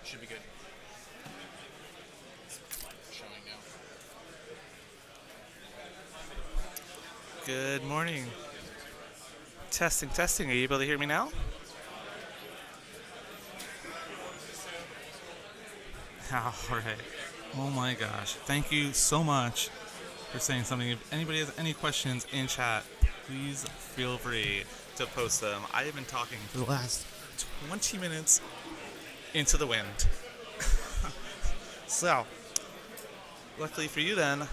Should be good. Showing now. Good morning. Testing, testing. Are you able to hear me now? All right. Oh my gosh. Thank you so much for saying something. If anybody has any questions in chat, please feel free to post them. I have been talking for the last 20 minutes into the wind. So, luckily for you then,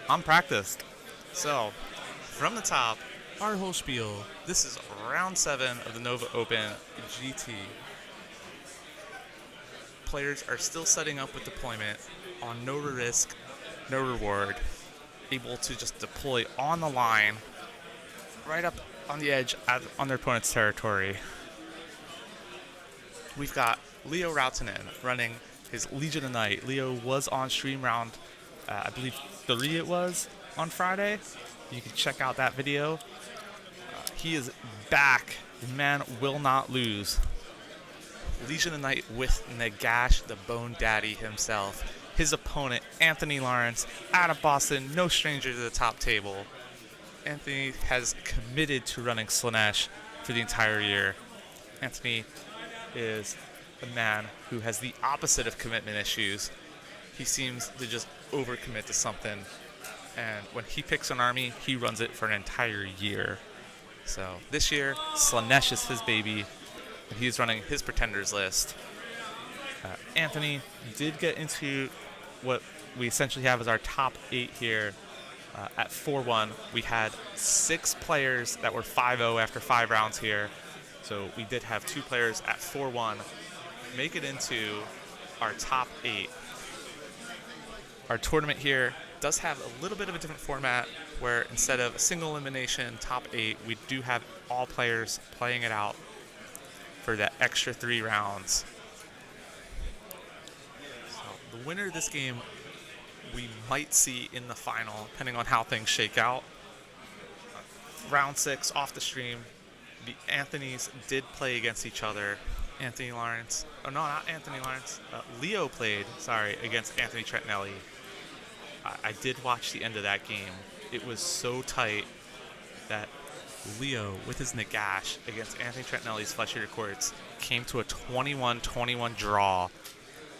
I'm practiced. So, from the top, our whole spiel. This is round 7 of the Nova Open GT. Players are still setting up with deployment on no risk, no reward, able to just deploy on the line, right up on the edge on their opponent's territory. We've got Leo Rautanen running his Legion of Night. Leo was on stream round, I believe 3 it was, on Friday. You can check out that video. He is back. The man will not lose. Legion of Night with Nagash, the Bone Daddy himself. His opponent, Anthony Lawrence, out of Boston, no stranger to the top table. Anthony has committed to running Slaanesh for the entire year. Anthony is a man who has the opposite of commitment issues. He seems to just overcommit to something, and when he picks an army, he runs it for an entire year. So this year, Slaanesh is his baby, and he's running his Pretenders list. Anthony did get into what we essentially have as our top 8 here. At 4-1, we had 6 players that were 5-0 after 5 rounds here. So we did have 2 players at 4-1 make it into our top 8. Our tournament here does have a little bit of a different format where instead of a single elimination top 8, we do have all players playing it out for that extra 3 rounds. So the winner of this game we might see in the final, depending on how things shake out. Round 6 off the stream, the Anthonys did play against each other. Anthony Lawrence, oh no, not Anthony Lawrence. Leo played, against Anthony Trentinelli. I did watch the end of that game. It was so tight that Leo, with his Nagash against Anthony Trentinelli's Flesh Eater Courts, came to a 21-21 draw,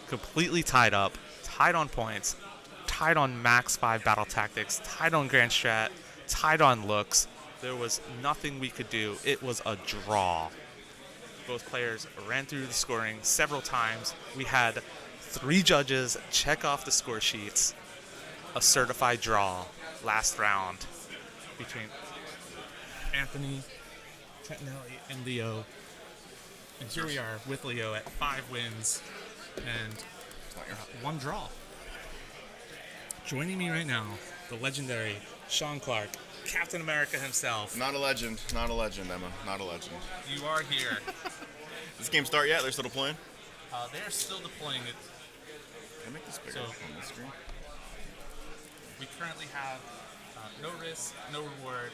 completely tied up, tied on points, tied on max 5 battle tactics, tied on grand strat, tied on looks. There was nothing we could do. It was a draw. Both players ran through the scoring several times. We had 3 judges check off the score sheets. A certified draw last round between Anthony, Trentinelli, and Leo. And here we are with Leo at 5 wins and 1 draw. Joining me right now, the legendary Sean Clark, Captain America himself. Not a legend, Emma. Not a legend. You are here. Does this game start yet? They're still deploying? They're still deploying it. Can I make this bigger on this screen? We currently have no risk, no reward.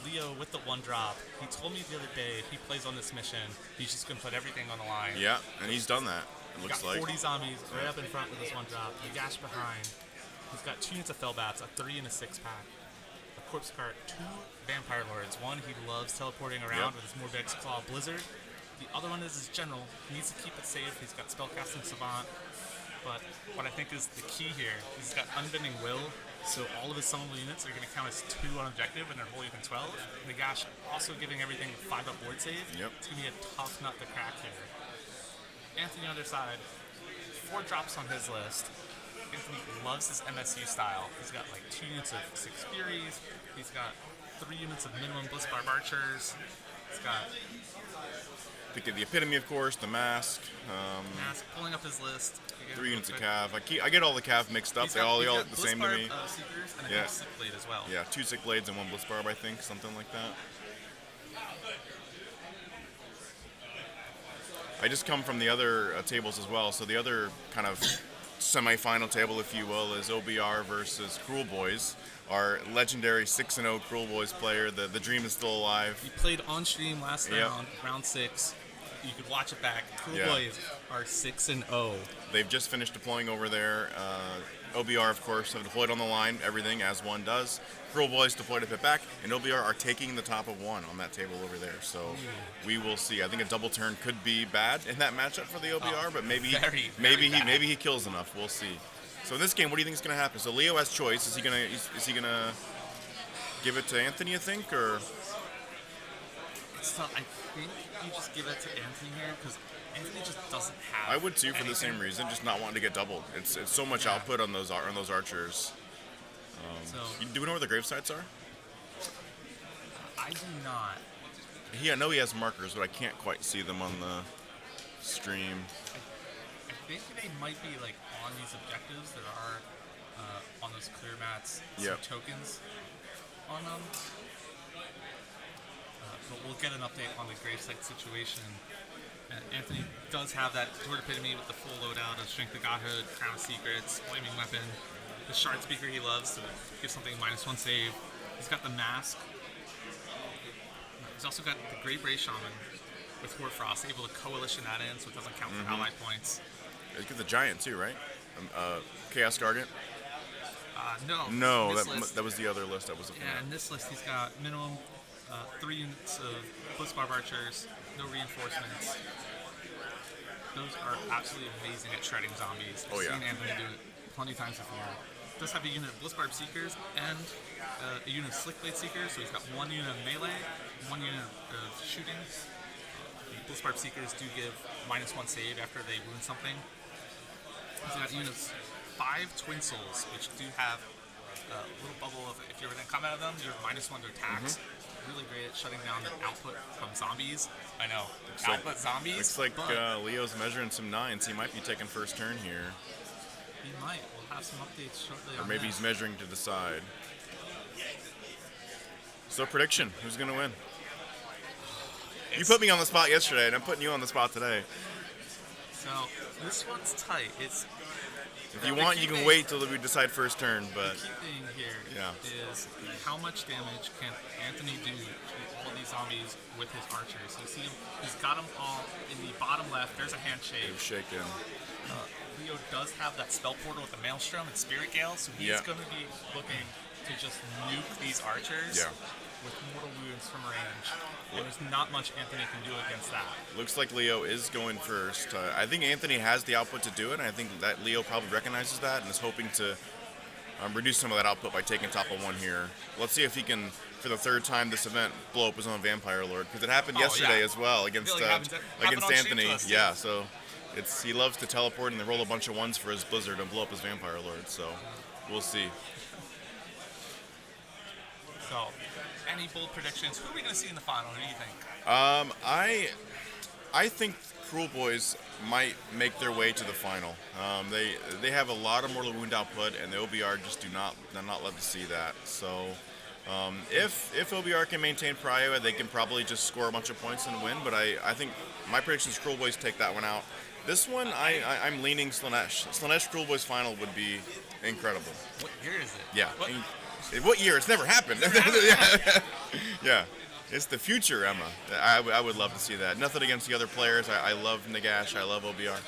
Leo with the 1 drop. He told me the other day if he plays on this mission, he's just going to put everything on the line. Yeah, and he's done that, it looks got like. 40 zombies right up in front with this 1 drop. Nagash behind. He's got 2 units of Fellbats, a 3 and a 6 pack. A Corpse Cart, 2 Vampire Lords. One, he loves teleporting around with his Morvex Claw Blizzard. The other one is his General. He needs to keep it safe. He's got Spellcasting Savant. But what I think is the key here, he's got Unbending Will, so all of his summonable units are going to count as 2 on objective, and they're wholly within 12. Nagash also giving everything 5-up board save. Yep. It's going to be a tough nut to crack here. Anthony on the other side, 4 drops on his list. Anthony loves his MSU style. He's got like 2 units of 6 Furies. He's got 3 units of minimum Bliss Barb Archers. He's got The epitome, of course, the mask. Mask pulling up his list. 3 units of Cav. I get all the Cav mixed up. They all look the same to me. Seekers and a Sick Blade as well. Yeah, 2 Sick Blades and 1 Bliss Barb, I think, something like that. I just come from the other tables as well, so the other kind of semi-final table, if you will, is OBR versus Cruel Boys. Our legendary 6-0 Cruel Boys player. The dream is still alive. He played on stream last round, round 6. you could watch it back. Cool Yeah. Boys are 6-0. They've just finished deploying over there. OBR, of course, have deployed on the line, everything as one does. Cruel Boys deployed a bit back, and OBR are taking the top of one on that table over there. So we will see. I think a double turn could be bad in that matchup for the OBR, but maybe very bad. maybe he kills enough. We'll see. So in this game, what do you think is going to happen? So Leo has choice. Is he gonna give it to Anthony? You think, or So I think you just give it to Anthony here because Anthony just doesn't have. I would too for the anything. same reason, just not wanting to get doubled. It's so much output on those archers. So Do we know where the grave sites are? I do not. I know he has markers, but I can't quite see them on the stream. I think they might be like on these objectives. There are on those clear mats some Yep. tokens on them. But we'll get an update on the gravesite situation. Anthony does have that Sword Epitome with the full loadout of Strength of Godhood, Crown of Secrets, Flaming Weapon, the Shard Speaker he loves to give something -1 save. He's got the Mask. He's also got the Great Ray Shaman with Hoardfrost, able to coalition that in so it doesn't count for ally points. He's got the giant too, right? Chaos Gargant. No. No, this list- that was the other list I was looking Yeah, at. in this list he's got minimum 3 units of Blitzbarb Archers, no reinforcements. Those are absolutely amazing at shredding zombies. Oh, I've yeah. seen Anthony do it plenty of times before. Does have a unit of Blitzbarb Seekers and a unit of Slickblade Seekers, so he's got 1 unit of melee, 1 unit of shooting. The Blitzbarb Seekers do give -1 save after they wound something. He's got units 5 Twin Souls, which do have a little bubble of, if you're within combat of them, you're -1 to attacks. Really great at shutting down the output from zombies. I know, output zombies. Looks like but Leo's measuring some 9s. He might be taking first turn here. he might. We'll have some updates shortly Or on maybe that. he's measuring to decide. So prediction, who's going to win? You put me on the spot yesterday, and I'm putting you on the spot today. So this one's tight. It's If you want, you can wait till we decide first turn, but the key thing here is Yeah. how much damage can Anthony do to all these zombies with his archers. You see him, he's got them all in the bottom left. There's a handshake. they've shaken. Leo does have that spell portal with the Maelstrom and Spirit Gale, so he's Yeah. going to be looking to just nuke these archers Yeah. with mortal wounds from range. And there's not much Anthony can do against that. Looks like Leo is going first. I think Anthony has the output to do it, and I think that Leo probably recognizes that and is hoping to reduce some of that output by taking top of one here. Let's see if he can, for the third time this event, blow up his own Vampire Lord, because it happened yesterday as well against like it happened against on stream Anthony. to us, Yeah, so he loves to teleport and then roll a bunch of ones for his Blizzard and blow up his Vampire Lord. So we'll see. So, any bold predictions? Who are we going to see in the final? Who do you think? I think Cruel Boys might make their way to the final. They have a lot of mortal wound output, and the OBR just they're not love to see that. So if OBR can maintain prio, they can probably just score a bunch of points and win. But I think my prediction is Cruel Boys take that one out. This one, I'm leaning Slanesh. Slanesh Cruel Boys final would be incredible. What year is it? Yeah. What? What year? It's never happened. Yeah. Yeah. It's the future, Emma. I would love to see that. Nothing against the other players. I love Nagash. I love OBR.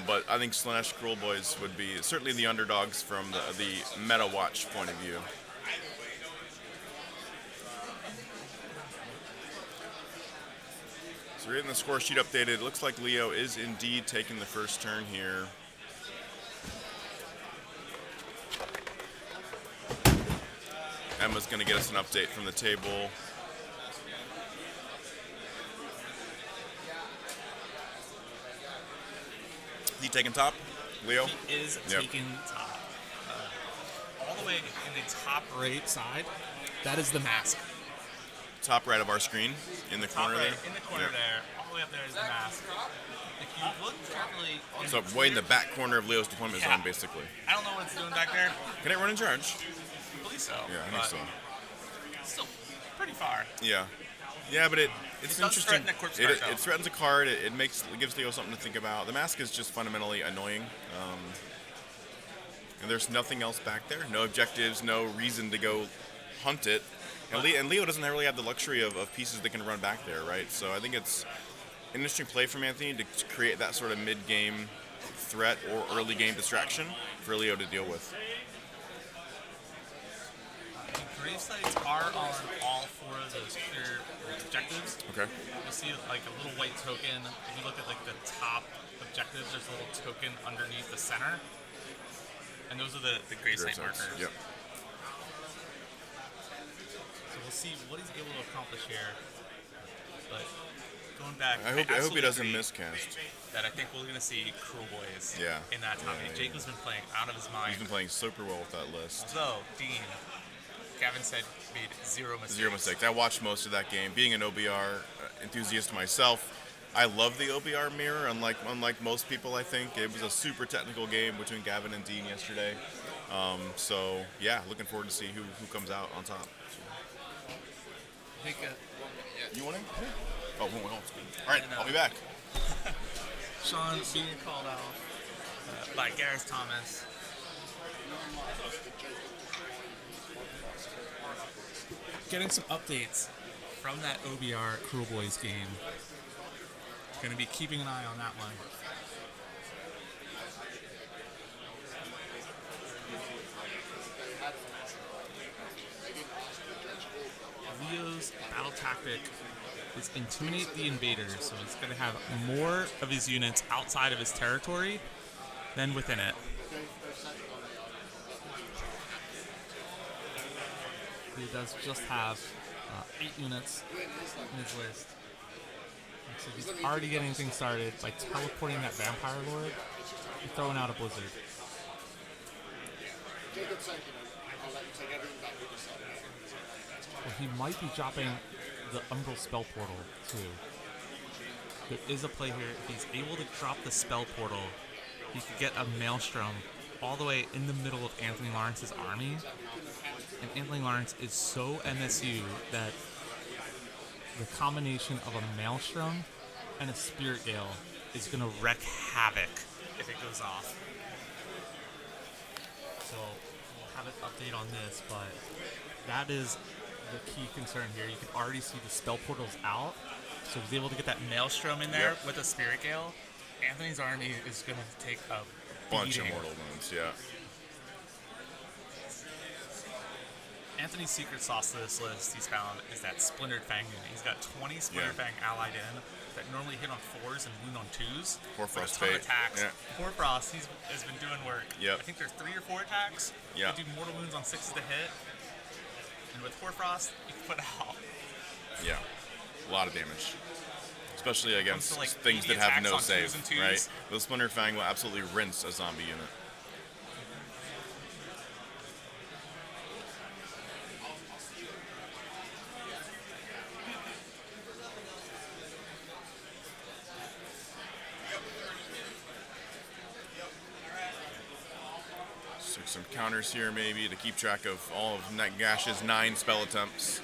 But I think Slanesh Cruel Boys would be certainly the underdogs from the meta watch point of view. So we're getting the score sheet updated. It looks like Leo is indeed taking the first turn here. Emma's going to get us an update from the table. Is he taking top, Leo? He is Yep. taking top. All the way in the top right side, that is the mask. Top right of our screen, in the Top corner right, there. in the corner Yep. there, all the way up there is the mask. If you look carefully, in So the way in the clear- back corner of Leo's deployment Yeah. zone, basically. I don't know what it's doing back there. Can it run in charge? I believe so. Yeah, I think but so. Still pretty far. Yeah. Yeah, but it's does interesting. threaten a corpse card, though. It threatens a card. It gives Leo something to think about. The mask is just fundamentally annoying. And there's nothing else back there. No objectives. No reason to go hunt it. And Leo doesn't really have the luxury of pieces that can run back there, right? So I think it's an interesting play from Anthony to create that sort of mid-game threat or early game distraction for Leo to deal with. Grave sites are on all 4 of those clear objectives. Okay. You'll see like a little white token. If you look at like the top objectives, there's a little token underneath the center. And those are the grave site markers. Yep. So we'll see what he's able to accomplish here. But going back, I hope he doesn't miscast. That I think we're going to see Cruel Boys in that top 8. Jake has been playing out of his mind. He's been playing super well with that list. Although, Dean, Gavin said made 0 mistakes. 0 mistakes. I watched most of that game. Being an OBR enthusiast myself, I love the OBR mirror. Unlike most people, I think it was a super technical game between Gavin and Dean yesterday. So yeah, looking forward to see who comes out on top. You want him? Oh, well, all right, I'll be back. Sean being called out by Gareth Thomas. Getting some updates from that OBR Cruel Boys game. Going to be keeping an eye on that one. Leo's battle tactic is intimidate the invaders, so he's going to have more of his units outside of his territory than within it. He does just have 8 units in his list. So he's already getting things started by teleporting that Vampire Lord and throwing out a Blizzard. Well, he might be dropping the Umbral Spell Portal too. There is a play here. If he's able to drop the Spell Portal, he could get a Maelstrom all the way in the middle of Anthony Lawrence's army. And Anthony Lawrence is so MSU that the combination of a Maelstrom and a Spirit Gale is going to wreak havoc if it goes off. So we'll have an update on this, but that is the key concern here. You can already see the spell portals out, so he's able to get that Maelstrom in there with a Spirit Gale. Anthony's army is going to take a bunch of beating. mortal wounds, yeah. Anthony's secret sauce to this list he's found is that Splintered Fang unit. He's got 20 Splintered Fang allied in that normally hit on 4s and wound on 2s. Hoarfrost a ton of fate. attacks. Yeah. Hoarfrost, has been doing work. Yep. I think there's 3 or 4 attacks. Yeah. You do mortal wounds on 6s to hit. And with Hoarfrost, you can put out. Yeah. A lot of damage. Especially against to, like, things that 80 have attacks no on save, 2s and 2s. right? The Splinter Fang will absolutely rinse a zombie unit. So some counters here maybe to keep track of all of Nagash's 9 spell attempts.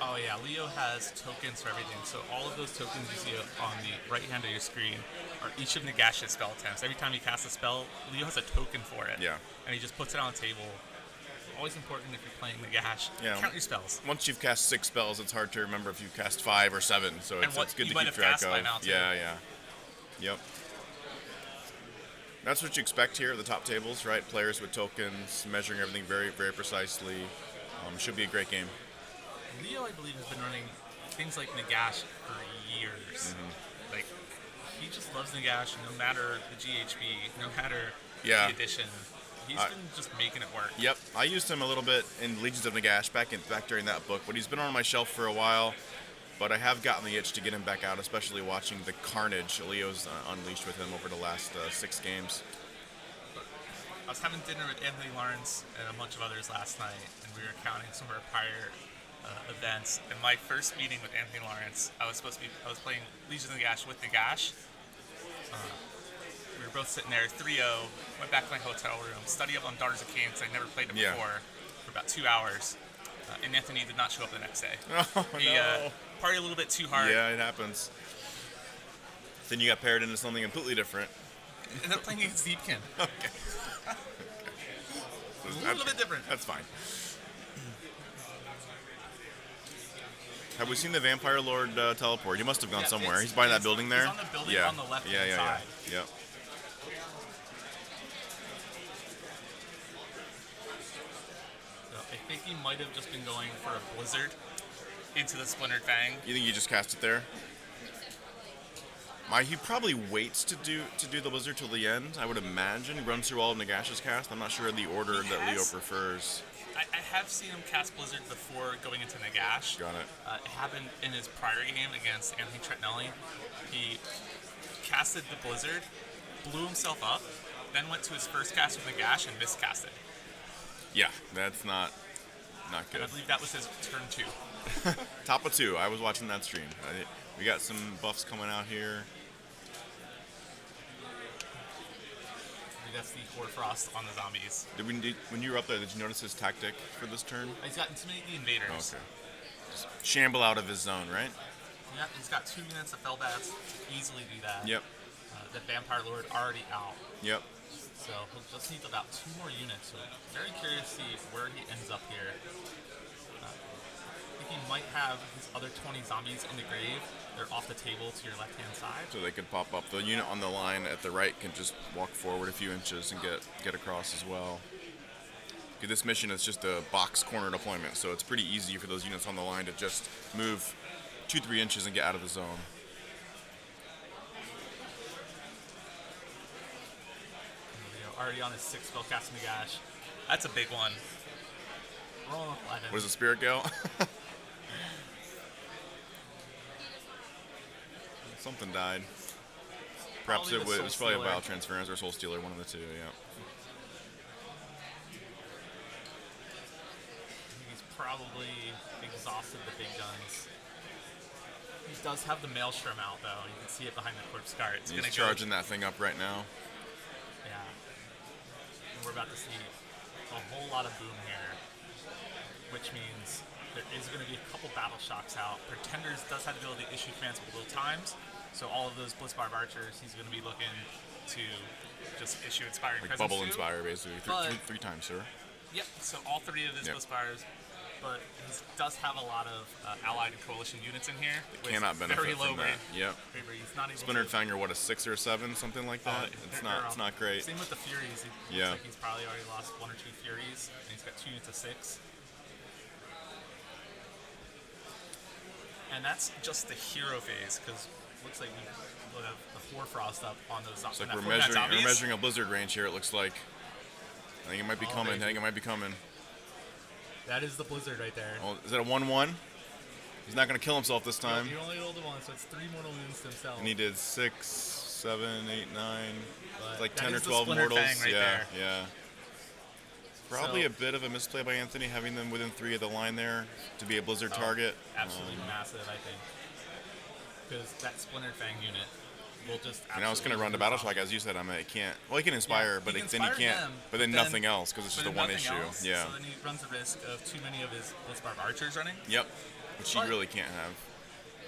Oh yeah, Leo has tokens for everything. So all of those tokens you see on the right hand of your screen are each of Nagash's spell attempts. Every time you cast a spell, Leo has a token for it. Yeah. And he just puts it on the table. Always important if you're playing Nagash. Yeah. Count your spells. Once you've cast 6 spells, it's hard to remember if you cast 5 or 7. So it's good you to might keep have track cast of. by now, too. Yeah. Yep. That's what you expect here at the top tables, right? Players with tokens, measuring everything very, very precisely. Should be a great game. Leo, I believe, has been running things like Nagash for years. Mm-hmm. Like, he just loves Nagash no matter the GHB, no matter the edition. He's been just making it work. Yep, I used him a little bit in Legions of Nagash back during that book, but he's been on my shelf for a while. But I have gotten the itch to get him back out, especially watching the carnage Leo's unleashed with him over the last 6 games. I was having dinner with Anthony Lawrence and a bunch of others last night, and we were counting some of our prior events. And my first meeting with Anthony Lawrence, I was playing Legion of Nagash with Nagash. We were both sitting there, 3-0, went back to my hotel room, studied up on Daughters of Cain because I'd never played it before, for about 2 hours. And Anthony did not show up the next day. Oh, he partied a little bit too hard. Yeah, it happens. Then you got paired into something completely different. Ended up playing against Deepkin. Okay. A little bit different. That's fine. Have we seen the Vampire Lord teleport? He must have gone Yeah, somewhere. He's by that building there. He's on the building yeah. on the left yeah, side. Yeah. So I think he might have just been going for a blizzard into the Splintered Fang. You think he just cast it there? He probably waits to do the blizzard till the end. I would imagine he runs through all of Nagash's cast. I'm not sure the order that Leo prefers. I have seen him cast Blizzard before going into Nagash. Got it. It happened in his prior game against Anthony Tretnelli. He casted the Blizzard, blew himself up, then went to his first cast with Nagash and miscasted. Yeah, that's not good. And I believe that was his turn 2. Top of 2. I was watching that stream. We got some buffs coming out here. That's the Hoarfrost on the zombies. When you were up there, did you notice his tactic for this turn? He's got intimidate the invaders. Okay. Just shamble out of his zone, right? Yeah, he's got 2 units of Fellbats. Easily do that. Yep. The Vampire Lord already out. Yep. So he'll just need about 2 more units. So very curious to see where he ends up here. I think he might have his other 20 zombies in the grave. They're off the table to your left-hand side. So they could pop up. The unit on the line at the right can just walk forward a few inches and get across as well. This mission is just a box corner deployment, so it's pretty easy for those units on the line to just move 2-3 inches and get out of the zone. Already on his 6 spellcasting Nagash. That's a big one. Roll 11. What is the Spirit Gale? Something died. Perhaps it was probably a Vile Transference or Soul Stealer, one of the two, yeah. He's probably exhausted the big guns. He does have the Maelstrom out, though. You can see it behind the Corpse Guard. He's charging that thing up right now. Yeah. And we're about to see a whole lot of boom here, which means there is going to be a couple Battle Shocks out. Pretenders does have the ability to issue commands multiple times, so all of those Blitzbarb Archers, he's going to be looking to just issue Inspiring like Presence Bubble to. Inspire, basically, three times, sir. Yep, so all 3 of his Blitzbars, but he does have a lot of allied and coalition units in here. Cannot benefit very low from that. Yep. He's not able Splintered Fang, what, a 6 or a 7, something like that? It's not great. Same with the Furies. It looks like he's probably already lost 1 or 2 Furies, and he's got 2 units of 6. And that's just the hero phase, because it looks like we have the Hoarfrost up on those zombies. It's like we're measuring a blizzard range here, it looks like. I think it might be coming. That is the blizzard right there. Oh, is that a 1-1? He's not going to kill himself this time. You only rolled a 1, so it's 3 mortal wounds to himself. And he did 6, 7, 8, 9. It's like 10 or 12 mortals. mortals. There. Yeah. Probably a bit of a misplay by Anthony, having them within 3 of the line there to be a blizzard target. Absolutely massive, I think. Because that Splintered Fang unit will just. And I was going to run to Battle Shock, as you said. He can't. Well, he can inspire, but then he can't. Them, but then nothing else, because it's just a 1 issue. Yeah. So then he runs the risk of too many of his Blitzbarb Archers running. Yep. Which he really can't have.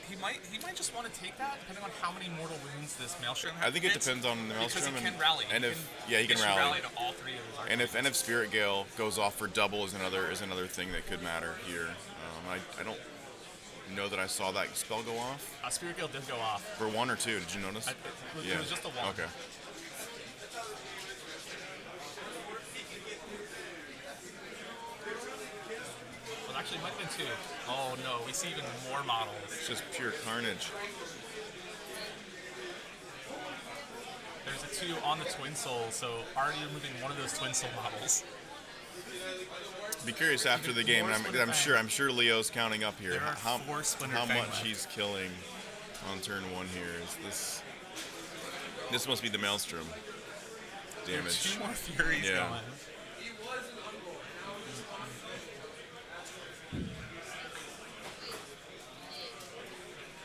He might just want to take that, depending on how many mortal wounds this Maelstrom has. I think it depends on the Maelstrom. Because he can rally. He can rally to all 3 of his Archers. And if Spirit Gale goes off for double is another thing that could matter here. I don't know that I saw that spell go off. Spirit Gale did go off. For 1 or 2, did you notice? It was just a 1. Okay. Well, actually, it might have been 2. Oh no, we see even more models. It's just pure carnage. There's a 2 on the Twin Soul, so already removing one of those Twin Soul models. Be curious after the game, and I'm sure Leo's counting up here. How much he's killing on turn 1 here. This must be the Maelstrom damage. There's 2 more Furies going.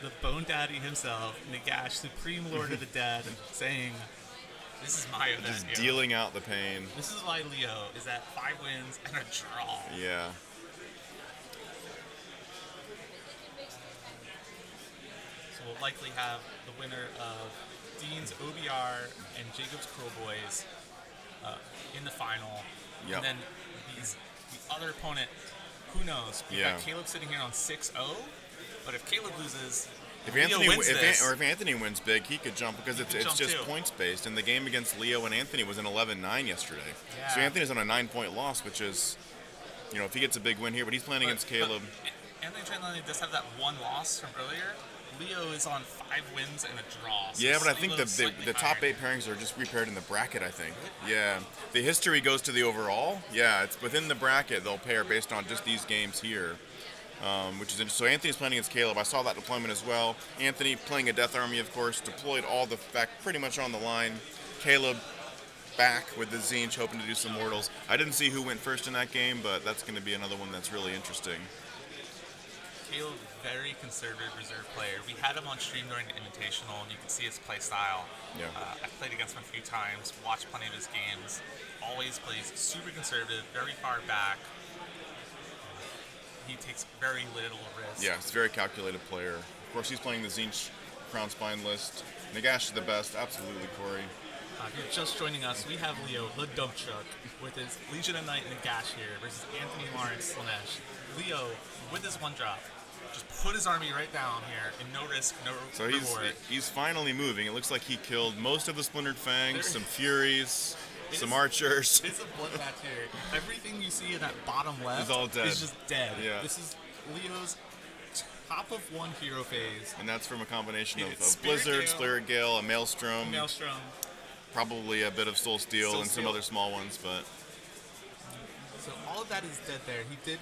The Bone Daddy himself, Nagash, Supreme Lord of the Dead, saying, "This is my event." Just dealing out the pain. This is why Leo is at 5 wins and a draw. Yeah. So we'll likely have the winner of Dean's OBR and Jacob's Curl Boys in the final. Yep. And then the other opponent, who knows? We've got Caleb sitting here on 6-0. But if Caleb loses, If Leo Anthony wins this. or if Anthony wins big, he could jump because it's jump just too. points based. And the game against Leo and Anthony was an 11-9 yesterday. Yeah. So Anthony's on a 9-point loss, which is, if he gets a big win here, but he's playing against Caleb. Anthony Trandlani does have that one loss from earlier. Leo is on 5 wins and a draw. So Yeah, but I think Leo's the top higher. 8 pairings are just repaired in the bracket, I think. Yeah. The history goes to the overall. Yeah, it's within the bracket they'll pair based on just these games here. Which is interesting. So Anthony's playing against Caleb. I saw that deployment as well. Anthony playing a Death Army, of course, deployed all the back pretty much on the line. Caleb back with the Zinch, hoping to do some mortals. I didn't see who went first in that game, but that's going to be another one that's really interesting. Caleb, very conservative reserve player. We had him on stream during the Invitational, and you can see his play style. Yeah. I've played against him a few times, watched plenty of his games. Always plays super conservative, very far back. He takes very little risk. Yeah, he's a very calculated player. Of course, he's playing the Zinch Crown Spine list. Nagash is the best, absolutely, Corey. If you're just joining us, we have Leo, the dump truck, with his Legion of Night Nagash here versus Anthony Lawrence Slanesh. Leo, with his one drop, just put his army right down here, and no risk, no reward. He's finally moving. It looks like he killed most of the Splintered Fangs, some Furies, some Archers. It's a bloodbath here. Everything you see in that bottom left Is all dead. is just dead. Yeah. This is Leo's top of one hero phase. And that's from a combination of Spirit Blizzard, Gale, Spirit Gale, a Maelstrom, Maelstrom. probably a bit of Soul Steel Soul and some Steel. other small ones, but So all of that is dead there. He did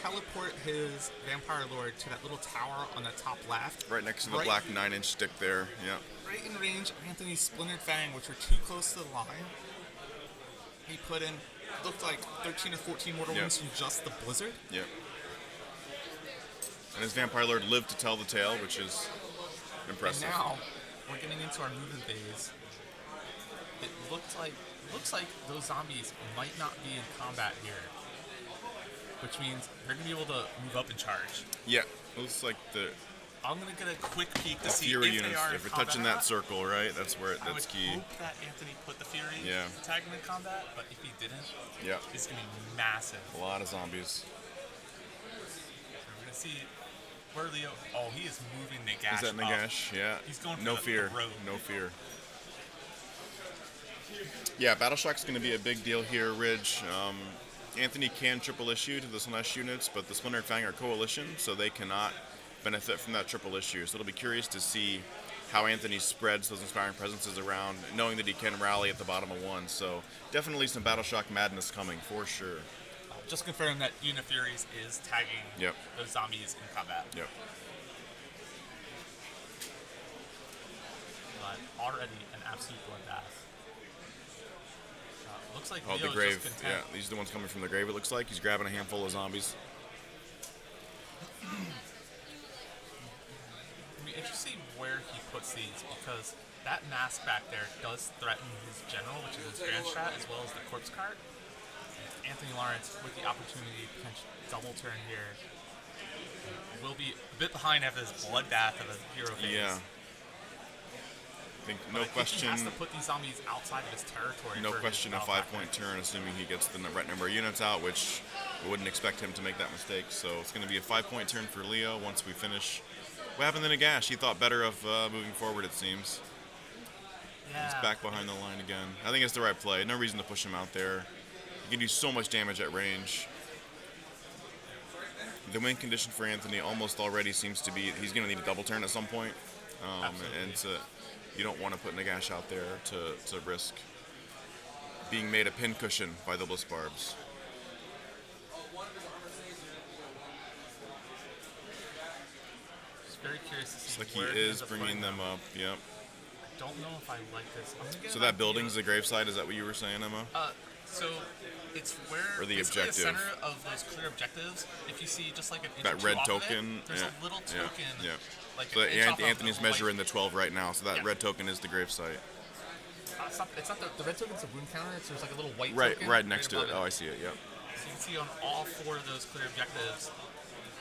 teleport his Vampire Lord to that little tower on the top left. right next to the Right- black 9-inch stick there. Yeah. Right in range of Anthony's Splintered Fang, which were too close to the line. He put in, looked like 13 or 14 mortal Yeah. wounds from just the Blizzard. Yeah. And his Vampire Lord lived to tell the tale, which is impressive. And now we're getting into our movement phase. It looks like those zombies might not be in combat here, which means they're gonna be able to move up and charge. Yeah. It looks like the I'm gonna get a quick peek to the see Fury if units, they are in if you're combat touching or that not. circle, right? That's I would that's key. hope that Anthony put the Fury Yeah. to tag him in combat, but if he didn't, Yeah. it's gonna be massive. A lot of zombies. We're gonna see where Leo. Oh, he is moving Nagash. Is that up. Nagash? Yeah. He's going for no the fear. road. No fear. Yeah, Battle Shock's going to be a big deal here, Ridge. Anthony can triple issue to the Slanesh units, but the Splintered Fang are coalition, so they cannot benefit from that triple issue. So it'll be curious to see how Anthony spreads those Inspiring Presences around, knowing that he can rally at the bottom of one. So definitely some Battle Shock madness coming, for sure. Just confirm that Unifuries is tagging Yep. those zombies in combat. Yep. But already an absolute bloodbath. Looks like Oh, Leo the grave. just Yeah, content. these are the ones coming from the grave, it looks like. He's grabbing a handful of zombies. It'll be interesting where he puts these, because that mask back there does threaten his general, which is his grand strat, as well as the corpse cart. And Anthony Lawrence, with the opportunity to potentially double turn here, will be a bit behind after this bloodbath of a hero phase. Yeah. I think, no But I think question. he has to put these zombies outside of his territory. No for question, a his battle 5-point turn, assuming he gets the right number of units out, which we wouldn't expect him to make that mistake. So it's going to be a 5-point turn for Leo once we finish. What happened to Nagash? He thought better of moving forward, it seems. Yeah. He's back behind the line again. I think it's the right play. No reason to push him out there. He can do so much damage at range. The win condition for Anthony almost already seems to be he's going to need a double turn at some point. And you don't want to put Nagash out there to risk being made a pincushion by the Bliss Barbs. Just very curious to see. It's like he where is ends up bringing putting them up. Yep. I don't know if I like this. I'm gonna get So an that idea. building's the graveside. Is that what you were saying, Emma? So it's where Or the basically objective. the center of those clear objectives. If you see just like an inch That or two red off of token. it, there's Yeah. a little Yeah. token. Yeah. Like So an inch off of Anthony's the measuring the 12 right now. So that Yeah. red token is the gravesite. It's not the red token's a rune counter. It's there's like a little white Right, token right next to above it. Oh, I see it. Yep. So you can see on all 4 of those clear objectives,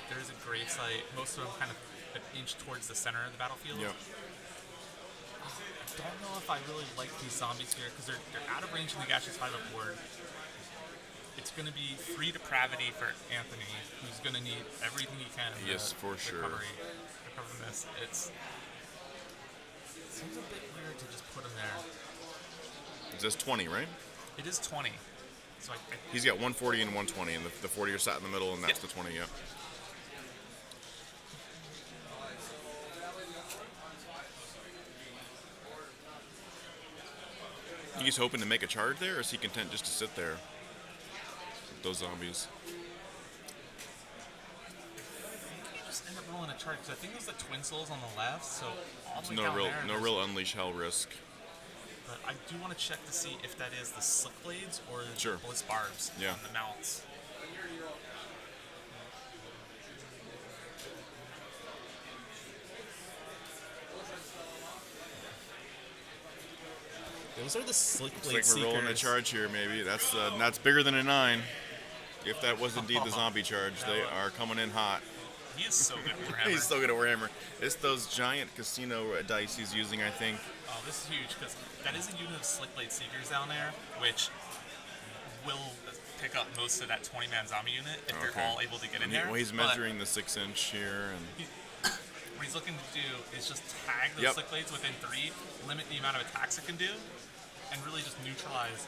there's a grave site. Most of them kind of an inch towards the center of the battlefield. Yep. I don't know if I really like these zombies here because they're out of range in the Gash's 5-up board. it's going to be free depravity for Anthony, who's going to need everything he can. Yes, for sure. Recover from this. It seems a bit weird to just put him there. It's just 20, right? It is 20. So he's got 140 and 120, and the 40 are sat in the middle, and that's the 20. Yep. He's hoping to make a charge there, or is he content just to sit there with those zombies? I think he just end up rolling a charge, because I think there's the Twin Souls on the left, so all the way no down real, there, no real unleash hell risk. But I do want to check to see if that is the Slick Blades or Sure. the Bliss Barbs on the mounts. Those are the Slick Blade Looks like we're rolling a Seekers. charge here, maybe. That's bigger than a 9. If that was indeed the zombie charge, they are coming in hot. He is so good at Warhammer. He's so good at Warhammer. It's those giant casino dice he's using, I think. Oh, this is huge, because that is a unit of Slick Blade Seekers down there, which will pick up most of that 20-man zombie unit if they're all able to get in there. Well, he's measuring the 6-inch here. And what he's looking to do is just tag those Slick Blades within 3, limit the amount of attacks it can do, and really just neutralize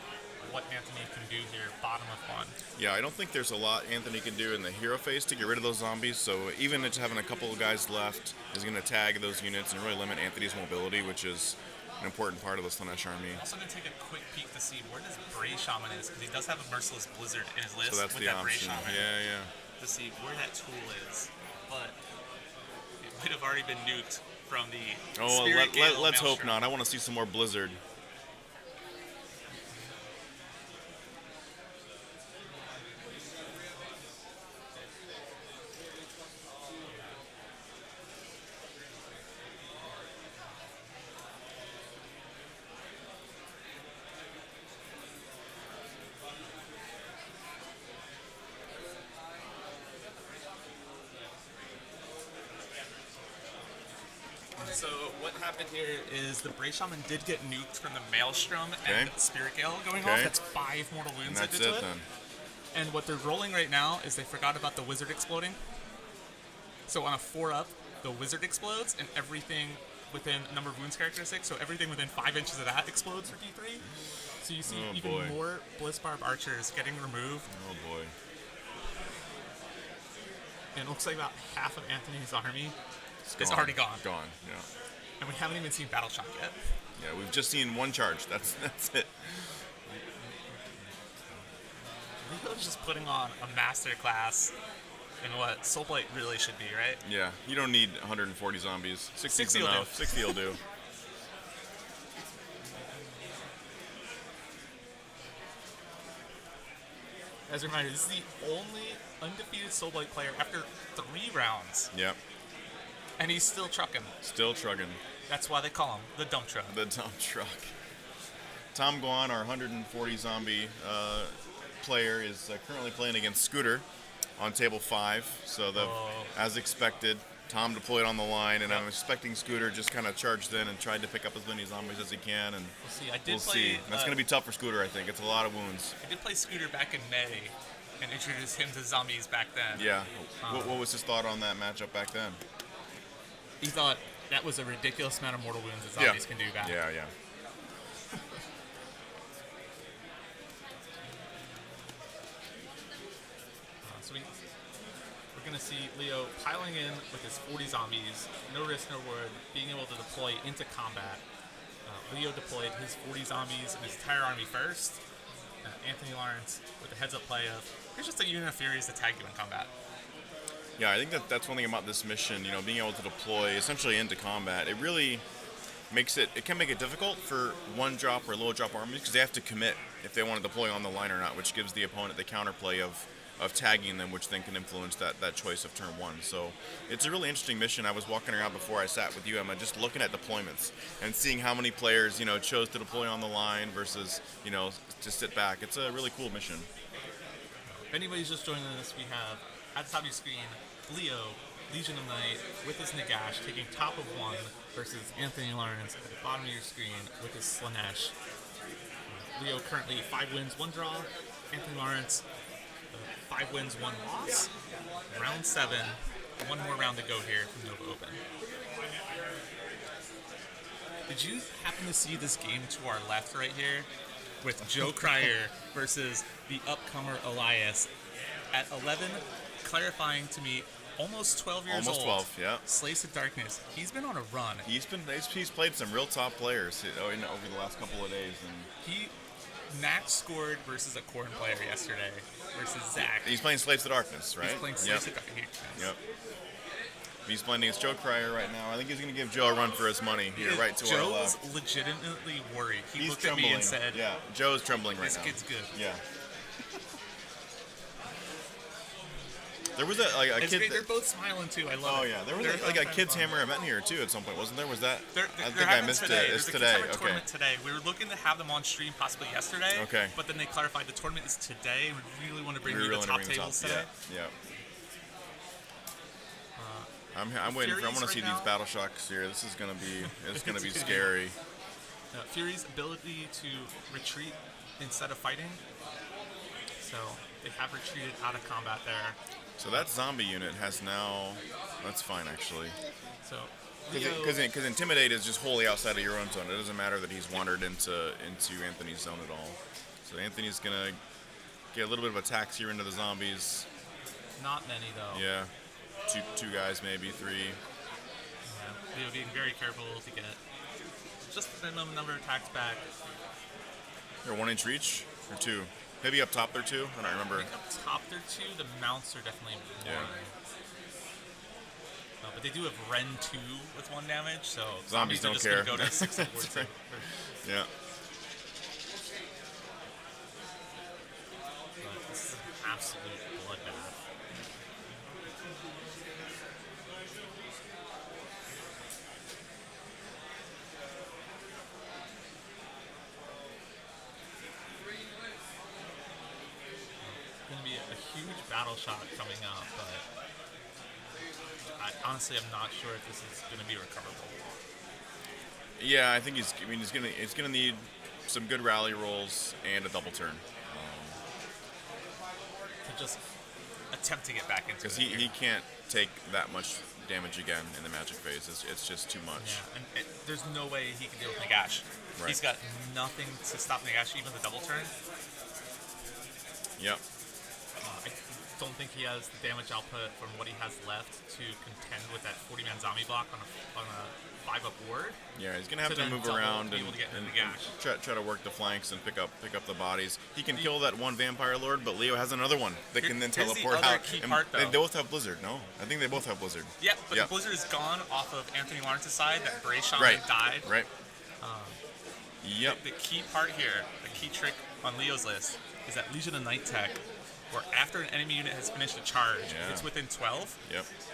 what Anthony can do here, bottom of 1. Yeah, I don't think there's a lot Anthony can do in the hero phase to get rid of those zombies, so even just having a couple of guys left is going to tag those units and really limit Anthony's mobility, which is an important part of the Slaanesh army. I'm also going to take a quick peek to see where this Bray Shaman is, because he does have a Merciless Blizzard in his list So that's with the that Bray option. Shaman. Yeah. To see where that tool is. But it might have already been nuked from the Spirit Gale let's hope Maelstrom. not. I want to see some more Blizzard. So what happened here is the Bray Shaman did get nuked from the Maelstrom and Spirit Gale going off. That's 5 mortal wounds. And that's it then. And what they're rolling right now is they forgot about the Wizard exploding. So on a 4-up, the Wizard explodes, and everything within a number of wounds characteristics, so everything within 5 inches of that explodes for D3. So you see more Bliss Barb archers getting removed. Oh boy. And it looks like about half of Anthony's army is already gone. Gone, yeah. And we haven't even seen Battle Shock yet. Yeah, we've just seen one charge. That's it. Leo's just putting on a master class in what Soulblight really should be, right? Yeah, you don't need 140 zombies. 60 will enough. 60 will do. As a reminder, this is the only undefeated Soulblight player after 3 rounds. Yep. And he's still trucking. Still trucking. That's why they call him the dump truck. The dump truck. Tom Guan, our 140 zombie player, is currently playing against Scooter on table 5. So as expected, Tom deployed on the line, and I'm expecting Scooter just kind of charged in and tried to pick up as many zombies as he can. And we'll see. That's going to be tough for Scooter, I think. It's a lot of wounds. I did play Scooter back in May and introduced him to zombies back then. Yeah. What was his thought on that matchup back then? He thought that was a ridiculous amount of mortal wounds that zombies can do back. Yeah. So we're going to see Leo piling in with his 40 zombies, no risk, no reward, being able to deploy into combat. Leo deployed his 40 zombies and his entire army first. Anthony Lawrence with the heads-up play of, here's just a unit of Furies to tag you in combat. Yeah, I think that's one thing about this mission, being able to deploy essentially into combat. It really it can make it difficult for 1-drop or low-drop armies because they have to commit if they want to deploy on the line or not, which gives the opponent the counterplay of tagging them, which then can influence that choice of turn 1. So it's a really interesting mission. I was walking around before I sat with you, Emma, just looking at deployments and seeing how many players, chose to deploy on the line versus, to sit back. It's a really cool mission. If anybody's just joining us, we have, at the top of your screen, Leo, Legion of Night, with his Nagash, taking top of 1 versus Anthony Lawrence at the bottom of your screen with his Slaanesh. Leo currently 5 wins, 1 draw, Anthony Lawrence, 5 wins, 1 loss. Round 7. One more round to go here from Nova Open. Did you happen to see this game to our left right here with Joe Cryer versus the upcomer Elias at 11, clarifying to me, almost 12 years Almost old. 12, yeah. Slaves of Darkness. He's been on a run. He's played some real top players over the last couple of days, and Max scored versus a Corn player yesterday versus Zach. he's playing Slaves to Darkness, right? He's playing Slaves of Darkness. Yep. He's playing against Joe Cryer right now. I think he's going to give Joe a run for his money here, right to our left. Joe's legitimately worried. He looked trembling. at me and said, "Yeah, Joe's trembling right now. This kid's good." Yeah. There was a kid. They're both smiling too. I love it. Oh yeah, there was a kids hammer event here too at some point, wasn't there? Was that? I think I missed it. It's There's a today. Kids Hammer tournament today. We were looking to have them on stream possibly yesterday. Okay. But then they clarified the tournament is today. We really want to bring you the top tables today. Yeah. I'm waiting for. I want to see these battle shocks here. This is gonna be scary. Fury's ability to retreat instead of fighting. So they have retreated out of combat there. So that zombie unit has now. That's fine actually. So because intimidate is just wholly outside of your own zone. It doesn't matter that he's wandered into Anthony's zone at all. So Anthony's gonna get a little bit of attacks here into the zombies. Not many though. Yeah. Two guys, maybe 3. Yeah, Leo being very careful to get just the minimum number of attacks back. They're 1 inch reach or 2. Maybe up top they're 2. I don't remember. I think up top they're 2. The mounts are definitely more. Yeah. But they do have Ren 2 with 1 damage, so zombies don't are just care. Gonna go to 6 and 4 right. Yeah. But this is an absolute bloodbath. Going to be a huge battle shot coming up, but honestly, I'm not sure if this is going to be recoverable. Yeah, I think he's gonna need some good rally rolls and a double turn. To just attempt to get back into it. Because he can't take that much damage again in the magic phase. It's just too much. Yeah, and there's no way he can deal with Nagash. Right. He's got nothing to stop Nagash, even the double turn. Yep. I don't think he has the damage output from what he has left to contend with that 40-man zombie block on a 5-up ward. Yeah, he's gonna have to move around and try to work the flanks and pick up the bodies. He can kill that one vampire lord, but Leo has another one that can then teleport out. They both have Blizzard. No, I think they both have Blizzard. Yeah, but the Blizzard is gone off of Anthony Lawrence's side. That Bray Shaman died. Right. Yep. The key part here, the key trick on Leo's list, is that Legion of Night tech, where after an enemy unit has finished a charge, if it's within 12,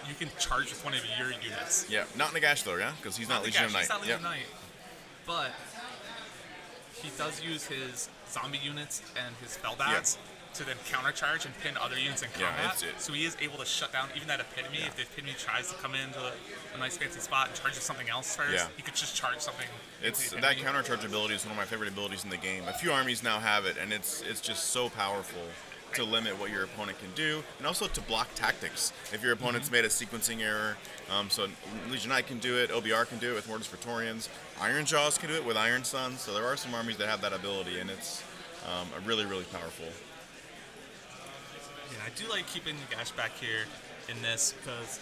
you can charge with one of your units. Yeah, not Nagash though, yeah? Because he's not Legion of Night. He's not Legion of Night. But he does use his zombie units and his Feldats to then countercharge and pin other units in combat. So he is able to shut down even that Epitome. If the Epitome tries to come into a nice fancy spot and charges something else first, he could just charge something. That countercharge ability is one of my favorite abilities in the game. A few armies now have it, and it's just so powerful to limit what your opponent can do, and also to block tactics. If your opponent's made a sequencing error, so Legion Knight can do it, OBR can do it with Mortis Praetorians, Iron Jaws can do it with Iron Suns, so there are some armies that have that ability, and it's really, really powerful. Yeah, I do like keeping Nagash back here in this, because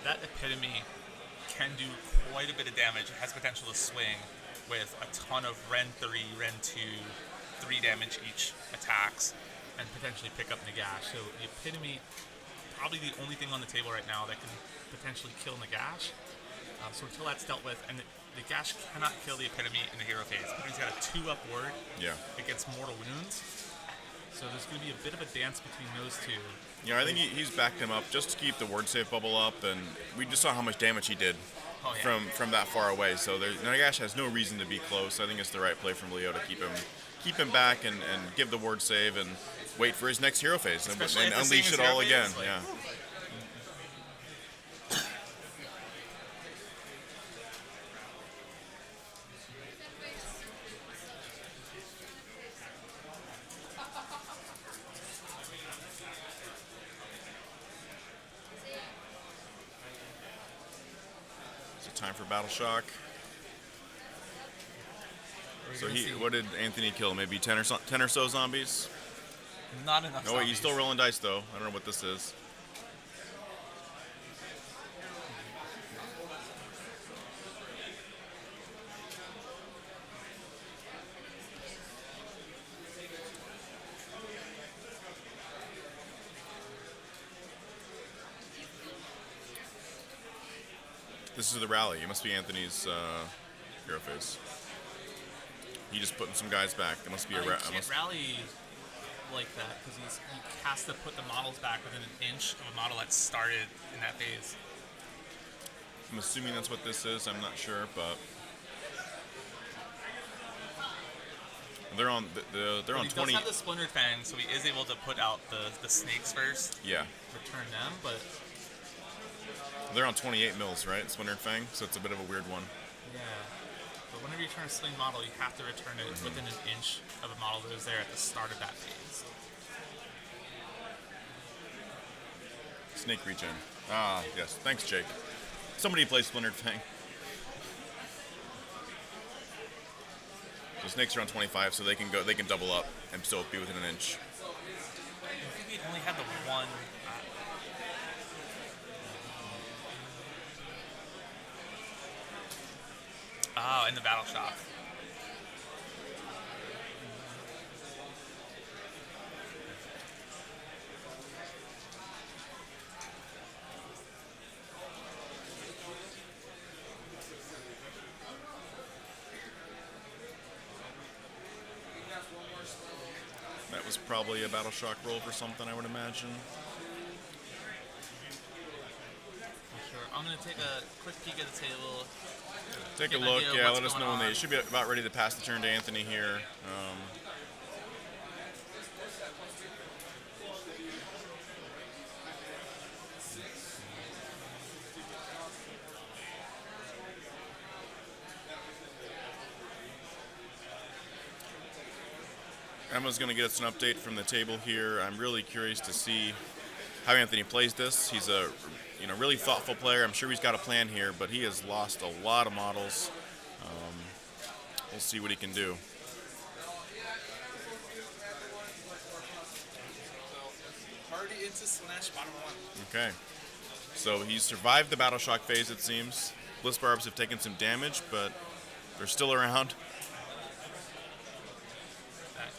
that Epitome can do quite a bit of damage. It has potential to swing with a ton of Ren 3, Ren 2, 3 damage each attacks, and potentially pick up Nagash. So the Epitome, probably the only thing on the table right now that can potentially kill Nagash. So until that's dealt with, and Nagash cannot kill the Epitome in the hero phase. Epitome's got a 2-up ward against mortal wounds. So there's going to be a bit of a dance between those two. Yeah, I think he's backed him up just to keep the ward save bubble up, and we just saw how much damage he did from that far away. So Nagash has no reason to be close. I think it's the right play from Leo to keep him back and give the ward save and wait for his next hero phase and unleash it all again. Yeah. time for Battle Shock. So what did Anthony kill? Maybe 10 or so zombies? Not enough. No, wait, he's still rolling dice though. I don't know what this is. This is the rally. It must be Anthony's hero phase. He just putting some guys back. It must be a rally like that because he has to put the models back within an inch of a model that started in that phase. I'm assuming that's what this is. I'm not sure, but they're on they're on 20. He does have the splintered fang, so he is able to put out the snakes first. Yeah. Return them, but they're on 28 mils, right? Splintered fang, so it's a bit of a weird one. Yeah. But whenever you turn a sling model, you have to return it within an inch of a model that was there at the start of that phase. Snake regen. Ah, yes. Thanks, Jake. Somebody play Splintered Fang. The snakes are on 25, so they can double up and still be within an inch. I think he only had the one. Oh, in the battle shop. That was probably a battle shock roll for something, I would imagine. Sure. I'm gonna take a quick peek at the table. Take a look, yeah, let us know when they should be about ready to pass the turn to Anthony here. Emma's going to get us an update from the table here. I'm really curious to see how Anthony plays this. He's a really thoughtful player. I'm sure he's got a plan here, but he has lost a lot of models. We'll see what he can do. Party into slash bottom one. Okay. So he's survived the battle shock phase, it seems. Bliss Barbs have taken some damage, but they're still around.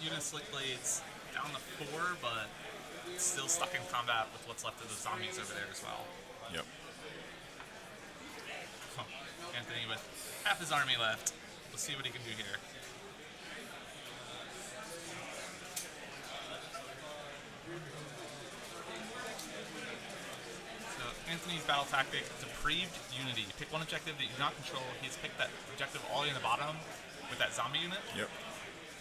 Unit Slick Blades down to 4, but still stuck in combat with what's left of the zombies over there as well. Yep. Anthony with half his army left. Let's see what he can do here. So Anthony's battle tactic, Depraved Unity. Pick one objective that you do not control. He's picked that objective all the way in the bottom with that zombie unit. Yep.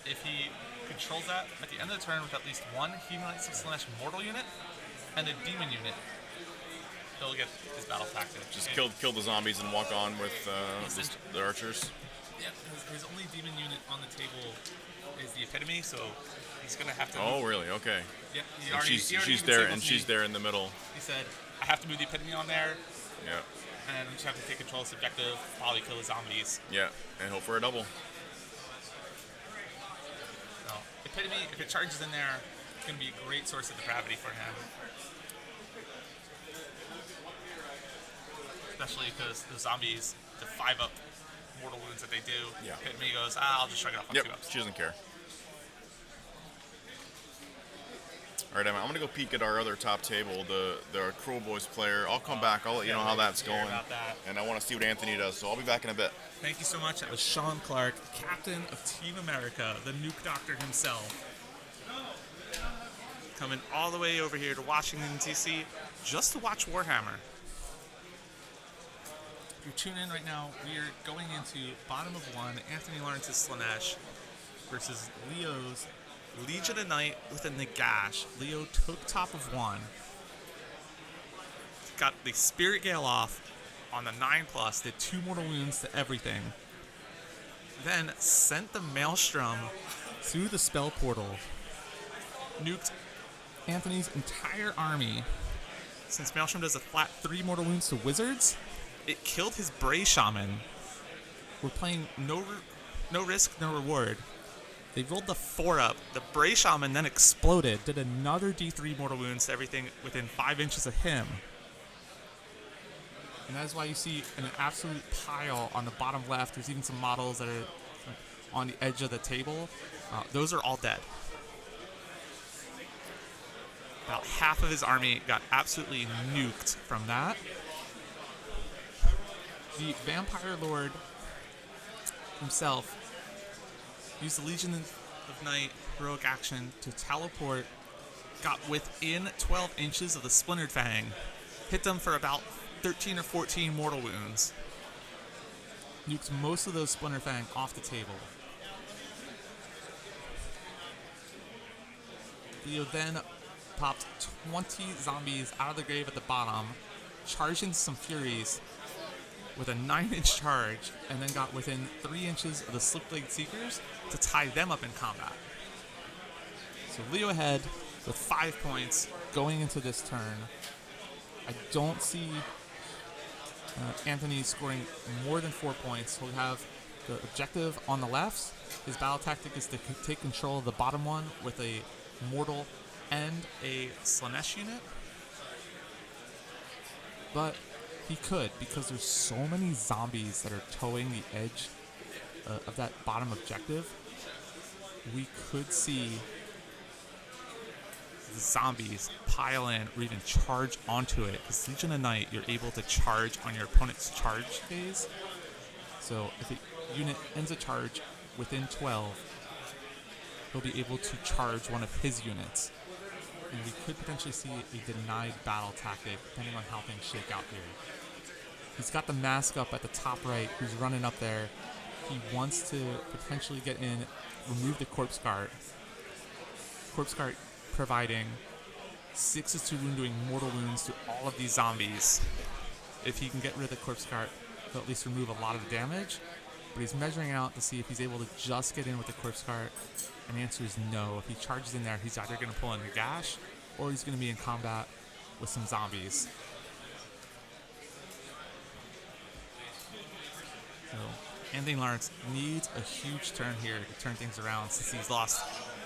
If he controls that at the end of the turn with at least one Humanites / Mortal unit and a Demon unit, he'll get his battle tactic. Just kill the zombies and walk on with the archers. Yeah, his only Demon unit on the table is the Epitome, so he's gonna have to. Oh, really? Okay. Yeah, She's there, and she's there in the middle. He said, "I have to move the Epitome on there." Yeah. And we just have to take control of this objective, probably kill the zombies. Yeah, and hope for a double. Epitome, if it charges in there, it's going to be a great source of depravity for him. Especially because the zombies, the 5-up mortal wounds that they do, yeah. Epitome goes, I'll just shrug it off on 2-ups. She doesn't care. Alright, Emma, I'm going to go peek at our other top table, the Cruel Boys player. I'll come back. I'll let you know how that's going. And I want to see what Anthony does, so I'll be back in a bit. Thank you so much. That was Sean Clark, captain of Team America, the nuke doctor himself. Coming all the way over here to Washington, D.C., just to watch Warhammer. If you're tuning in right now, we are going into bottom of 1, Anthony Lawrence's Slanesh versus Leo's Legion of Night with a Nagash. Leo took top of 1. Got the Spirit Gale off on the 9+, did 2 mortal wounds to everything. Then sent the Maelstrom through the spell portal. Nuked Anthony's entire army. Since Maelstrom does a flat 3 mortal wounds to wizards, it killed his Bray Shaman. We're playing no risk, no reward. They rolled the 4 up. The Bray Shaman then exploded, did another D3 mortal wounds to everything within 5 inches of him. And that is why you see an absolute pile on the bottom left. There's even some models that are on the edge of the table. Those are all dead. About half of his army got absolutely nuked from that. The Vampire Lord himself used the Legion of Night heroic action to teleport, got within 12 inches of the Splintered Fang, hit them for about 13 or 14 mortal wounds. Nukes most of those Splinter Fang off the table. Leo then popped 20 zombies out of the grave at the bottom, charged into some Furies with a 9-inch charge, and then got within 3 inches of the Slipblade Seekers to tie them up in combat. So Leo ahead with 5 points going into this turn. I don't see Anthony scoring more than 4 points. He'll have the objective on the left. His battle tactic is to take control of the bottom one with a Mortal and a Slanesh unit. But he could, because there's so many zombies that are towing the edge of that bottom objective. We could see the zombies pile in or even charge onto it. Because Legion of Night, you're able to charge on your opponent's charge phase. So if a unit ends a charge within 12, he'll be able to charge one of his units. And we could potentially see a denied battle tactic depending on how things shake out here. He's got the mask up at the top right, who's running up there. He wants to potentially get in, remove the Corpse Cart. Corpse Cart providing 6 to wound doing mortal wounds to all of these zombies. If he can get rid of the Corpse Cart, he'll at least remove a lot of the damage. But he's measuring out to see if he's able to just get in with the Corpse Cart. And the answer is no. If he charges in there, he's either going to pull in the Gash, or he's going to be in combat with some zombies. So Anthony Lawrence needs a huge turn here to turn things around, since he's lost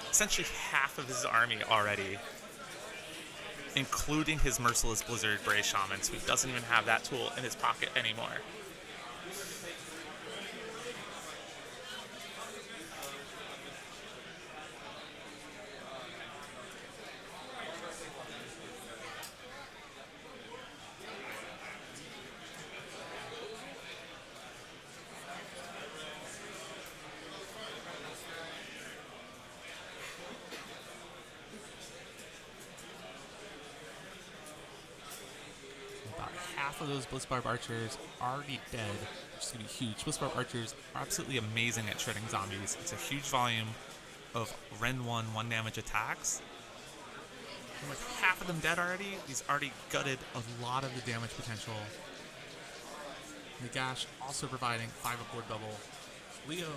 essentially half of his army already, including his Merciless Blizzard Bray Shaman, so he doesn't even have that tool in his pocket anymore. Half of those Blitzbarb Archers already dead, which is going to be huge. Blitzbarb Archers are absolutely amazing at shredding zombies. It's a huge volume of Ren 1 damage attacks. And with half of them dead already, he's already gutted a lot of the damage potential. Nagash also providing 5 aboard bubble. Leo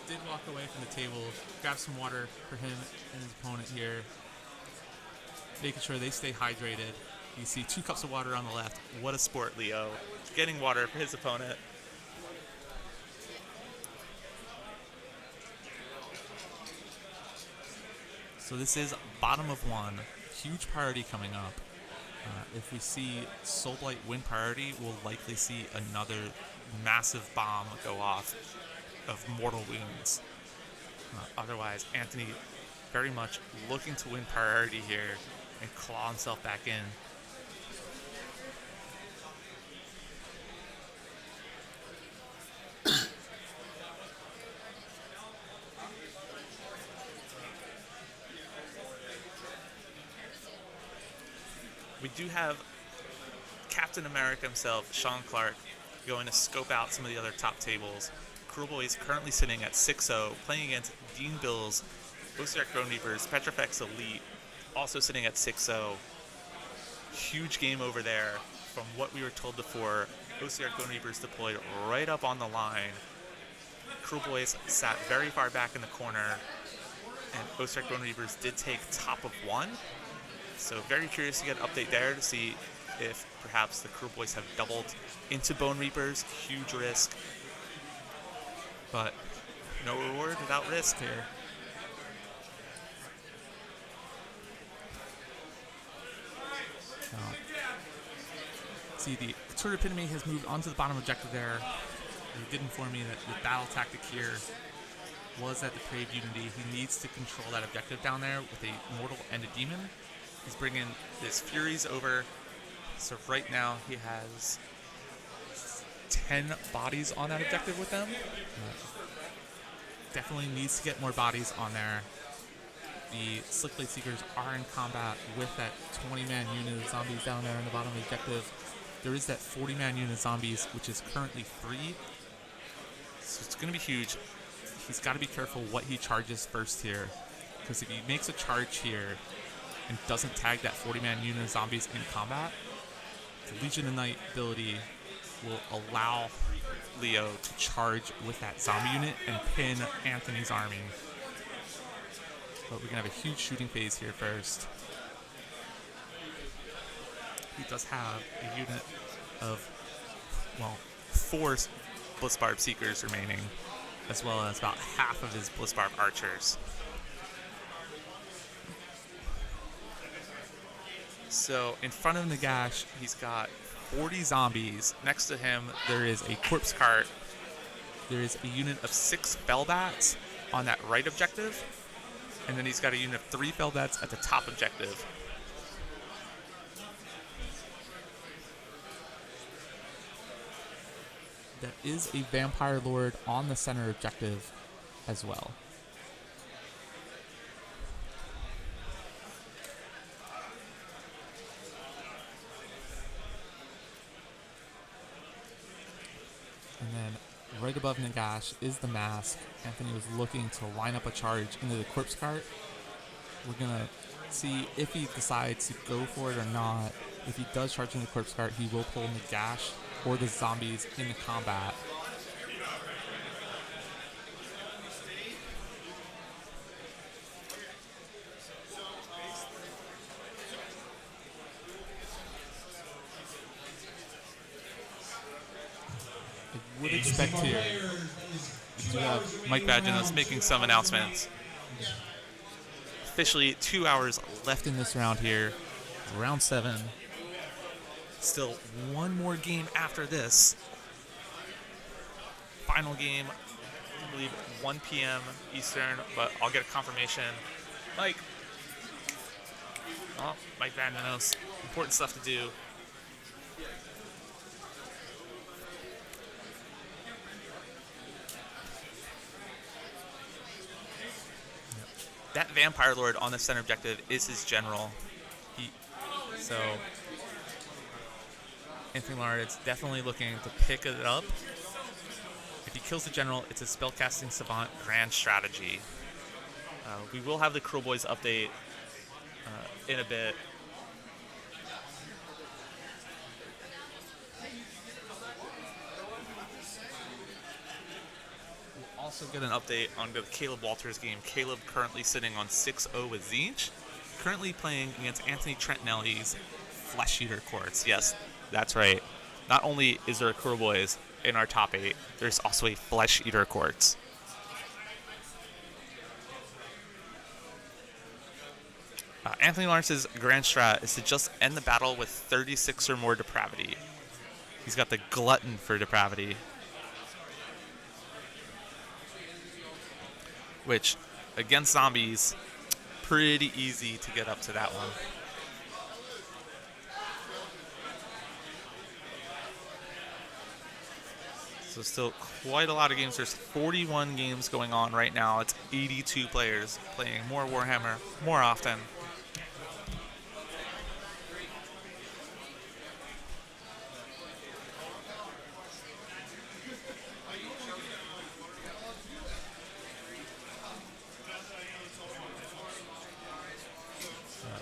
did walk away from the table, grab some water for him and his opponent here, making sure they stay hydrated. You see 2 cups of water on the left. What a sport, Leo. Getting water for his opponent. So this is bottom of 1. Huge priority coming up. If we see Soulblight win priority, we'll likely see another massive bomb go off of mortal wounds. Otherwise, Anthony very much looking to win priority here and claw himself back in. We do have Captain America himself, Sean Clark, going to scope out some of the other top tables. Cruel Boy is currently sitting at 6-0, playing against Dean Bill's Osiark Throne Reapers, Petrifex Elite, also sitting at 6-0. Huge game over there. From what we were told before, Osiark Throne Reapers deployed right up on the line. Cruel Boys sat very far back in the corner, and Osiark Throne Reapers did take top of 1. So very curious to get an update there to see if perhaps the Crew Boys have doubled into Bone Reapers. Huge risk. But no reward without risk here. See, the Couture Epitome has moved onto the bottom objective there. They did inform me that the battle tactic here was at the Depraved Unity. He needs to control that objective down there with a Mortal and a Demon. He's bringing his Furies over. So right now he has 10 bodies on that objective with them. Definitely needs to get more bodies on there. The Slickblade Seekers are in combat with that 20-man unit of zombies down there on the bottom of the objective. There is that 40-man unit of zombies, which is currently 3. So it's going to be huge. He's got to be careful what he charges first here. Because if he makes a charge here and doesn't tag that 40-man unit of zombies in combat, the Legion of Night ability will allow Leo to charge with that zombie unit and pin Anthony's army. But we're going to have a huge shooting phase here first. He does have a unit of, well, 4 Blitzbarb Seekers remaining, as well as about half of his Blitzbarb Archers. So in front of Nagash, he's got 40 zombies. Next to him, there is a corpse cart. There is a unit of 6 Fellbats on that right objective. And then he's got a unit of 3 Fellbats at the top objective. There is a Vampire Lord on the center objective as well. And then right above Nagash is the mask. Anthony was looking to line up a charge into the corpse cart. We're going to see if he decides to go for it or not. If he does charge into the corpse cart, he will pull Nagash or the zombies into combat. I would expect here, we do have Mike Vaginos making some announcements. Officially 2 hours left in this round here. Round 7. Still one more game after this. Final game, I believe 1 p.m. Eastern, but I'll get a confirmation. Mike. Oh, Mike Vaginos. Important stuff to do. That Vampire Lord on the center objective is his general. So Anthony Lawrence definitely looking to pick it up. If he kills the general, it's a spellcasting savant grand strategy. We will have the Crow Boys update in a bit. We'll also get an update on the Caleb Walters game. Caleb currently sitting on 6-0 with Zinch. Currently playing against Anthony Trentinelli's Flesh Eater Courts. Yes, that's right. Not only is there a Crow Boys in our top 8, there's also a Flesh Eater Courts. Anthony Lawrence's grand strat is to just end the battle with 36 or more depravity. He's got the glutton for depravity, which against zombies, pretty easy to get up to that one. So still quite a lot of games. There's 41 games going on right now. It's 82 players playing more Warhammer more often.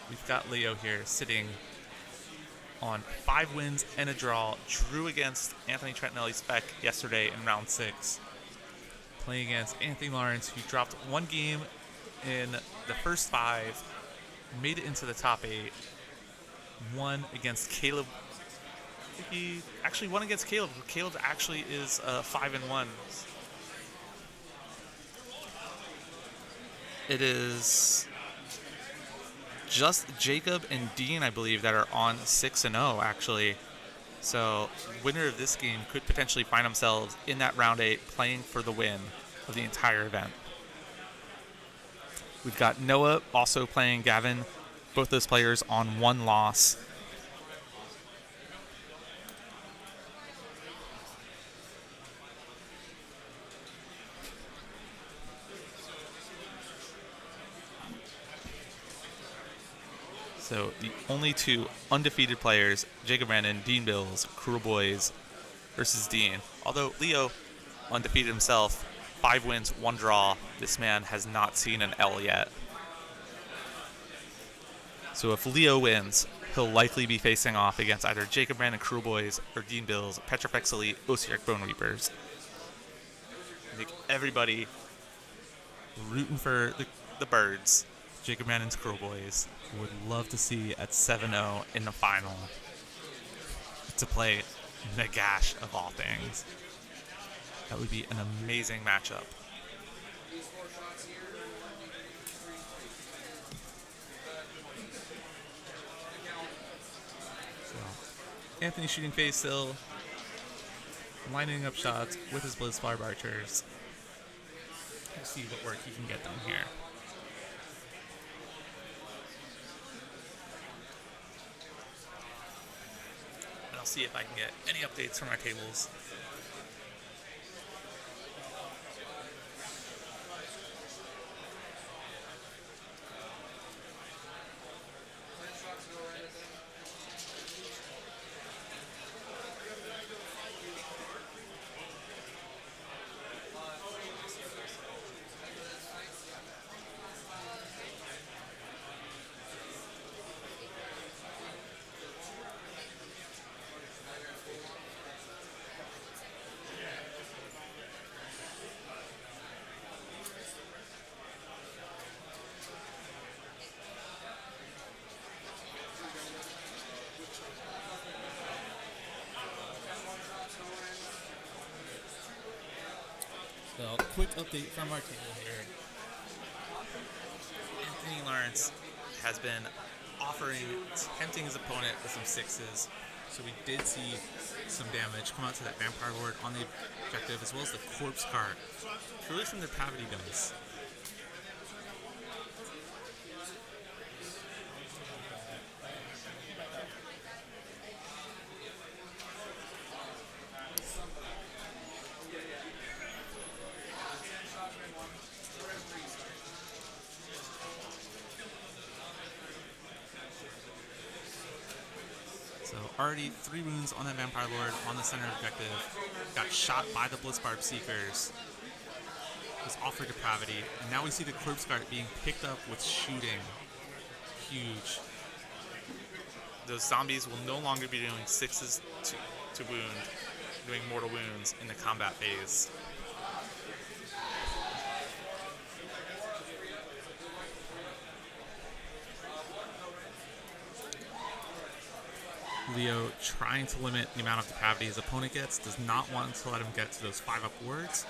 We've got Leo here sitting on 5 wins and a draw. Drew against Anthony Trentinelli spec yesterday in round 6. Playing against Anthony Lawrence, who dropped 1 game in the first 5, made it into the top 8. won against Caleb. I think he actually won against Caleb. Caleb actually is 5-1. It is just Jacob and Dean, I believe, that are on 6-0 actually. So winner of this game could potentially find themselves in that round 8 playing for the win of the entire event. We've got Noah also playing Gavin, both those players on 1 loss. So the only 2 undefeated players, Jacob Brandon, Dean Bills, Cruel Boys versus Dean. Although Leo undefeated himself, 5 wins, 1 draw. This man has not seen an L yet. So if Leo wins, he'll likely be facing off against either Jacob Brandon, Cruel Boys, or Dean Bills, Petrifex Elite, Osiark Bone Reapers. I think everybody rooting for the birds. Jacob Brandon's Cruel Boys would love to see at 7-0 in the final to play Nagash of all things. That would be an amazing matchup. So, Anthony shooting face still, lining up shots with his Blitzbarb archers. Let's see what work he can get done here. I'll see if I can get any updates from our tables. So, quick update from our table here. Anthony Lawrence has been tempting his opponent with some 6s. So we did see some damage come out to that Vampire Lord on the objective, as well as the Corpse Cart. Purely from the depravity dice. So already 3 wounds on that Vampire Lord on the center objective. Got shot by the Blitzbarb Seekers. Was offered depravity. And now we see the Corpse Guard being picked up with shooting. Huge. Those zombies will no longer be doing 6s to wound, doing mortal wounds in the combat phase. Leo trying to limit the amount of depravity his opponent gets, does not want to let him get to those 5 upwards.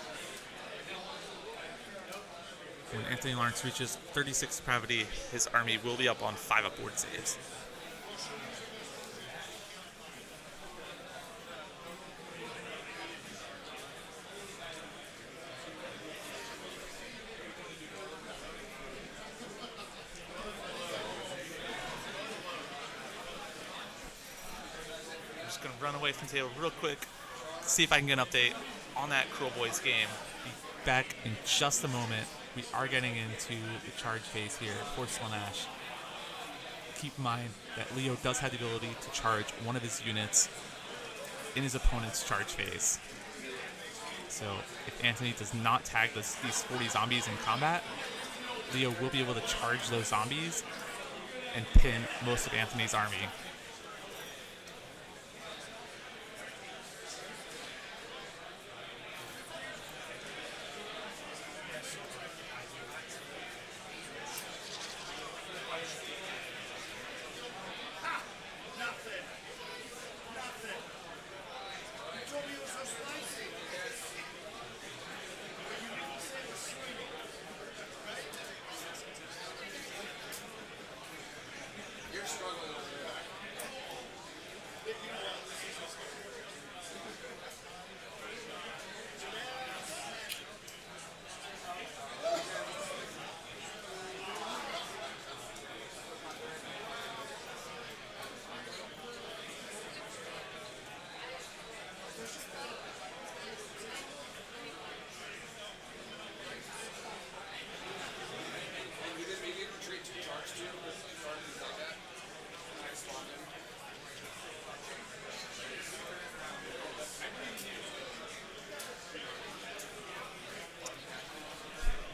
When Anthony Lawrence reaches 36 depravity, his army will be up on 5 upward saves. Going to run away from the table real quick, see if I can get an update on that Cruel Boys game. Be back in just a moment. We are getting into the charge phase here for Slaanesh. Keep in mind that Leo does have the ability to charge one of his units in his opponent's charge phase. So if Anthony does not tag these 40 zombies in combat, Leo will be able to charge those zombies and pin most of Anthony's army.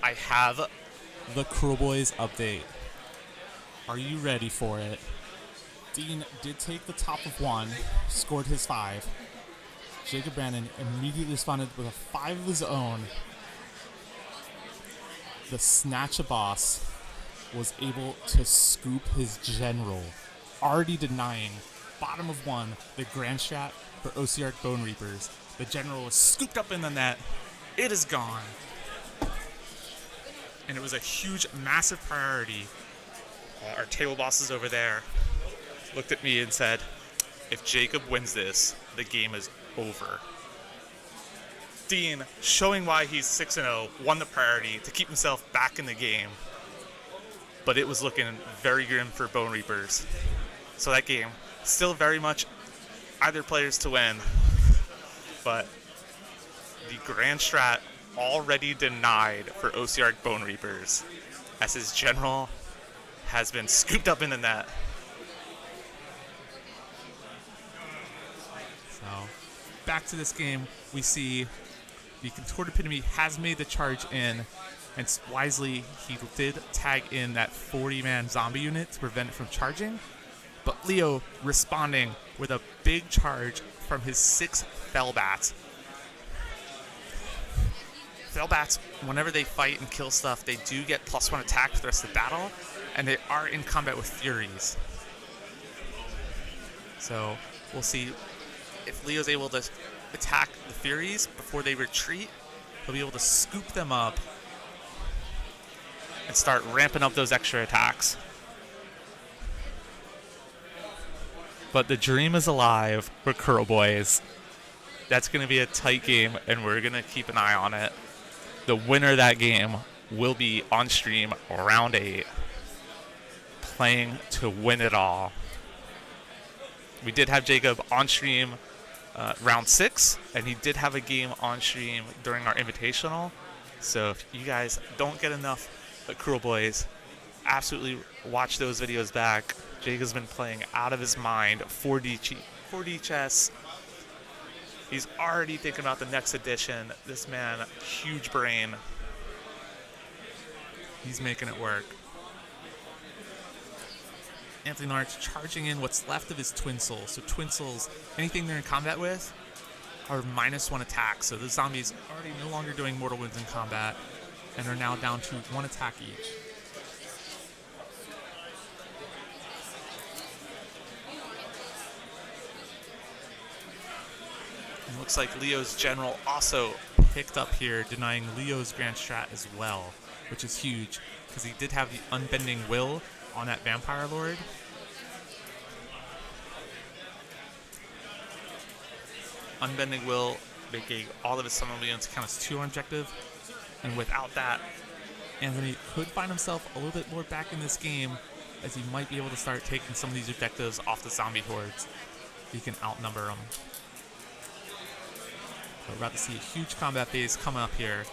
I have the Cruel Boys update. Are you ready for it? Dean did take the top of 1, scored his 5. Jacob Brandon immediately responded with a 5 of his own. The Snatch a Boss was able to scoop his general, already denying bottom of 1, the Grand Strat for OCR Bone Reapers. The general was scooped up in the net. It is gone. And it was a huge, massive priority. our table bosses over there looked at me and said, if Jacob wins this, the game is over. Dean, showing why he's 6-0, won the priority to keep himself back in the game. But it was looking very grim for Bone Reapers. So that game, still very much either players to win. But the Grand Strat already denied for OCR Bone Reapers, as his general has been scooped up in the net. So, back to this game, we see the Contorted Epitome has made the charge in, and wisely he did tag in that 40-man zombie unit to prevent it from charging. But Leo responding with a big charge from his 6 Fellbats. Fellbats, whenever they fight and kill stuff, they do get +1 attack for the rest of the battle, and they are in combat with Furies. So we'll see if Leo's able to attack the Furies before they retreat. He'll be able to scoop them up and start ramping up those extra attacks. But the dream is alive for Curl Boys. That's going to be a tight game, and we're going to keep an eye on it. The winner of that game will be on stream round 8, playing to win it all. We did have Jacob on stream round 6, and he did have a game on stream during our invitational. So if you guys don't get enough Cruel Boys, absolutely watch those videos back. Jacob's been playing out of his mind, 4D chess. He's already thinking about the next edition. This man, huge brain. He's making it work. Anthony Narch charging in what's left of his Twin Souls. So Twin Souls, anything they're in combat with, are -1 attack. So the zombies already no longer doing mortal wounds in combat, and are now down to 1 attack each. It looks like Leo's general also picked up here, denying Leo's Grand Strat as well, which is huge, because he did have the Unbending Will on that Vampire Lord. Unbending Will making all of his summon units count as 2 on objective, and without that, Anthony could find himself a little bit more back in this game, as he might be able to start taking some of these objectives off the zombie hordes. He can outnumber them. We're about to see a huge combat phase coming up here.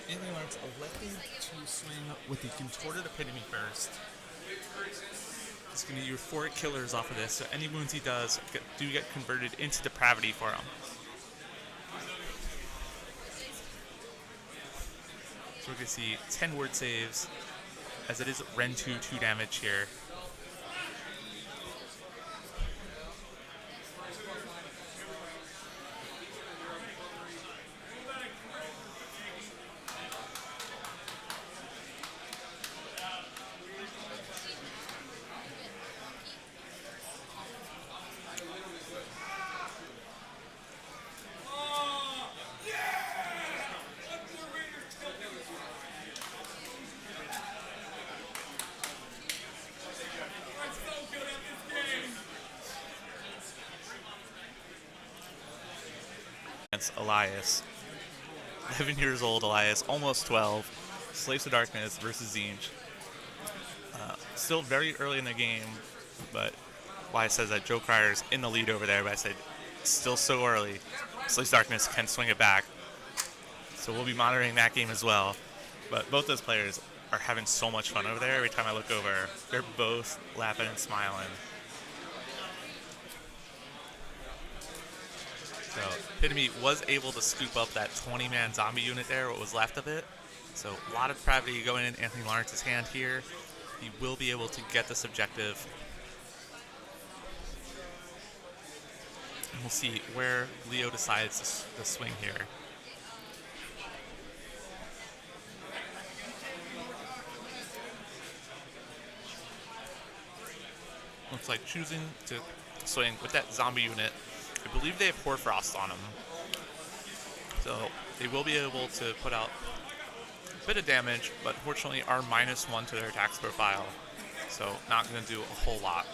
Anthony Lawrence electing to swing with the Contorted Epitome first. He's going to use 4 killers off of this, so any wounds he does do get converted into depravity for him. So we're going to see 10 word saves, as it is Ren 2 damage here. against Elias. 11 years old, Elias, almost 12. Slaves of Darkness versus Zinj. Still very early in the game, but Elias says that Joe Cryer's in the lead over there, but I said, still so early. Slaves of Darkness can swing it back. So we'll be monitoring that game as well. But both those players are having so much fun over there. Every time I look over, they're both laughing and smiling. So Epitome was able to scoop up that 20-man zombie unit there, what was left of it. So a lot of depravity going in Anthony Lawrence's hand here. He will be able to get this objective. And we'll see where Leo decides to swing here. Looks like choosing to swing with that zombie unit. I believe they have Hoarfrost on them. So they will be able to put out a bit of damage, but fortunately are -1 to their attacks profile. So not going to do a whole lot.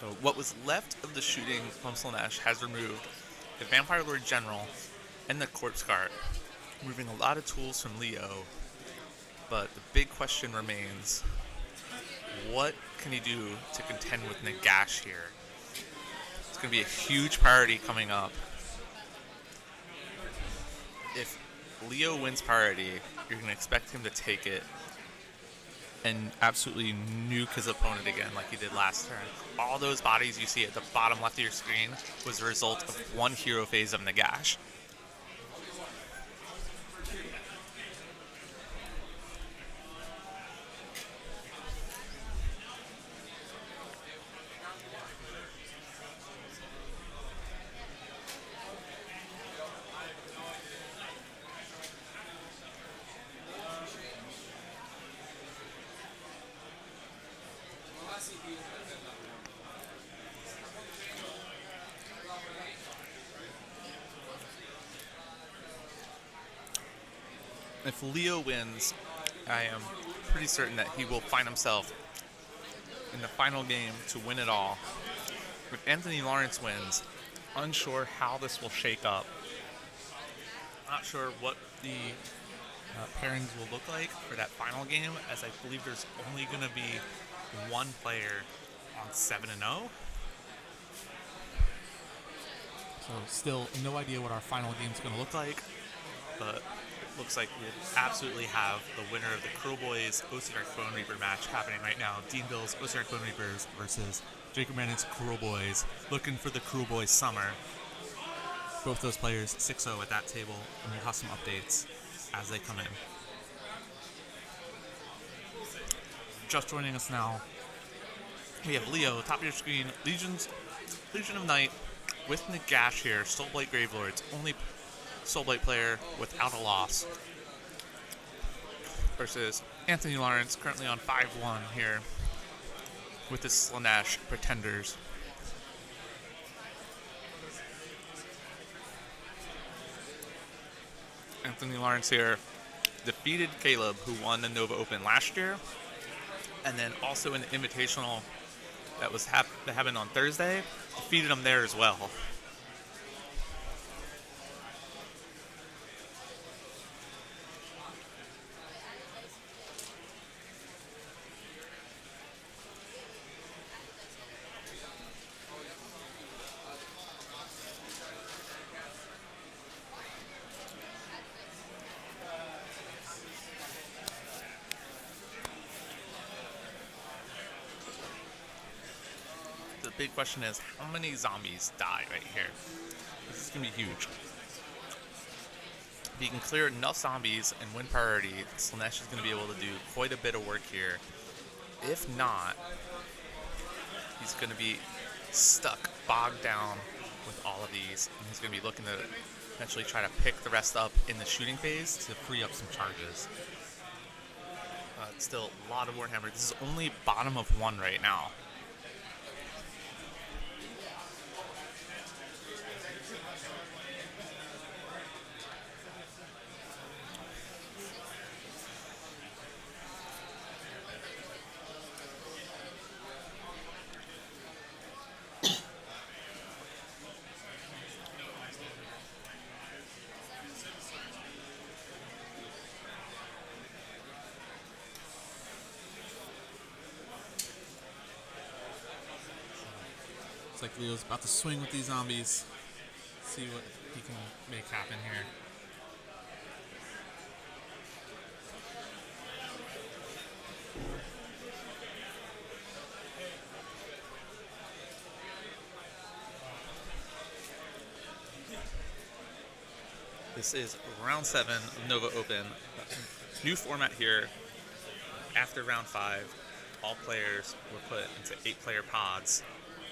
So what was left of the shooting from Slaanesh has removed the Vampire Lord General and the Corpse Cart, removing a lot of tools from Leo. But the big question remains, what can he do to contend with Nagash here? It's going to be a huge priority coming up. If Leo wins priority, you're going to expect him to take it and absolutely nuke his opponent again like he did last turn. All those bodies you see at the bottom left of your screen was the result of one hero phase of Nagash. If Leo wins, I am pretty certain that he will find himself in the final game to win it all. If Anthony Lawrence wins, unsure how this will shake up. Not sure what the pairings will look like for that final game, as I believe there's only going to be one player on 7-0. So still no idea what our final game is going to look like, but it looks like we absolutely have the winner of the Curl Boys Oceanic Bone Reaper match happening right now. Dean Bill's Oceanic Bone Reapers versus Jacob Manning's Curl Boys, looking for the Curl Boys summer. Both those players 6-0 at that table, and we'll have some updates as they come in. Just joining us now, we have Leo, top of your screen, Legion of Night with Nagash here, Soulblight Gravelords, only Soulblight player without a loss, versus Anthony Lawrence, currently on 5-1 here with the Slaanesh Pretenders. Anthony Lawrence here defeated Caleb, who won the Nova Open last year, and then also in the Invitational that was that happened on Thursday, defeated him there as well. The big question is, how many zombies die right here? This is going to be huge. If he can clear enough zombies and win priority, Slaanesh is going to be able to do quite a bit of work here. If not, he's going to be stuck, bogged down with all of these, and he's going to be looking to eventually try to pick the rest up in the shooting phase to free up some charges. Still a lot of Warhammer. This is only bottom of 1 right now. Looks like Leo's about to swing with these zombies. See what he can make happen here. This is round 7 of Nova Open. New format here. After round 5, all players were put into 8-player pods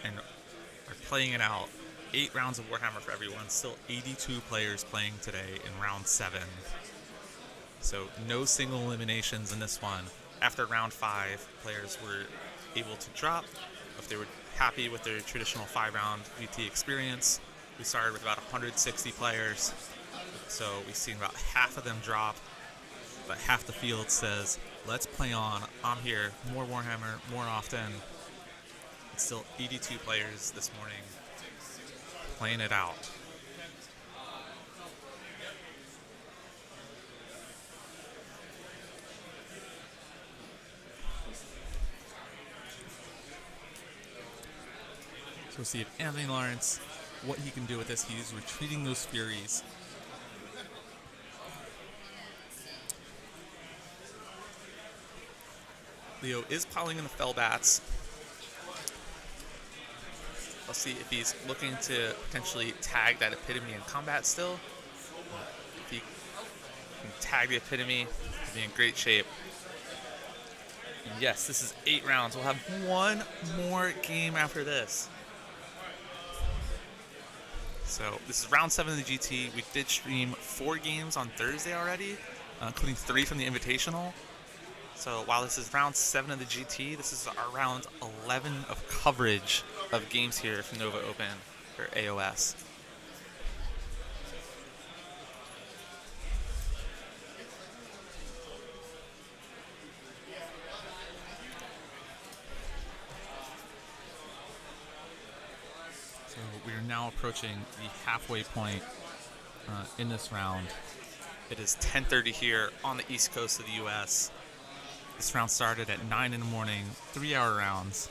and are playing it out. 8 rounds of Warhammer for everyone. Still 82 players playing today in round 7. So no single eliminations in this one. After round 5, players were able to drop if they were happy with their traditional 5-round VT experience. We started with about 160 players. So we've seen about half of them drop, but half the field says, let's play on. I'm here. More Warhammer, more often. It's still 82 players this morning playing it out. So we'll see if Anthony Lawrence, what he can do with this. He's retreating those Furies. Leo is piling in the Fellbats. Let's see if he's looking to potentially tag that Epitome in combat still. If he can tag the Epitome, he'll be in great shape. Yes, this is 8 rounds. We'll have one more game after this. So this is round 7 of the GT. We did stream 4 games on Thursday already, including 3 from the Invitational. So while this is round 7 of the GT, this is our round 11 of coverage of games here from Nova Open for AoS. So we are now approaching the halfway point in this round. It is 10:30 here on the east coast of the U.S. This round started at 9 in the morning, 3-hour rounds.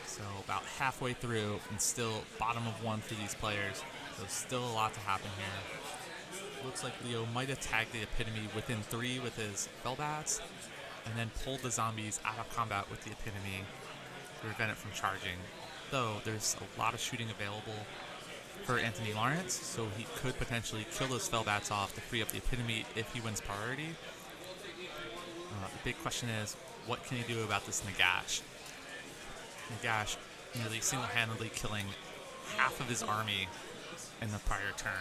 So about halfway through and still bottom of 1 for these players. So still a lot to happen here. Looks like Leo might have tagged the Epitome within 3 with his Fellbats and then pulled the zombies out of combat with the Epitome to prevent it from charging. Though there's a lot of shooting available for Anthony Lawrence, so he could potentially kill those Fellbats off to free up the Epitome if he wins priority. The big question is, what can he do about this Nagash? Nagash nearly single-handedly killing half of his army in the prior turn.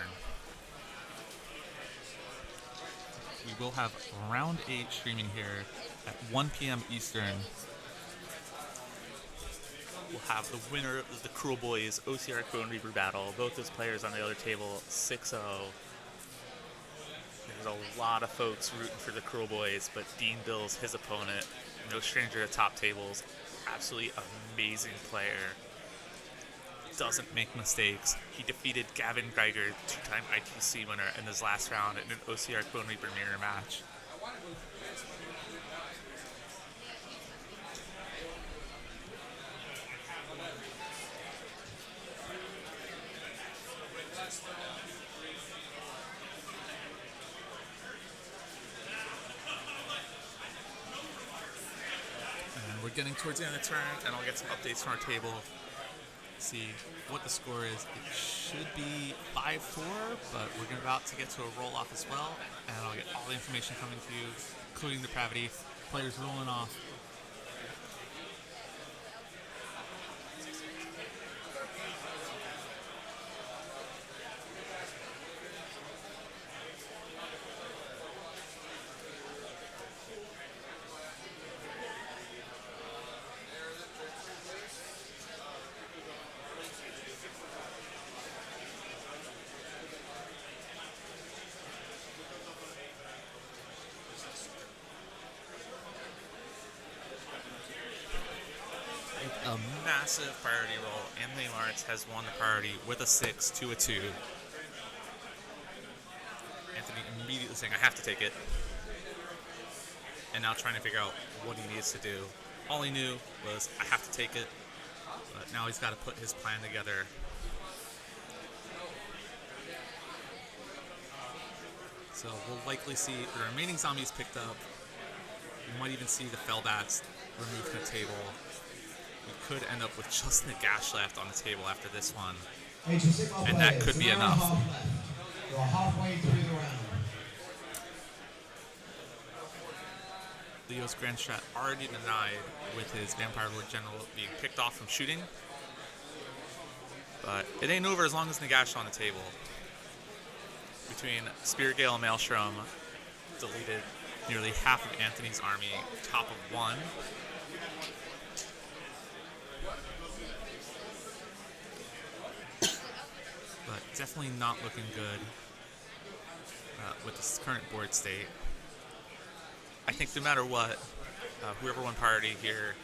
We will have round 8 streaming here at 1 p.m. Eastern. We'll have the winner of the Cruel Boys OCR Clone Reaper battle. Both those players on the other table, 6-0. There's a lot of folks rooting for the Cruel Boys, but Dean Bill's his opponent. No stranger to top tables. Absolutely amazing player. Doesn't make mistakes. He defeated Gavin Geiger, 2-time ITC winner, in his last round in an OCR Clone Reaper mirror match. We're getting towards the end of the turn, and I'll get some updates from our table. See what the score is. It should be 5-4, but we're about to get to a roll-off as well, and I'll get all the information coming to you, including depravity, players rolling off. A massive priority roll. Anthony Lawrence has won the priority with a 6 to a 2. Anthony immediately saying, I have to take it. And now trying to figure out what he needs to do. All he knew was, I have to take it. But now he's got to put his plan together. So we'll likely see the remaining zombies picked up. We might even see the Fellbats removed from the table. We could end up with just Nagash left on the table after this one. And that could be enough. We're halfway through the round. Leo's Grand Strat already denied with his Vampire Lord General being picked off from shooting. But it ain't over as long as Nagash on the table. Between Spirit Gale and Maelstrom, deleted nearly half of Anthony's army, top of one. But definitely not looking good with this current board state. I think no matter what, whoever won priority here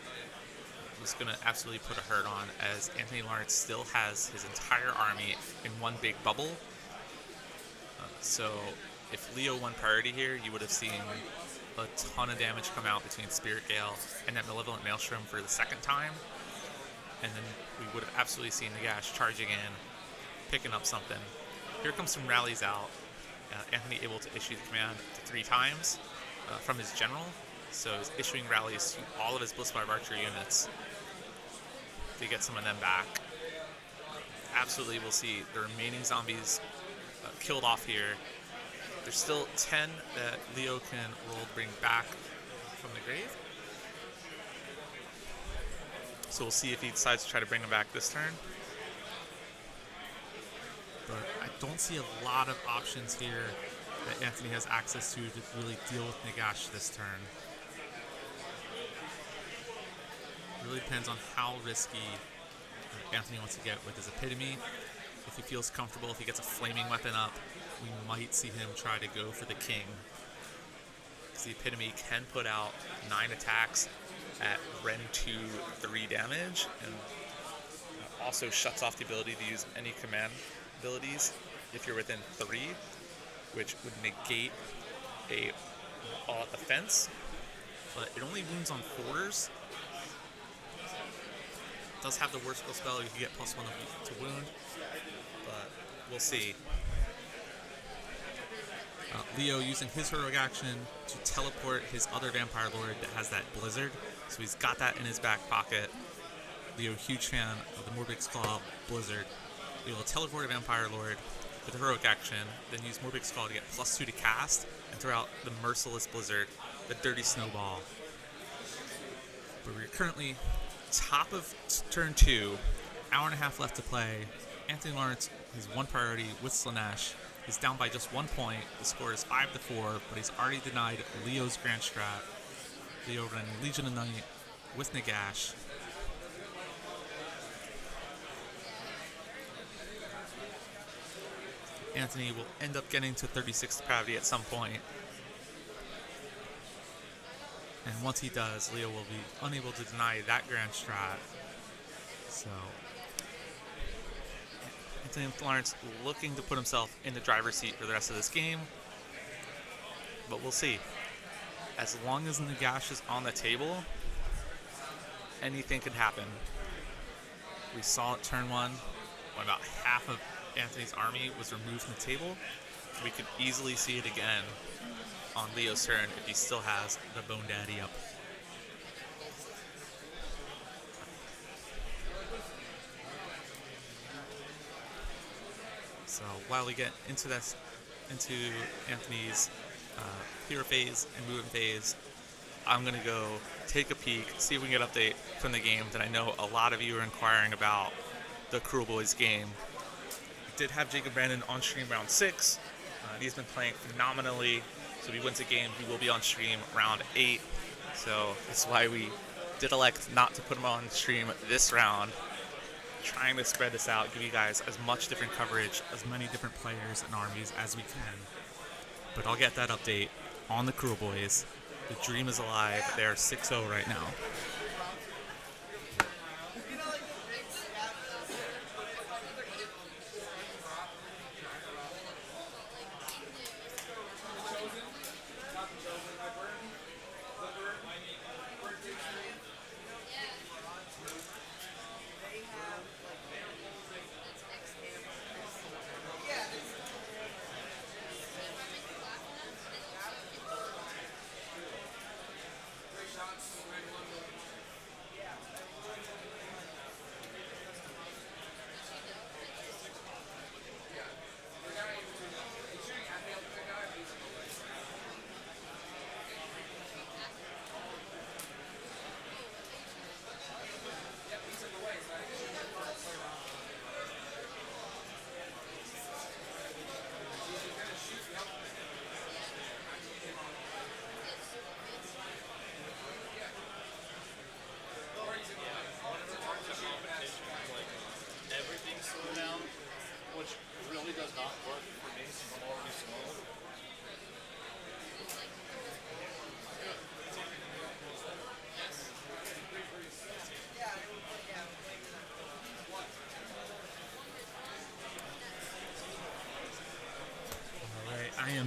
was going to absolutely put a hurt on, as Anthony Lawrence still has his entire army in one big bubble. So if Leo won priority here, you would have seen a ton of damage come out between Spirit Gale and that Malevolent Maelstrom for the second time. And then we would have absolutely seen Nagash charging in, picking up something. Here comes some rallies out. Anthony able to issue the command 3 times from his general. So he's issuing rallies to all of his Bliss 5 Archer units to get some of them back. Absolutely, we'll see the remaining zombies killed off here. There's still 10 that Leo can roll to bring back from the grave. So we'll see if he decides to try to bring them back this turn. But I don't see a lot of options here that Anthony has access to really deal with Nagash this turn. It really depends on how risky Anthony wants to get with his Epitome. If he feels comfortable, if he gets a flaming weapon up, we might see him try to go for the king. Because the Epitome can put out 9 attacks at Ren 2, 3 damage, and also shuts off the ability to use any command abilities if you're within 3, which would negate a all-out defense. But it only wounds on 4s. It does have the worst skill spell, you can get +1 to wound, but we'll see. Leo using his heroic action to teleport his other Vampire Lord that has that Blizzard, so he's got that in his back pocket. Leo, huge fan of the Morbix Claw Blizzard. Leo will teleport a Vampire Lord with a heroic action, then use Morbix Claw to get +2 to cast, and throw out the Merciless Blizzard, the Dirty Snowball. But we're currently top of turn 2, hour and a half left to play. Anthony Lawrence, his one priority with Slaanesh, is down by just 1 point. The score is 5-4, but he's already denied Leo's Grand Strat. Leo running Legion of Night with Nagash. Anthony will end up getting to 36 depravity at some point. And once he does, Leo will be unable to deny that Grand Strat. So Anthony Lawrence looking to put himself in the driver's seat for the rest of this game. But we'll see. As long as Nagash is on the table, anything could happen. We saw it turn 1 when about half of Anthony's army was removed from the table. We could easily see it again on Leo's turn if he still has the Bone Daddy up. So while we get into this, into Anthony's hero phase and movement phase, I'm gonna go take a peek, see if we can get an update from the game that I know a lot of you are inquiring about, the Cruel Boys game. We did have Jacob Brandon on stream round 6. He's been playing phenomenally. So if he wins a game, he will be on stream round 8. So that's why we did elect not to put him on stream this round. Trying to spread this out, give you guys as much different coverage, as many different players and armies as we can. But I'll get that update on the Cruel Boys. The dream is alive. They are 6-0 right now.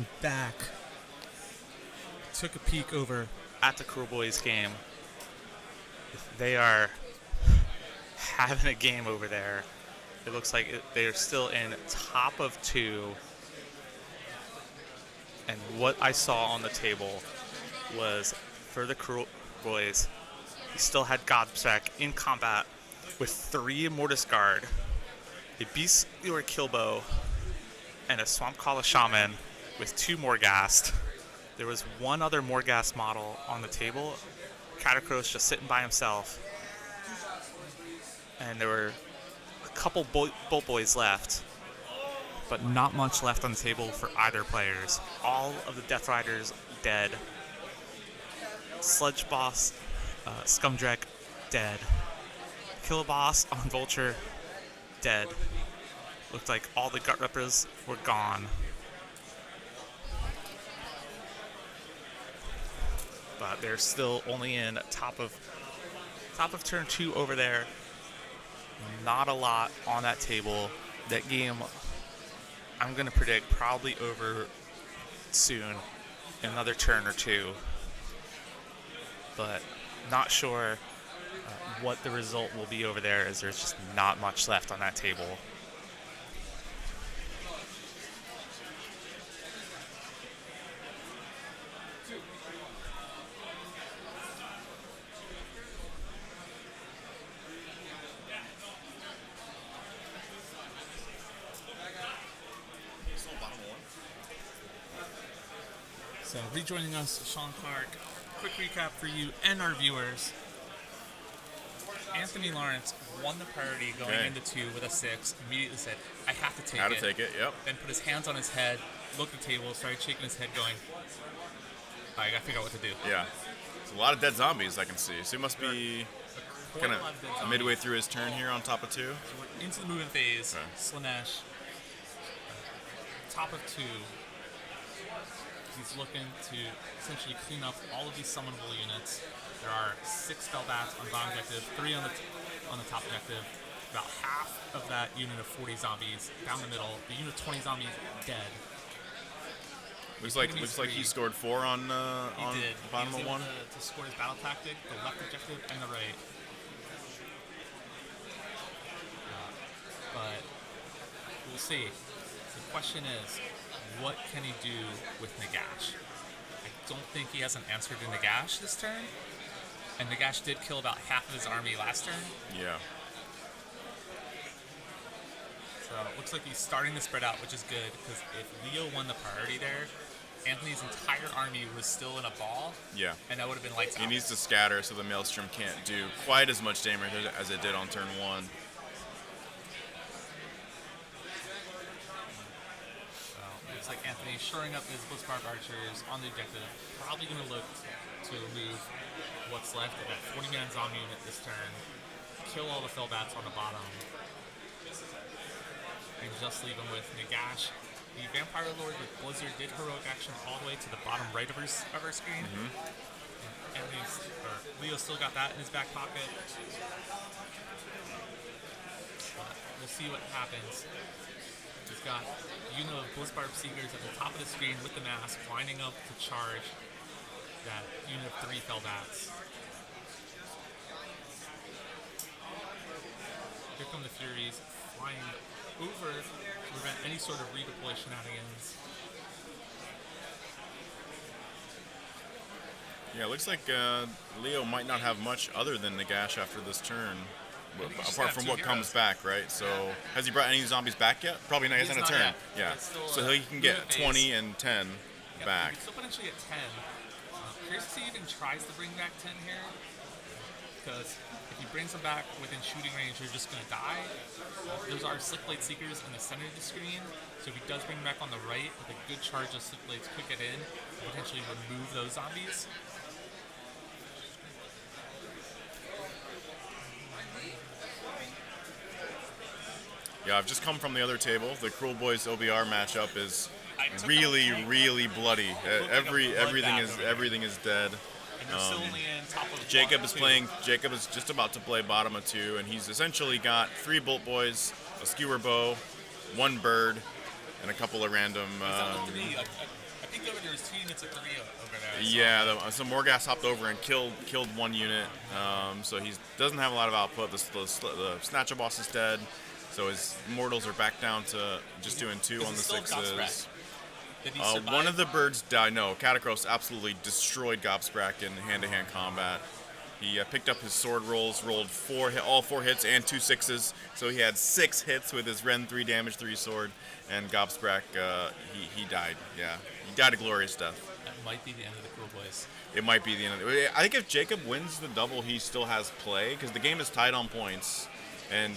came back, took a peek over at the Cruel Boys game. They are having a game over there. It looks like they're still in top of 2. And what I saw on the table was for the Cruel Boys, he still had Godspec in combat with 3 Mortis Guard, a Beast Stealer Killbow, and a Swamp Kala Shaman with 2 Morghast. There was one other Morghast model on the table, Catacross just sitting by himself. And there were a couple Bolt Boys left, but not much left on the table for either players. All of the Death Riders dead. Sludge Boss, Scumdrek, dead. Killaboss on Vulture, dead. Looked like all the Gut Rippers were gone. But they're still only in top of turn 2 over there. Not a lot on that table. That game, I'm going to predict probably over soon, in another turn or 2. But not sure what the result will be over there, as there's just not much left on that table. So rejoining us, Sean Clark. Quick recap for you and our viewers. Anthony Lawrence won the priority going into 2 with a 6. Immediately said, I have to take it. Had to take it, yep. Then put his hands on his head, looked at the table, started shaking his head going, I gotta figure out what to do. Yeah. There's a lot of dead zombies I can see. So he must be kind of midway through his turn here on top of 2. So we're into the movement phase. Okay. Slanesh, top of 2. He's looking to essentially clean up all of these summonable units. There are 6 Spellbats on bottom objective, 3 on the top objective. About half of that unit of 40 zombies down the middle. The unit of 20 zombies dead. Looks like he scored 4 on did. bottom he was of 1. To score his battle tactic, the left objective and the right. But we'll see. The question is, what can he do with Nagash? I don't think he has an answer to Nagash this turn. And Nagash did kill about half of his army last turn. Yeah. So it looks like he's starting to spread out, which is good, because if Leo won the priority there, Anthony's entire army was still in a ball. Yeah. And that would have been lights out. He needs to scatter so the Maelstrom can't do quite as much damage as it did on turn 1. Looks like Anthony shoring up his Blitzbarb archers on the objective. Probably going to look to remove what's left of that 40-man zombie unit this turn. Kill all the Fellbats on the bottom. And just leave him with Nagash. The Vampire Lord with Blizzard did heroic action all the way to the bottom right of our screen. And Leo still got that in his back pocket. We'll see what happens. He's got a unit of Blitzbarb Seekers at the top of the screen with the mask, lining up to charge that unit of 3 Fellbats. Here come the Furies, flying over to prevent any sort of redeploy shenanigans. Yeah, it looks like Leo might not have much other than Nagash after this turn. Apart from what comes back, right? So, has he brought any zombies back yet? Probably not. He's on a turn. Yet. Yeah. Still, so he can get 20 and 10 back. He can still potentially get 10. Curious to see if he even tries to bring back 10 here. Because if he brings them back within shooting range, they're just going to die. Those are Slick Blade Seekers in the center of the screen. So if he does bring them back on the right, with a good charge of Slick Blades could get in, potentially remove those zombies. Yeah, I've just come from the other table. The Cruel Boys OBR matchup is really, really bloody. Everything is dead. And you're still only in top of Jacob one, is too. playing. Jacob is just about to play bottom of 2, and he's essentially got 3 Bolt Boys, a Skewer Bow, 1 Bird, and a couple of random. He's down to 3. looked over, there was 2 units of 3 over there. Yeah, so Morgas hopped over and killed one unit. So he doesn't have a lot of output. The Snatcher boss is dead. So his mortals are back down to just doing 2 on the 6s. Did he survive? One of the birds died. No, Catacross absolutely destroyed Gobsprak in hand-to-hand combat. He picked up his sword rolls, rolled all 4 hits and 2 6s. So he had 6 hits with his Ren 3 damage 3 sword, and Gobsprak he died. Yeah, he died a glorious death. That might be the end of the Cool Boys. It might be the end of it. I think if Jacob wins the double, he still has play because the game is tied on points, and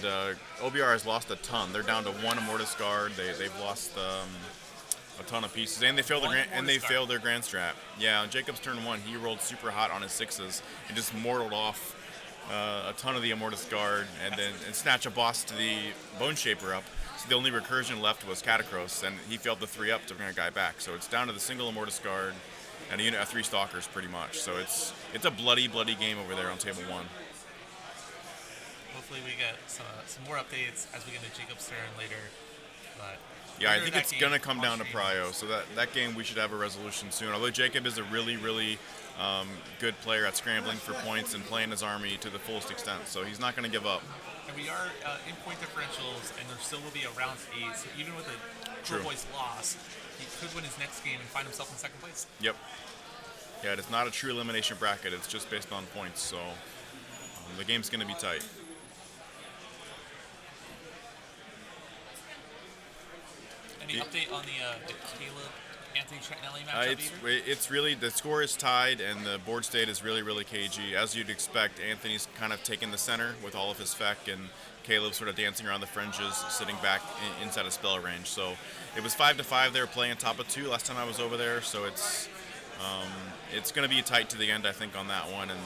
OBR has lost a ton. They're down to 1 Immortus Guard. They've lost a ton of pieces, and they failed their grand strat. Yeah, on Jacob's turn 1, he rolled super hot on his 6s and just mortaled off a ton of the Immortus Guard, and snatch a boss to the Bone Shaper up. So the only recursion left was Catacross, and he failed the 3 up to bring a guy back. So it's down to the single Immortus Guard and a unit of 3 Stalkers, pretty much. So it's a bloody game over there on table 1. Hopefully we get some more updates as we get into Jacob's turn later. But yeah, I think it's going to come down to Prio. So that game we should have a resolution soon. Although Jacob is a really good player at scrambling for points and playing his army to the fullest extent. So he's not going to give up. And we are in point differentials, and there still will be a round 8. So even with a Cool Boys loss, he could win his next game and find himself in 2nd place. Yep. Yeah, it's not a true elimination bracket. It's just based on points. So the game's going to be tight. Any update on the Caleb Anthony Trentinelli matchup? It's really, the score is tied and the board state is really cagey. As you'd expect, Anthony's kind of taking the center with all of his feck, and Caleb sort of dancing around the fringes, sitting back inside of spell range. So it was 5-5. They were playing top of 2 last time I was over there. So it's going to be tight to the end, I think, on that one. And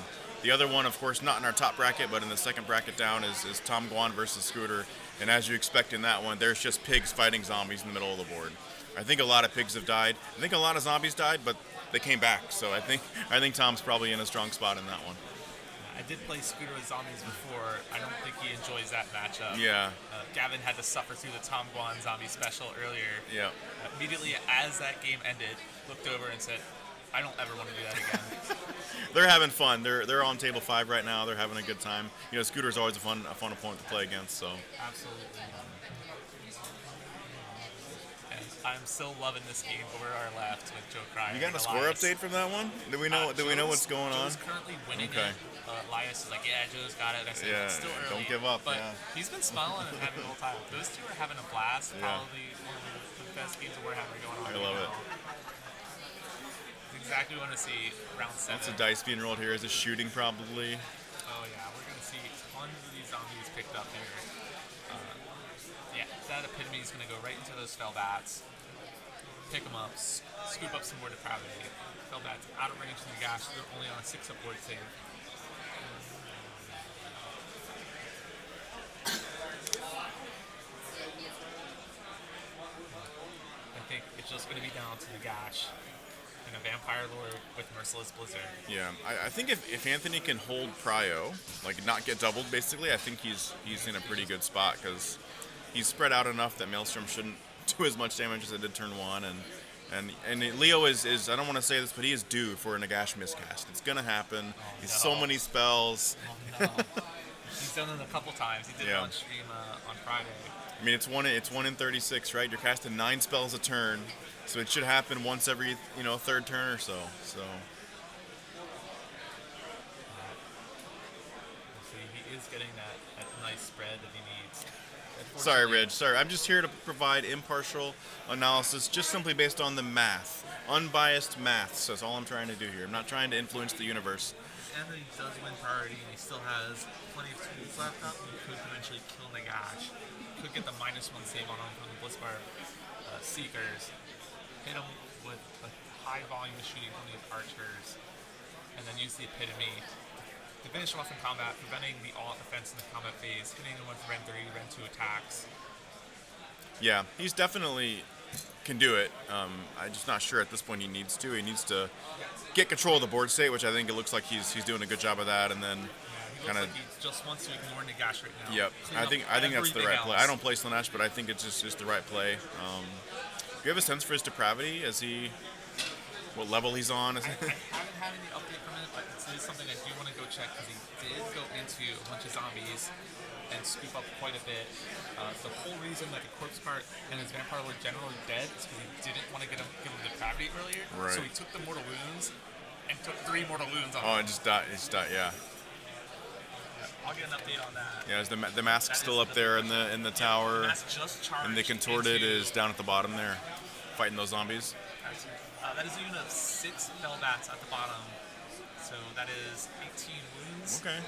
the other one, of course, not in our top bracket, but in the second bracket down is Tom Guan versus Scooter. And as you expect in that one, there's just pigs fighting zombies in the middle of the board. I think a lot of pigs have died. I think a lot of zombies died, but they came back. So I think Tom's probably in a strong spot in that one. I did play Scooter with zombies before. I don't think he enjoys that matchup. Yeah. Gavin had to suffer through the Tom Guan zombie special earlier. Yeah. Immediately as that game ended, looked over and said, I don't ever want to do that again. They're having fun. They're on table 5 right now. They're having a good time. You know, Scooter's always a fun opponent to play against. So absolutely. And I'm still loving this game over our left with Joe Cryer. You got a score update from that one? Do we know what's going on? Joe's currently winning Okay. it. Elias is like, yeah, Joe's got it. I said, Yeah, it's still early. don't give up, But yeah. he's been smiling and having a whole time. Those two are having a blast. Yeah. Probably one of the best games that we're having going on. I love it. It's exactly what we want to see round 7. Lots of dice being rolled here. Is it shooting probably? Oh yeah, we're gonna see tons of these zombies picked up here. Yeah, that epitome is gonna go right into those spell bats, pick them up, scoop up some more depravity. Spell bats out of range from the gash, so they're only on a 6-up board save. I think it's just gonna be down to the gash and a Vampire Lord with Merciless Blizzard. Yeah, I think if Anthony can hold Prio, like not get doubled, basically, I think he's in a pretty good spot because he's spread out enough that Maelstrom shouldn't do as much damage as it did turn 1, and Leo is I don't want to say this, but he is due for a Nagash miscast. It's gonna happen. He's so many spells. Oh, no. He's done it a couple times. He did it on stream on Friday. I mean, it's one in 36, right? You're casting 9 spells a turn, so it should happen once every third turn or so. So. See, he is getting that nice spread that he needs. Sorry, Ridge. Sorry, I'm just here to provide impartial analysis, just simply based on the math, unbiased math. So that's all I'm trying to do here. I'm not trying to influence the universe. Anthony does win priority, and he still has plenty of tools left up. He could eventually kill Nagash. Could get the -1 save on him from the Blitzbar Seekers. Hit him with a high volume of shooting from these archers, and then use the epitome to finish him off in combat, preventing the all-out defense in the combat phase, hitting him with Ren 3, Ren 2 attacks. Yeah, he's definitely can do it. I'm just not sure at this point he needs to. He needs to get control of the board state, which I think it looks like he's doing a good job of that, and then kind of. He just wants to ignore Nagash right now. Yep, I think that's the right play. I don't play Slanesh, but I think it's just the right play. Do you have a sense for his depravity? Is he what level he's on. I haven't had any update from it, but this is something I do want to go check because he did go into a bunch of zombies and scoop up quite a bit. The whole reason that the corpse cart and his vampire were generally dead is because he didn't want to give him depravity earlier. Right. So he took the mortal wounds and took 3 mortal wounds on Oh, him. it just died. It just died. Yeah. I'll get an update on that. Yeah. Is the mask's still up there in the tower, That's just charged. and the contorted into- is down at the bottom there, fighting those zombies. that is a unit of 6 Bellbats at the bottom. So that is 18 wounds. Okay.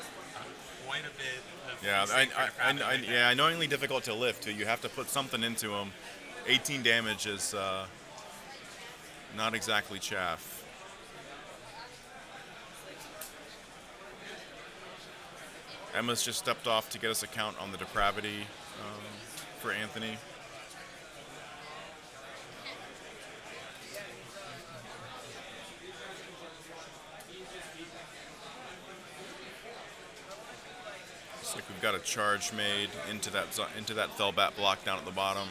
Quite a bit of Yeah, depravity. annoyingly difficult to lift too. You have to put something into them. 18 damage is not exactly chaff. Emma's just stepped off to get us a count on the depravity for Anthony. Looks like we've got a charge made into that Thelbat block down at the bottom.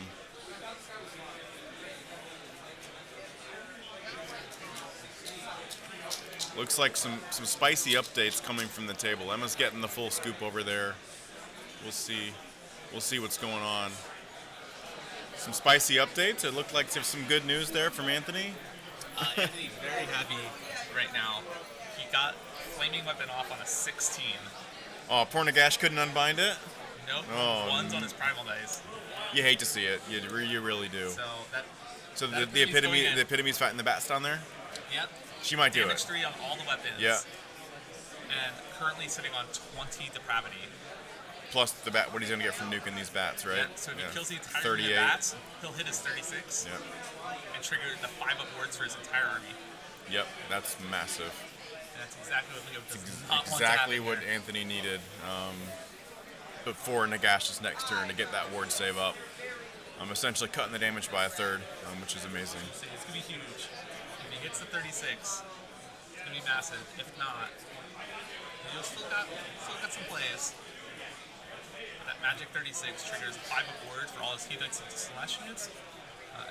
Looks like some spicy updates coming from the table. Emma's getting the full scoop over there. We'll see what's going on. Some spicy updates. It looked like there's some good news there from Anthony. Anthony very happy right now. He got Flaming Weapon off on a 16. Oh, poor Nagash couldn't unbind it. Nope. Oh, One's on his Primal Dice. You hate to see it. You really do. So that the keeps going in. epitome's fighting the bats down there. Yep. She might do Damage it. 3 on all the weapons. Yeah. And currently sitting on 20 depravity. Plus the bat. What he's gonna get from nuking these bats, right? Yeah, so if he kills the entire unit 38. of bats, he'll hit his 36 Yeah. and trigger the 5 up wards for his entire army. Yep. That's massive. And that's exactly what Leo does not want to Exactly happen what here. Anthony needed before Nagash's next turn to get that ward save up. Essentially cutting the damage by a third, which is amazing. So it's going to be huge. If he hits the 36, it's going to be massive. If not, Leo's still got some plays. That Magic 36 triggers 5 up wards for all his Helix and Slash units,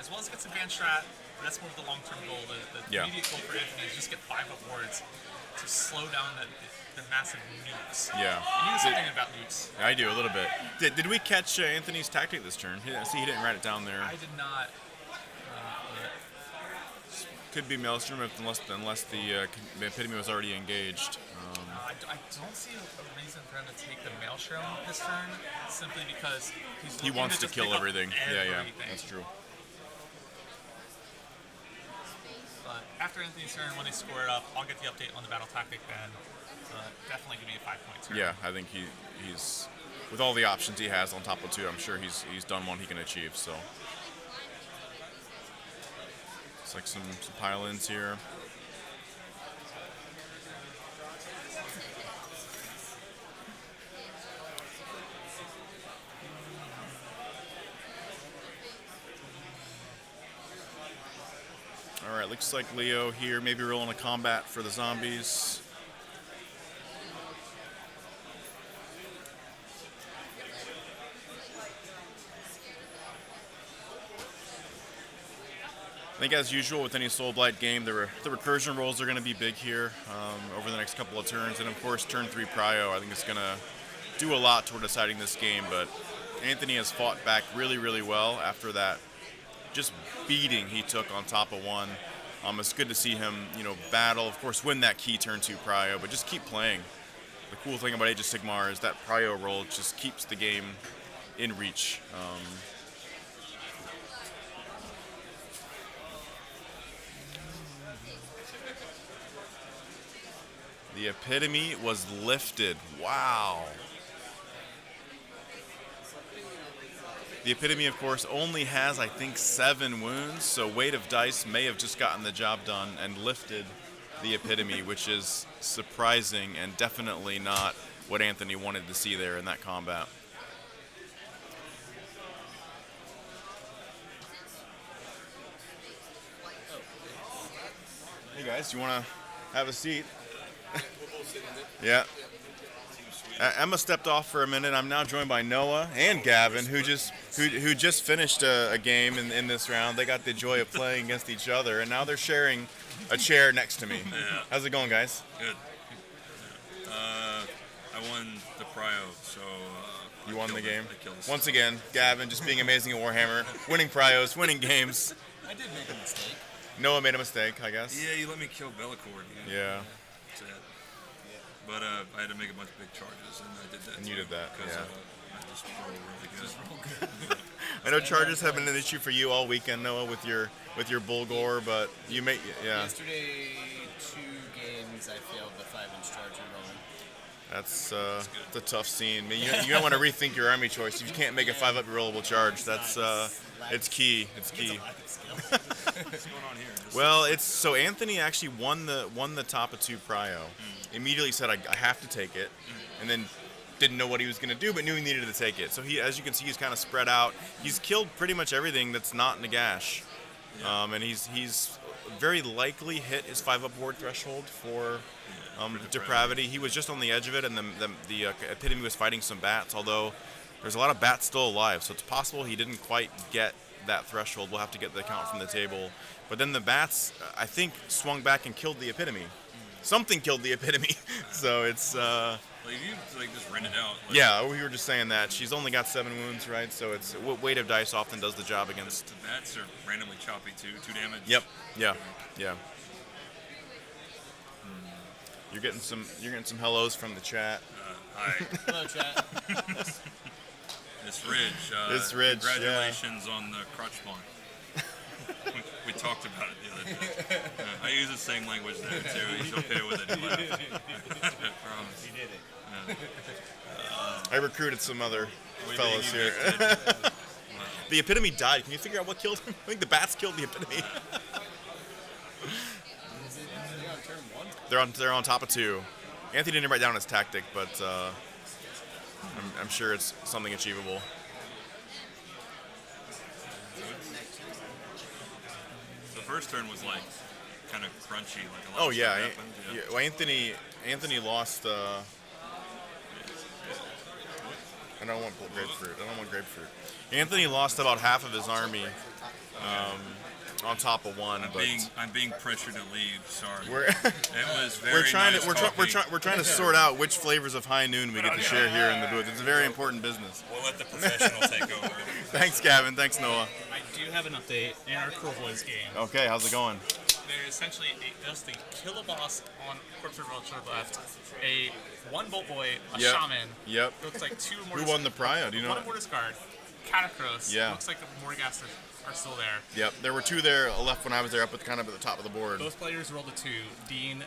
as well as gets advanced strat. But that's more of the long-term goal. The immediate goal for Anthony is just get 5 up wards to slow down the massive nukes. Yeah. And you know something about nukes. I do a little bit. Did we catch Anthony's tactic this turn? See, he didn't write it down there. I did not. Could be Maelstrom unless the epitome was already engaged. I don't see a reason for him to take the Maelstrom this turn, simply because He wants to just kill pick up everything. Yeah, everything. that's true. But after Anthony's turn, when they score it up, I'll get the update on the battle tactic then. Definitely give me a 5-point turn. Yeah, I think he's with all the options he has on top of 2. I'm sure he's done one he can achieve. So it's like some pile-ins here. All right, looks like Leo here, maybe rolling a combat for the zombies. I think as usual with any Soul Blight game, the recursion rolls are going to be big here over the next couple of turns. And of course, turn 3 Prio, I think it's going to do a lot toward deciding this game. But Anthony has fought back really, really well after that just beating he took on top of 1. It's good to see him, battle, of course, win that key turn 2 Prio, but just keep playing. The cool thing about Age of Sigmar is that Prio roll just keeps the game in reach. The epitome was lifted. Wow. The epitome, of course, only has, I think, 7 wounds, so weight of dice may have just gotten the job done and lifted the epitome, which is surprising and definitely not what Anthony wanted to see there in that combat. Hey guys, you want to have a seat? Yeah. Emma stepped off for a minute. I'm now joined by Noah and Gavin, who just who just finished a game in this round. They got the joy of playing against each other, and now they're sharing a chair next to me. Yeah. How's it going, guys? Good. I won the prio, so You won the game. I killed Once again, Gavin just being amazing at Warhammer, winning prios, winning games. I did make a mistake. Noah made a mistake, I guess. Yeah, you let me kill Bellicord. Yeah. That's it. But I had to make a bunch of big charges, and I did that. And you did that, because yeah. I just roll really good. I know charges have been an issue for you all weekend, Noah, with your Bulgor, but you make Yesterday, 2 games I failed the 5-inch charger rolling. That's it's a tough scene. I mean, you don't want to rethink your army choice. If you can't make a 5-up rollable charge, that's it's key. It's key. What's going on here? Well, it's so Anthony actually won the top of 2 prio. Immediately said I have to take it, and then didn't know what he was going to do, but knew he needed to take it. So he, as you can see, he's kind of spread out. He's killed pretty much everything that's not Nagash, and he's very likely hit his 5-up ward threshold for depravity. He was just on the edge of it, and the epitome was fighting some bats. Although there's a lot of bats still alive, so it's possible he didn't quite get that threshold. We'll have to get the count from the table. But then the bats, I think, swung back and killed the epitome. Something killed the epitome. So it's. Like you just rent it out. Yeah, we were just saying that. She's only got 7 wounds, right? So it's weight of dice often does the job against. The bats are randomly choppy too. 2 damage. Yep. Yeah. You're getting some hellos from the chat. Hi. Hello, chat. It's Ridge. It's Ridge, yeah. Congratulations on the crotch spawn. we talked about it the other day. I use the same language there too. He's okay with it. He laughed. I promise. You did it. I recruited some other What do you fellows think you here. guys did? The epitome died. Can you figure out what killed him? I think the bats killed the epitome. Is it on turn 1? They're on top of 2. Anthony didn't write down his tactic, but I'm sure it's something achievable. The first turn was like kind of crunchy, like a lot Oh of yeah, stuff happened, yeah. Well, Anthony lost. I don't want grapefruit. Anthony lost about half of his army on top of 1. I'm being pressured to leave. Sorry. We're It was very we're trying nice to we're trying to sort out which flavors of high noon we get to share here in the booth. It's a very important business. We'll let the professional take over. Thanks, Gavin. Thanks, Noah. I do have an update in our Crow Boys game. Okay, how's it going? They're essentially just a kill a boss on Corpse River to the left, a 1 Bolt Boy, a Yep. Shaman. Yep. Looks like 2 Who Mortis. won the prio? Do you know? One Mortis Guard, Catacross. Yeah. Looks like the Morghast are still there. Yep. There were 2 there left when I was there, up at kind of at the top of the board. Both players rolled a 2. Dean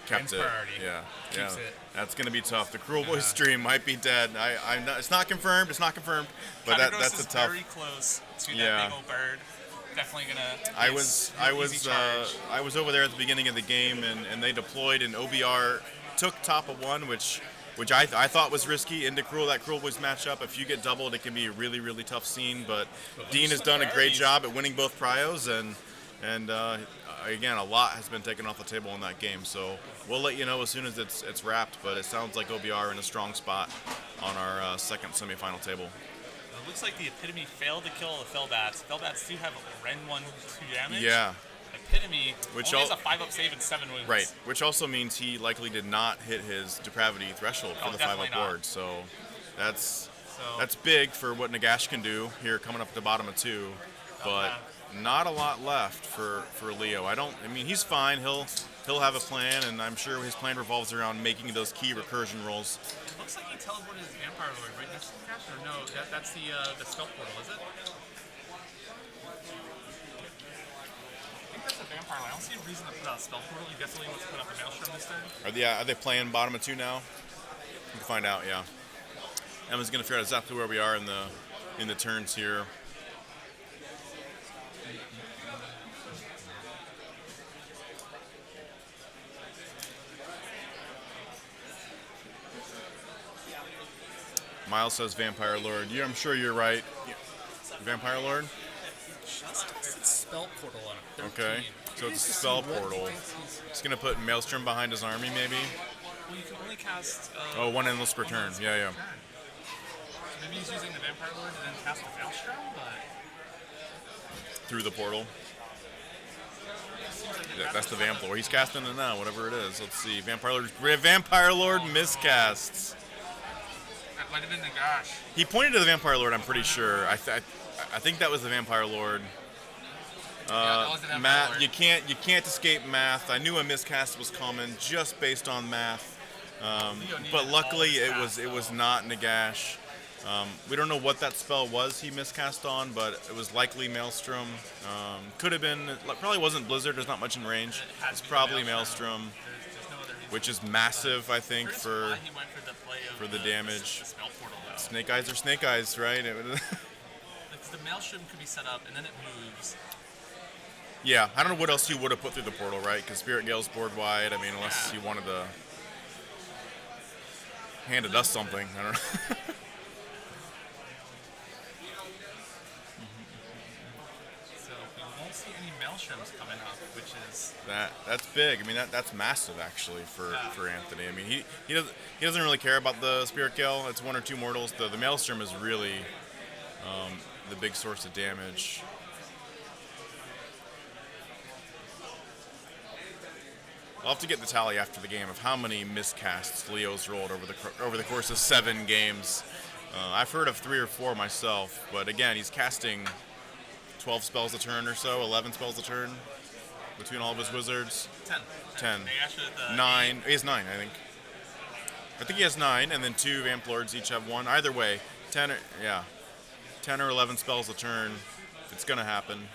Kept wins it. priority. Yeah. Keeps yeah. it. That's gonna be tough. The Cruel Boys stream might be dead. I'm not, it's not confirmed. It's not confirmed. But Catacross that's is a tough. very close to Yeah. that big old bird. Definitely gonna. I was over there at the beginning of the game, and they deployed, and OBR took top of 1, which I thought was risky into Cruel. That Cruel Boys matchup, if you get doubled, it can be a really, really tough scene. But Dean has done a great job at winning both prios, and again, a lot has been taken off the table in that game. So we'll let you know as soon as it's wrapped. But it sounds like OBR are in a strong spot on our second semifinal table. It looks like the Epitome failed to kill all the Fellbats. Fellbats do have Ren 1, 2 damage. Yeah. Epitome Which only all- has a 5-up save and 7 wounds. Right, which also means he likely did not hit his depravity threshold for Oh, the definitely 5-up not. ward. So that's So big for what Nagash can do here coming up at the bottom of 2, but not a lot left for Leo. I mean, he's fine. He'll have a plan, and I'm sure his plan revolves around making those key recursion rolls. looks like he teleported his Vampire Lord right next to the cash, or no? That's the stealth portal, is it? I think that's a Vampire Lord. I don't see a reason to put out a spell portal. He definitely wants to put up a Maelstrom this turn. Are they playing bottom of 2 now? We can find out. Yeah. Emma's gonna figure out exactly where we are in the turns here. Miles says Vampire Lord. Yeah, I'm sure you're right. Vampire Lord? It's spell portal on it. Okay. So it's a spell portal. He's going to put Maelstrom behind his army, maybe? Well, you can only cast. Oh, 1 endless per turn. Yeah. So Maybe he's using the Vampire Lord and then cast the Maelstrom, but Through the portal. it seems like That's the Vamp Lord. He's casting it now, whatever it is. Let's see. Vampire Lord miscasts. That might have been the gosh. He pointed to the Vampire Lord, I'm pretty sure. I think that was the Vampire Lord. That was the Vampire Math, Lord. you can't escape math. I knew a miscast was coming just based on math. But luckily it was not Nagash. We don't know what that spell was he miscast on, but it was likely Maelstrom. Could have been, probably wasn't Blizzard. There's not much in range. It's probably Maelstrom, There's no other reason. which is massive, I think, Curious for why he went for the play of the damage. The spell portal, though. Snake Eyes are Snake Eyes, right? Because the Maelstrom could be set up and then it moves. Yeah, I don't know what else you would have put through the portal, right? Because Spirit Gale's board wide. I mean, unless you wanted to handed us something. I don't know. So we won't see any Maelstroms coming up, which is That's big. I mean, that's massive actually for Anthony. I mean, he doesn't really care about the Spirit Gale. It's 1 or 2 mortals. The Maelstrom is really the big source of damage. I'll have to get the tally after the game of how many miscasts Leo's rolled over the course of 7 games. I've heard of 3 or 4 myself, but again, he's casting 12 spells a turn or so, 11 spells a turn between all of his wizards. 10. 10. They actually the 9. He has 9, I think. I think he has 9, and then 2 Vamp Lords each have 1. Either way, 10 or 11 spells a turn. It's gonna happen.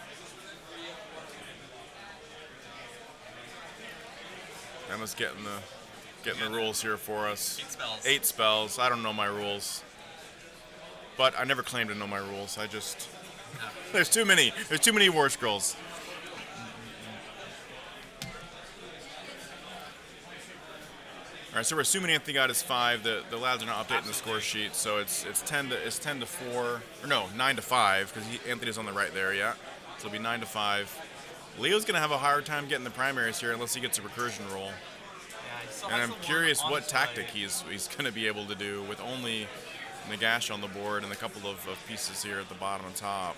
Emma's getting the rules here for us. 8 spells. 8 spells. I don't know my rules, but I never claim to know my rules. I just there's too many. There's too many War Scrolls. All right, so we're assuming Anthony got his 5. The lads are not updating the score sheet, so it's 10 to 4, or no, 9 to 5 because Anthony's on the right there, yeah. So it'll be 9 to 5. Leo's gonna have a hard time getting the primaries here unless he gets a recursion roll. Yeah, he still And has I'm the one curious on what his tactic way. he's going to be able to do with only Nagash on the board and a couple of pieces here at the bottom and top.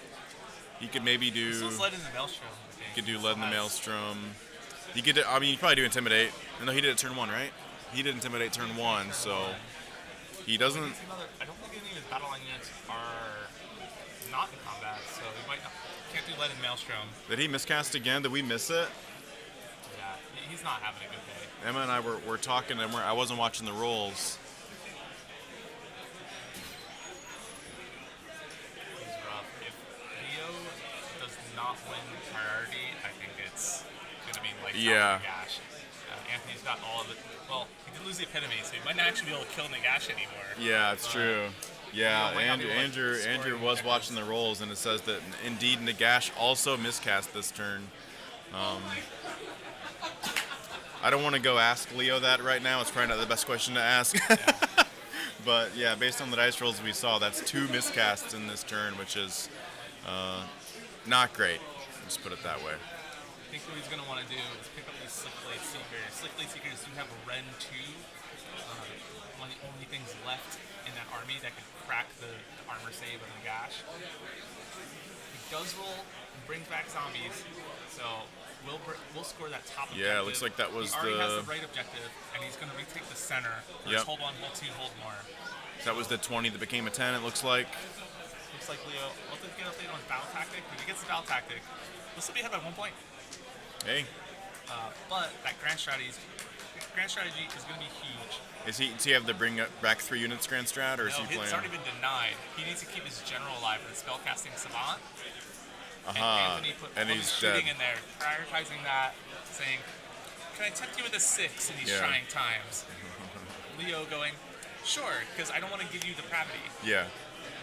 He could maybe do. He still led in the Maelstrom. I think. He could do He Lead in the still has- Maelstrom. He could. I mean, he could probably do Intimidate. No, he did it turn 1, right? He did Intimidate turn 1, so he doesn't. I don't think any of his battle line units are not in combat, so he can't do Lead in Maelstrom. Did he miscast again? Did we miss it? Yeah, he's not having a good day. Emma and I were talking, and I wasn't watching the rolls. He's rough. If Leo does not win priority, I think it's going to be like Yeah. Nagash. Anthony's got all of it. Well, he did lose the epitome, so he might not actually be able to kill Nagash anymore. Yeah, it's true. Yeah, Leo might not be able to Andrew score was any watching the rolls, and it says that indeed Nagash also miscast this turn. I don't want to go ask Leo that right now. It's probably not the best question to ask. But yeah, based on the dice rolls we saw, that's 2 miscasts in this turn, which is not great. Let's put it that way. I think what he's going to want to do is pick up these Slick Blade Seekers. Slick Blade Seekers do have a Ren 2. One of the only things left in that army that could crack the armor save of Nagash. He does roll and brings back zombies, so we'll score that top objective. Yeah, it looks like that was he already has the- the right objective, and he's going to retake the center. Yep. Just hold 1, hold 2, hold more. That was the 20 that became a 10, it looks like. Looks like Leo, let's get an update on his battle tactic. If he gets the battle tactic, we'll still be ahead by 1 point. Hey, But that grand strategy is going to be huge. does he have to bring back 3 units Grand Strat, or is No, he it's playing? already been denied. He needs to keep his general alive with the spellcasting savant. And Uh-huh. Anthony put And all he's his shooting dead. in there, prioritizing that, saying, "Can I tempt you with a 6 in these Yeah. trying times?" Leo going, "Sure, because I don't want to give you depravity." Yeah.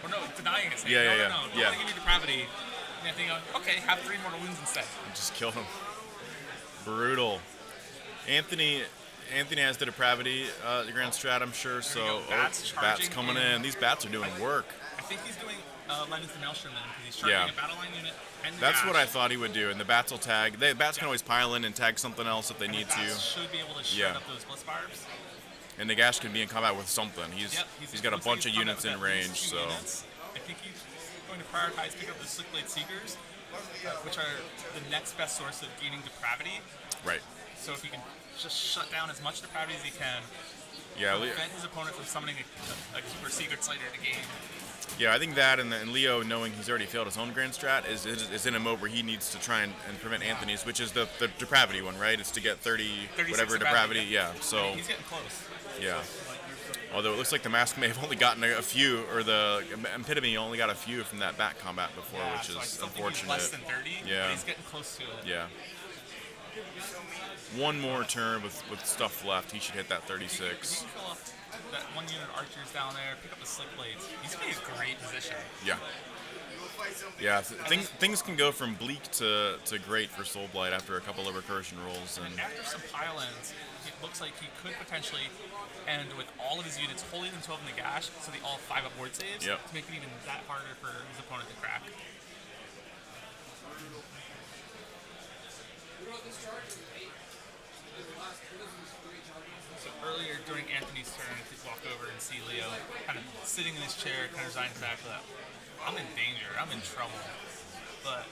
Or no, denying it, saying, Yeah, "No, yeah, no, yeah. no, I don't Yeah. want to give you depravity." And Anthony going, "Okay, have 3 mortal wounds instead." Just killed him. Brutal. Anthony has the depravity, the Grand Strat, I'm sure. So go. Bats bats charging coming in. in. These bats are doing work. I think he's doing Lennon to Maelstrom then, because he's charging Yeah. a battle line unit and That's Nagash. what I thought he would do. And the bats will tag. Bats can always pile in and tag something else if they And the need bats to. should be able to shred Yeah. up those bliss barbs. And Nagash can be in combat with something. He's got a looks like bunch of he's coming units up in with at least range, 2 so units. I think he's going to prioritize pick up the Slickblade Seekers, which are the next best source of gaining depravity. right. So if he can just shut down as much depravity as he can, Yeah, prevent his opponent from summoning a Keeper Secrets later in the game. yeah. I think that and Leo, knowing he's already failed his own grand strat, is in a mode where he needs to try and prevent Anthony's, which is the depravity one, right? It's to get 30 whatever depravity. Yeah. So He's getting close. yeah. Although it looks like the Mask may have only gotten a few, or the Epitome only got a few from that back combat before, Yeah, which so I is still think he's unfortunate. less than 30, Yeah. but he's getting close to it. Yeah. One more turn with stuff left, he should hit that If he 36. can fill up that 1 unit archers down there, pick up the Slick Blades, he's going to be in a great position. Yeah. Yeah, things can go from bleak to great for Soulblight after a couple of recursion rolls, and After some pile-ins, it looks like he could potentially end with all of his units holding them 12 in the gash, so they all 5 up ward saves Yep. to make it even that harder for his opponent to crack. So earlier during Anthony's turn, to walk over and see Leo kind of sitting in his chair, kind of resigned to the fact that I'm in danger, I'm in trouble. But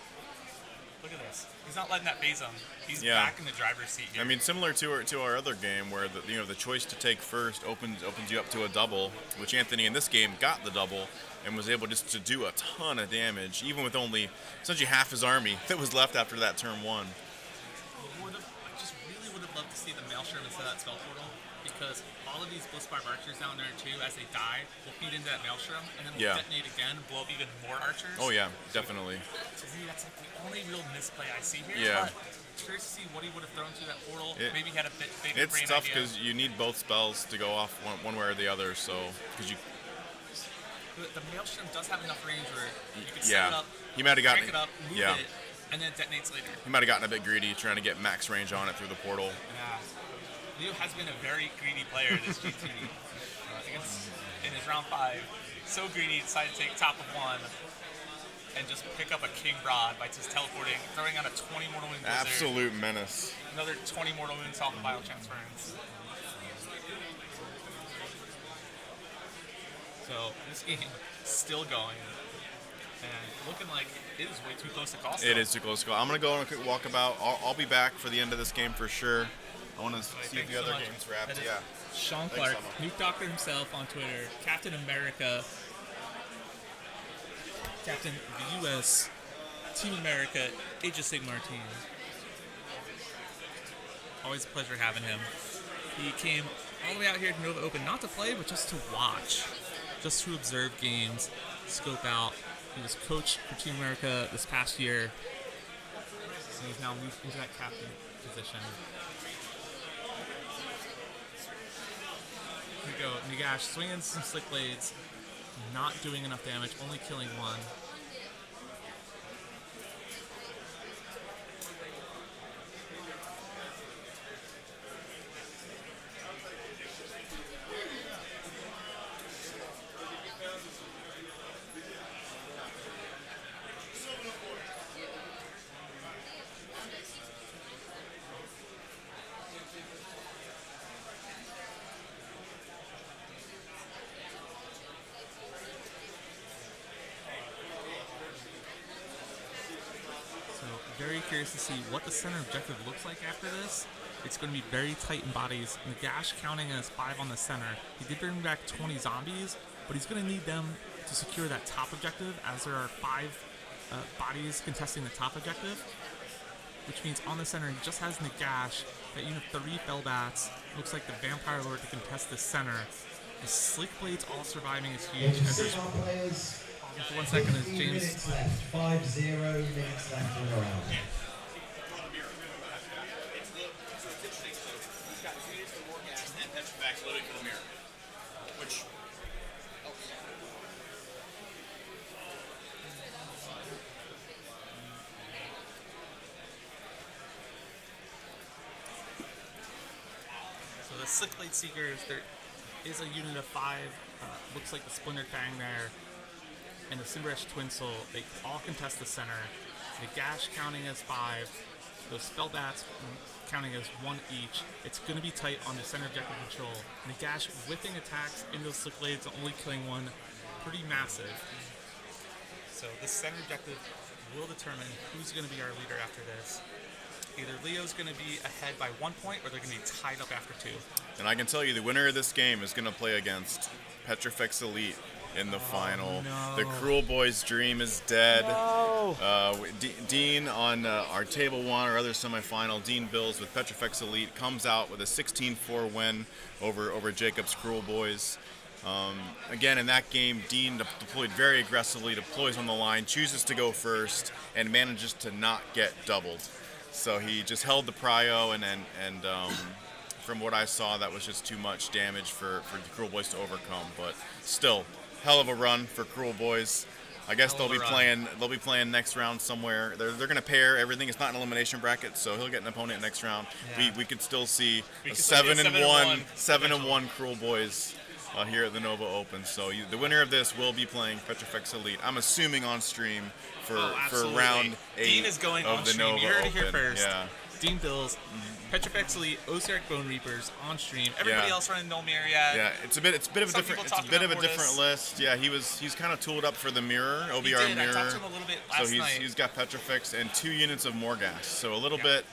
look at this. He's not letting that phase him. He's Yeah. back in the driver's seat here. I mean, similar to our other game where the choice to take first opens you up to a double, which Anthony in this game got the double and was able just to do a ton of damage, even with only essentially half his army that was left after that turn 1. I just really would have loved to see the Maelstrom instead of that spell portal, because all of these Blitzbarb archers down there too, as they die, will feed into that Maelstrom, and then will Yeah. detonate again, blow up even more archers. Oh yeah, definitely. To me, that's like the only real misplay I see here. Yeah. But curious to see what he would have thrown through that portal. It- Maybe he had a bigger It's brain tough idea. because you need both spells to go off one way or the other. So because you The Maelstrom does have enough range where you can set yeah. it up, He might have gotten crank it up, move yeah. it, and then it detonates later. He might have gotten a bit greedy trying to get max range on it through the portal. Yeah. Leo has been a very greedy player this GT. Against, in his round 5, so greedy he decided to take top of 1 and just pick up a King Rod by just teleporting, throwing out a 20 mortal wound blizzard, Absolute menace. another 20 mortal wounds off of biotransference. So this game is still going and looking like it is way too close to call. It is too close to go. I'm gonna go on a quick walkabout. I'll be back for the end of this game for sure. I want to see if thank the you so other much. games wrapped. That is Yeah. Sean Thanks, Clark, Emma. Nuke Doctor himself on Twitter, Captain America, Captain of the U.S., Team America, Age of Sigmar team. Always a pleasure having him. He came all the way out here to Nova Open, not to play, but just to watch, just to observe games, scope out. He was coach for Team America this past year, and he's now moved into that captain position. Here we go. Nagash swinging some Slick Blades, not doing enough damage, only killing 1. So very curious to see what the center objective looks like after this. It's going to be very tight in bodies. Nagash counting as 5 on the center. He did bring back 20 zombies, but he's going to need them to secure that top objective, as there are 5 bodies contesting the top objective, which means on the center he just has Nagash, that unit 3 Fellbats. Looks like the Vampire Lord to contest the center. The Slick Blades all surviving is huge. Age of As there's Sigmar players, for 1 second as 15 James minutes left. 5-0 minutes left in the round. So the Slick Blade Seekers, there is a unit of 5, looks like the Splintered Fang there, and the Cimberesh Twin Soul. They all contest the center. The Gash counting as 5, Those spell bats, counting as one each. It's going to be tight on the center objective control. Nagash whipping attacks into those slick blades, only killing one. Pretty massive. So the center objective will determine who's going to be our leader after this. Either Leo's going to be ahead by 1 point, or they're going to be tied up after 2. And I can tell you, the winner of this game is going to play against Petrifex Elite in the final. no. The Cruel Boys' dream is dead. Dean on our table 1, our other semifinal, Dean Bills with Petrifex Elite comes out with a 16-4 win over Jacob's Cruel Boys. Again, in that game, Dean deployed very aggressively, deploys on the line, chooses to go first, and manages to not get doubled. So he just held the prio, and from what I saw, that was just too much damage for the Cruel Boys to overcome. But still, hell of a run for Cruel Boys. I guess they'll be playing next round somewhere. They're going to pair everything. It's not an elimination bracket, so he'll get an opponent next round. Yeah. We could still see a could still get 7-1 Cruel Boys here at the Nova Open. So the winner of this will be playing Petrifex Elite. I'm assuming on stream for round 8 Dean is going of on the stream. Nova You heard it Open. here first. Yeah. Dean Bills, Petrifex Elite, Osiark Bone Reapers on stream. Everybody else running no Myriad. Yeah, it's a bit of a Some different people talking about Mortis. list. Yeah, he's kind of tooled up for the mirror, OBR He did. mirror. I talked to him a little bit last so night. he's got Petrifex and 2 units of Morghast. So a little bit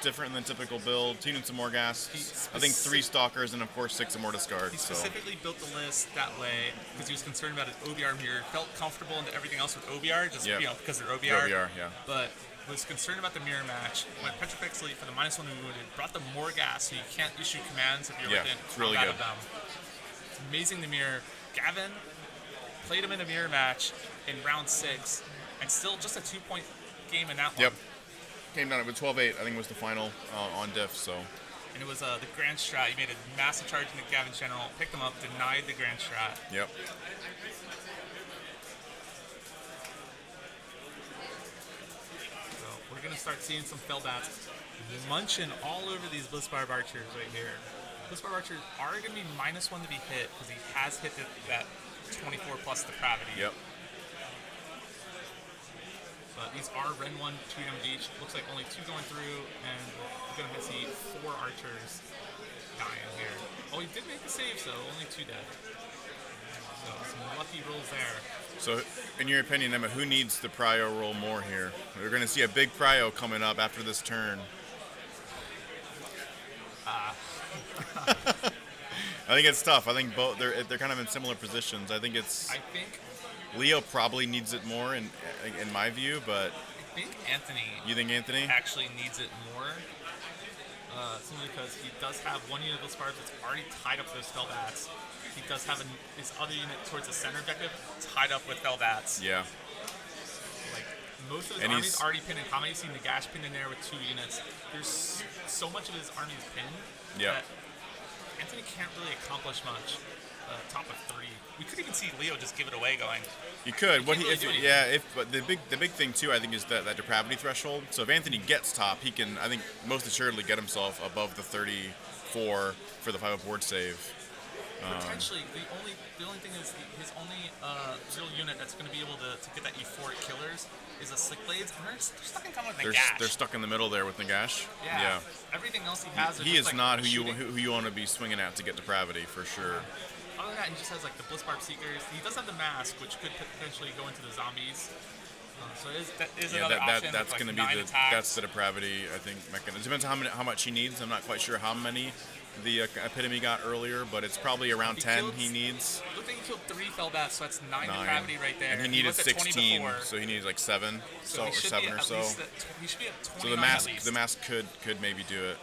different than typical build. 2 units of Morghast. I think 3 Stalkers and of course 6 of Mortis Guard. He specifically built the list that way because he was concerned about his OBR mirror. Felt comfortable into everything else with OBR, just because they're OBR. OBR, yeah. But was concerned about the mirror match. Went Petrifex Elite for the -1 wounded. Brought the Morghast, so you can't issue commands if you're within it's really combat good. of them. It's amazing the mirror. Gavin played him in a mirror match in round 6, and still just a 2-point game in that one. Yep. Came down with 12-8. I think was the final on diff. So. And it was the Grand Strat. He made a massive charge into Gavin's general, picked him up, denied the Grand Strat. Yep. So we're going to start seeing some Fellbats munching all over these Blitzbarb Archers right here. Blitzbarb Archers are going to be -1 to be hit because he has hit that 24 plus depravity. Yep. But these are Ren 1, 2 damage each. Looks like only 2 going through, and we're going to see 4 archers dying here. Oh, he did make the save, so only 2 dead. So some lucky rolls there. So, in your opinion, Emma, who needs the prio roll more here? We're going to see a big prio coming up after this turn. I think it's tough. I think both they're kind of in similar positions. I think Leo probably needs it more in my view, but I think Anthony. You think Anthony actually needs it more? Simply because he does have 1 unit of Blitzbarbs that's already tied up with those Fellbats. He does have his other unit towards the center objective tied up with Fellbats. Yeah. Like most of his army's already pinned in combat. You see Nagash pinned in there with 2 units. There's so much of his army is pinned that Anthony can't really accomplish much. Top of 3. We could even see Leo just give it away going. You could. But the big thing too, I think, is that depravity threshold. So if Anthony gets top, he can, I think, most assuredly get himself above the 34 for the 5-up board save. Potentially, the only thing is his only real unit that's going to be able to get that euphoric killers is a Slick Blades, and they're stuck in combat with Nagash. They're stuck in the middle there with Nagash. Yeah. Everything else he has. He is not who you want to be swinging at to get depravity for sure. Other than that, he just has like the Blitzbarb Seekers. He does have the Mask, which could potentially go into the zombies. So that is another option. That's going to be that's the depravity, I think, mechanism. It depends on how much he needs. I'm not quite sure how many the Epitome got earlier, but it's probably around 10 he needs. I think he killed 3 Fellbats, so that's 9 depravity right there. And he needed 16, so he needs like 7, so or 7 or so. He should be at 29 so the mask could maybe do it.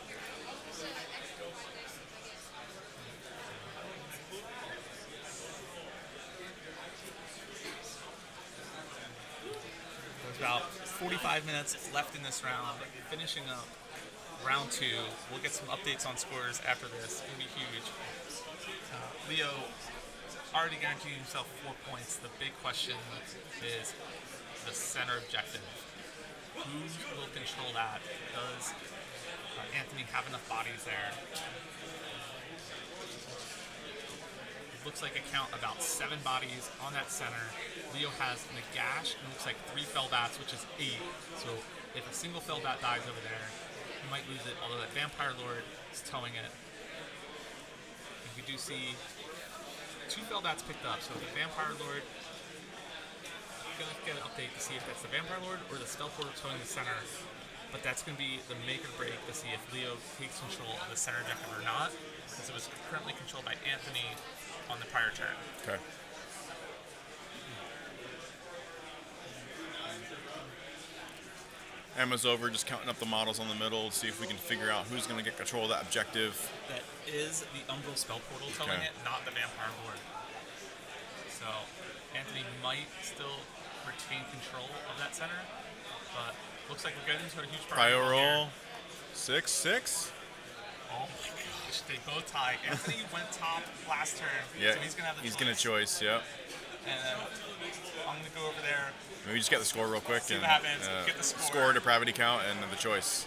About 45 minutes left in this round. Finishing up round 2. We'll get some updates on scores after this. It's going to be huge. Leo already guaranteed himself 4 points. The big question is the center objective. Who will control that? Does Anthony have enough bodies there? looks like a count about 7 bodies on that center. Leo has Nagash and looks like 3 Fellbats, which is 8. So if a single Fellbat dies over there, he might lose it, although that Vampire Lord is towing it. And we do see 2 Fellbats picked up, so the Vampire Lord, I'm going to get an update to see if that's the Vampire Lord or the Stealth Portal towing the center. But that's going to be the make or break to see if Leo takes control of the center objective or not, because it was currently controlled by Anthony on the prior turn. Okay. Emma's over, just counting up the models on the middle to see if we can figure out who's going to get control of that objective. That is the Umbral Spell Portal towing Okay. it, not the Vampire Lord. So Anthony might still retain control of that center, but looks like we're getting into a huge Prio here. roll. 6-6. Oh my gosh, they both tie. Anthony went top last turn, Yeah, so he's gonna have the he's going to choice, yep. And then I'm gonna go over there. Maybe just get the score real quick. See and, what happens, get the score. Score, depravity count, and the choice.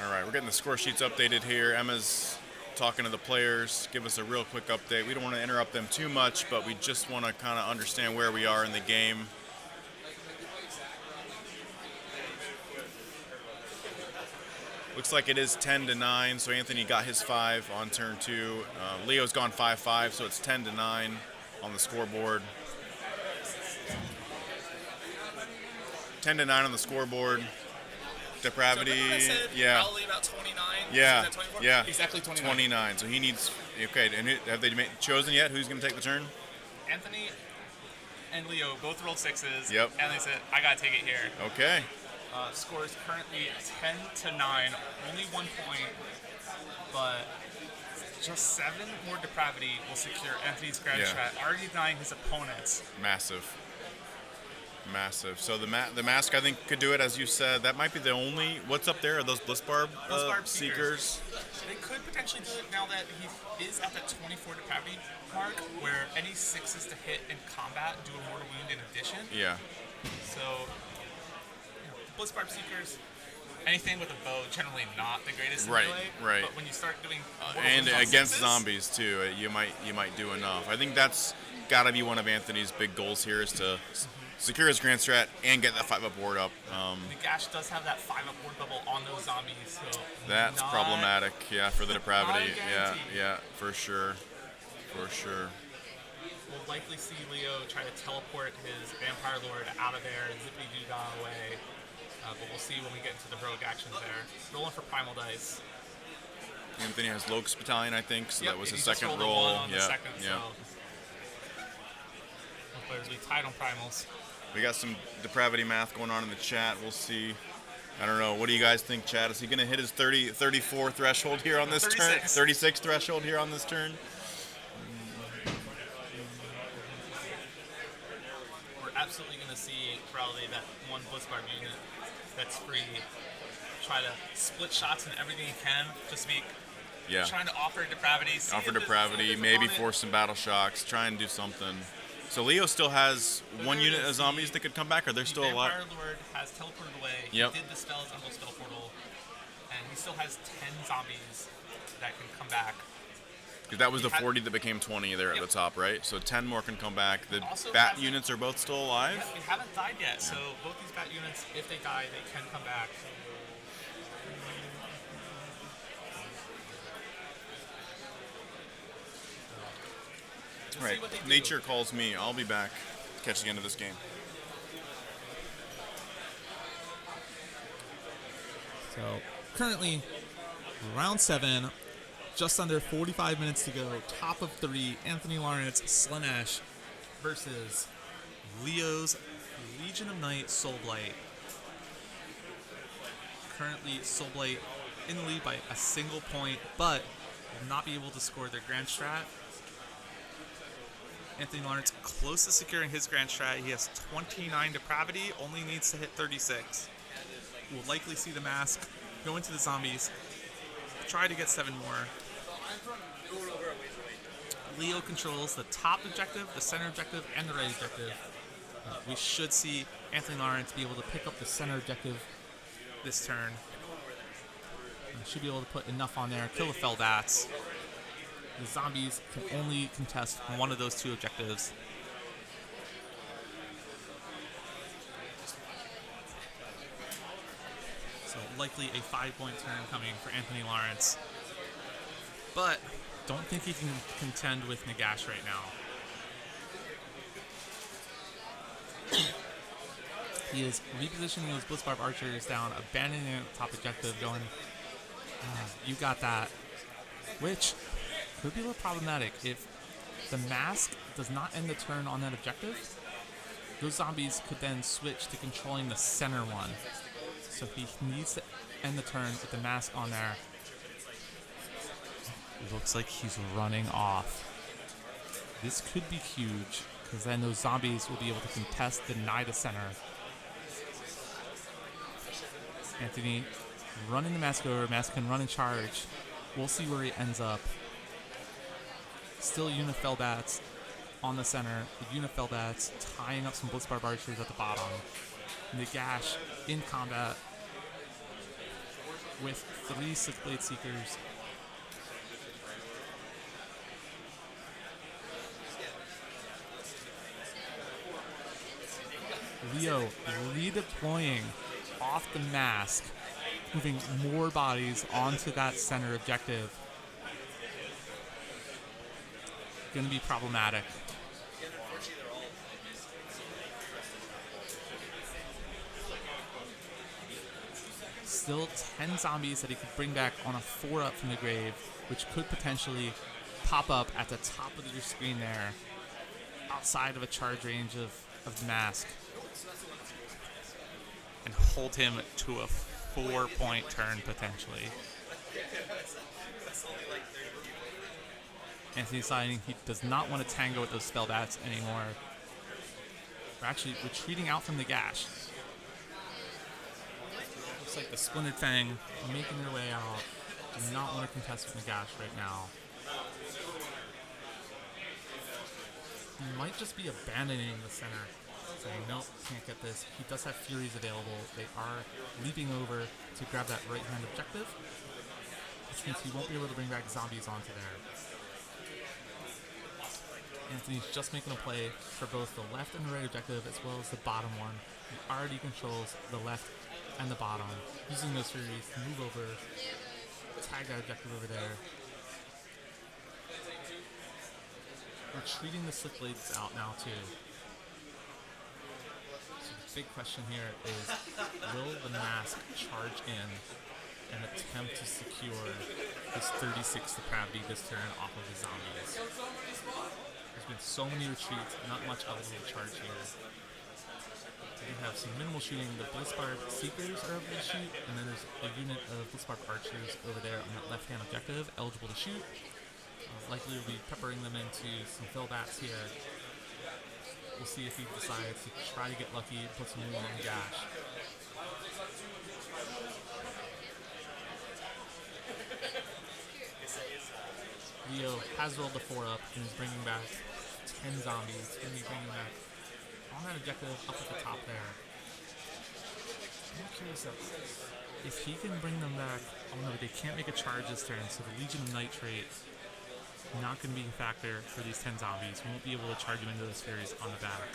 All right, we're getting the score sheets updated here. Emma's talking to the players, give us a real quick update. We don't want to interrupt them too much, but we just want to kind of understand where we are in the game. Looks like it is 10-9, so Anthony got his 5 on turn 2. Leo's gone 5-5, so it's 10-9 on the scoreboard. 10-9 on the scoreboard. Depravity, yeah. Probably about 29. Yeah, Is that 24? yeah. Exactly 29. 29. So he needs. Okay, and have they chosen yet who's going to take the turn? Anthony and Leo both rolled 6s. Yep. And they said, I gotta take it here. Okay. Score is currently 10-9, only 1 point, but just 7 more depravity will secure Anthony's grand Yeah. strat, already denying his opponents. Massive. Massive. So the mask, I think, could do it, as you said. That might be the only. What's up there? Are those Blissbarb, Blissbarb Seekers? They could potentially do it now that he is at that 24 depravity mark, where any 6s to hit in combat do a mortal wound in addition. Yeah. So, Blissbarb Seekers, anything with a bow, generally not the greatest in Right, melee. right. But when you start doing mortal And wounds on against 6s, zombies too, you might do enough. I think that's got to be one of Anthony's big goals here, is to secure his grand strat and get that 5-up ward up. Nagash does have that 5-up ward bubble on those zombies, so That's not- problematic, yeah, for the depravity. Not a Yeah, guarantee. yeah, for sure. For sure. We'll likely see Leo try to teleport his Vampire Lord out of there and zippity-doo-dah away. But we'll see when we get into the heroic actions there. Rolling for Primal Dice. Anthony has Locust Battalion, I think, so Yep, that was and his he just second rolled a roll. 1 on the Yeah, second, yeah. so both players will be tied on Primals. We got some depravity math going on in the chat. We'll see. I don't know. What do you guys think, Chad? Is he going to hit his 34 threshold here on this turn? 36. 36 threshold here on this turn? We're absolutely going to see probably that one Blitzbarb unit that's free try to split shots and everything he can, just be Yeah. trying to offer depravity. see Offer if his- depravity, see if his maybe opponent- force some battle shocks, try and do something. So Leo still has one there unit it of is. zombies that could come back, or they're The still alive? Vampire Lord has teleported away. Yep. He did dispel his Umbral Spell Portal, and he still has 10 zombies that can come back. Because that was the He had- 40 that became 20 there at Yep. the top, right? So 10 more can come back. The Also bat has- units are both still alive? Yeah, they haven't died yet, so both these bat units, if they die, they can come back. We'll see Right. what they do. Nature calls me. I'll be back. Catch the end of this game. So currently, round 7, just under 45 minutes to go. Top of 3, Anthony Lawrence, Slanesh versus Leo's Legion of Night Soulblight. Currently, Soulblight in the lead by a single point, but will not be able to score their grand strat. Anthony Lawrence close to securing his grand strat. He has 29 depravity, only needs to hit 36. We'll likely see the mask go into the zombies, try to get 7 more. Leo controls the top objective, the center objective, and the right objective. We should see Anthony Lawrence be able to pick up the center objective this turn. Should be able to put enough on there, kill the Felbats. The zombies can only contest one of those two objectives. So likely a 5-point turn coming for Anthony Lawrence. But don't think he can contend with Nagash right now. He is repositioning those Blitzbarb archers down, abandoning the top objective, going, you got that. Which could be a little problematic. If the mask does not end the turn on that objective, those zombies could then switch to controlling the center one. So he needs to end the turn with the mask on there. It looks like he's running off. This could be huge, because then those zombies will be able to contest, deny the center. Anthony running the mask over. Mask can run and charge. We'll see where he ends up. Still Unifellbats on the center. The Unifellbats tying up some Blitzbarb archers at the bottom. Nagash in combat with 3 Slickblade Seekers. Leo redeploying off the mask, moving more bodies onto that center objective. Going to be problematic. Still 10 zombies that he could bring back on a 4-up from the grave, which could potentially pop up at the top of your screen there, outside of a charge range of the mask. And hold him to a 4-point turn potentially. Anthony deciding he does not want to tango with those Spellbats anymore. We're actually retreating out from the gash. Looks like the Splintered Fang making their way out. Do not want to contest with Nagash right now. He might just be abandoning the center. Saying, nope, can't get this. He does have Furies available. They are leaping over to grab that right-hand objective, which means he won't be able to bring back zombies onto there. Anthony's just making a play for both the left and the right objective, as well as the bottom one. He already controls the left and the bottom, using those Furies to move over, tag that objective over there. Retreating the Slickblades out now, too. Big question here is, will the mask charge in and attempt to secure this 36 depravity this turn off of the zombies? There's been so many retreats, not much else to charge here. We have some minimal shooting. The Blitzbarb Seekers are able to shoot, and then there's a unit of Blitzbarb Archers over there on that left-hand objective, eligible to shoot. Likely we'll be peppering them into some Fellbats here. We'll see if he decides to try to get lucky and put some moon on the gash. Leo has rolled the 4-up and is bringing back 10 zombies. Going to be bringing back on that objective up at the top there. I'm curious if he can bring them back. Oh no, they can't make a charge this turn, so the Legion of Nitrate not going to be a factor for these 10 zombies. We won't be able to charge them into those Furies on the back.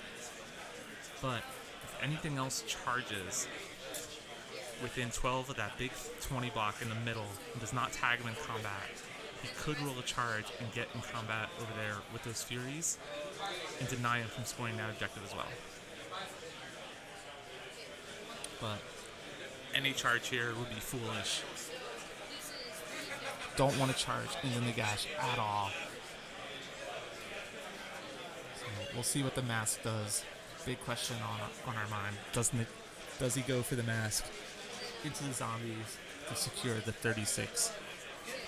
But if anything else charges within 12 of that big 20 block in the middle and does not tag him in combat, he could roll a charge and get in combat over there with those Furies and deny him from scoring that objective as well. But any charge here would be foolish. Don't want to charge into Nagash at all. So we'll see what the mask does. Big question on our mind. Does he go for the mask into the zombies to secure the 36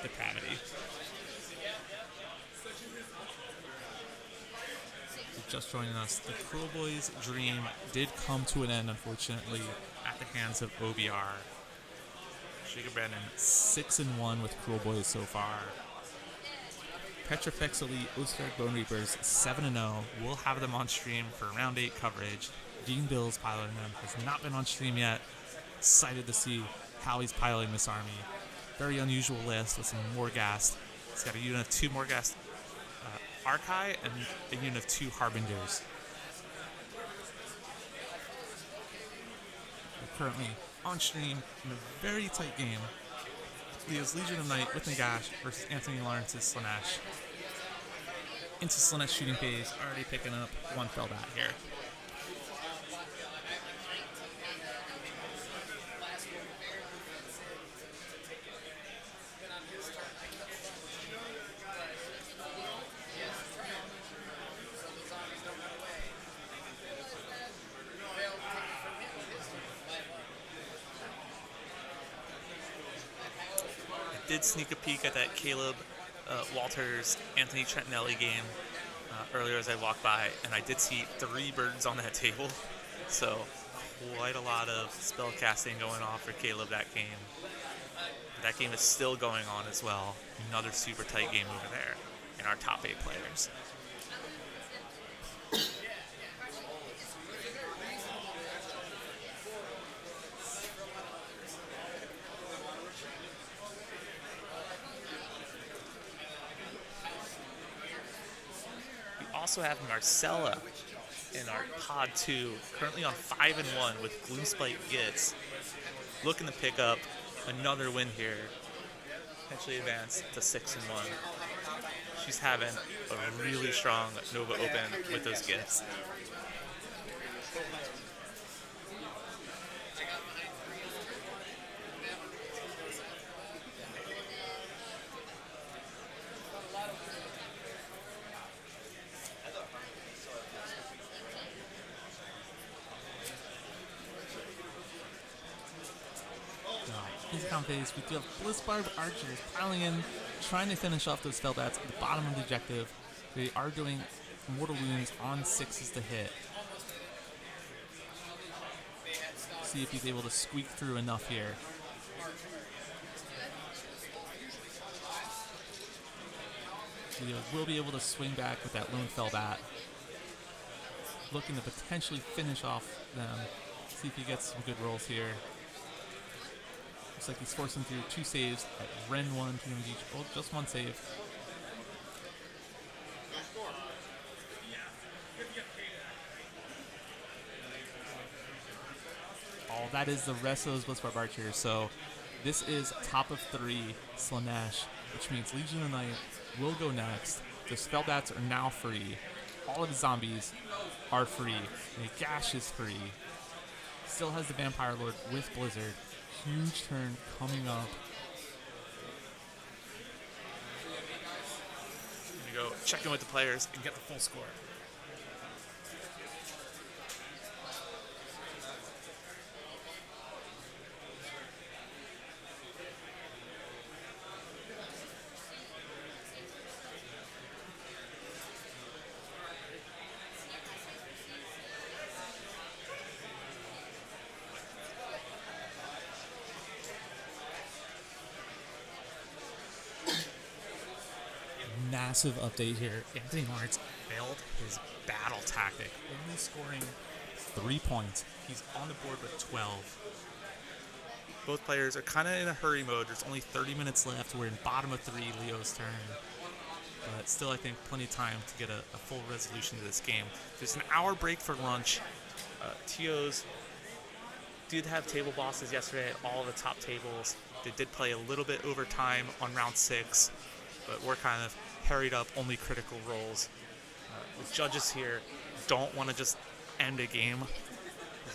depravity? Just joining us, the Cruel Boys' dream did come to an end, unfortunately, at the hands of OBR. Jacob Brandon 6-1 with Cruel Boys so far. Petrifex Elite Osterg Bone Reapers 7-0. We'll have them on stream for round 8 coverage. Gene Bill's piloting them. Has not been on stream yet. Excited to see how he's piloting this army. Very unusual list with some Morghast. He's got a unit of 2 Morghast Archai and a unit of 2 Harbingers. We're currently on stream in a very tight game. Leo's Legion of Night with Nagash versus Anthony Lawrence's Slanesh. Into Slanesh shooting phase, already picking up 1 Felbat here. Did sneak a peek at that Caleb Walters Anthony Trentinelli game earlier as I walked by, and I did see 3 birds on that table, so quite a lot of spell casting going off for Caleb that game. That game is still going on as well. Another super tight game over there in our top 8 players. Also have Marcella in our pod 2, currently on 5-1 with Gloomspite Gits, looking to pick up another win here, potentially advance to 6-1. She's having a really strong Nova Open with those Gits. Phase, we do have Blitzbarb Archers piling in, trying to finish off those Felbats at the bottom of the objective. They are doing mortal wounds on 6s to hit. See if he's able to squeak through enough here. Leo will be able to swing back with that lone Felbat. Looking to potentially finish off them. See if he gets some good rolls here. Looks like he's forcing through 2 saves at Ren 1, 2 damage each. Oh, just 1 save. Oh, that is the rest of those Blitzbarb Archers. So this is top of 3 Slanesh, which means Legion of Night will go next. The Spellbats are now free. All of the zombies are free. Nagash is free. Still has the Vampire Lord with Blizzard. Huge turn coming up. I'm gonna go check in with the players and get the full score. Massive update here. Anthony Lawrence failed his battle tactic, only scoring 3 points. He's on the board with 12. Both players are kind of in a hurry mode. There's only 30 minutes left. We're in bottom of 3, Leo's turn. But still, I think plenty of time to get a full resolution to this game. There's an hour break for lunch. TOs did have table bosses yesterday at all the top tables. They did play a little bit over time on round 6, but we're kind of hurried up, only critical rolls. The judges here don't want to just end a game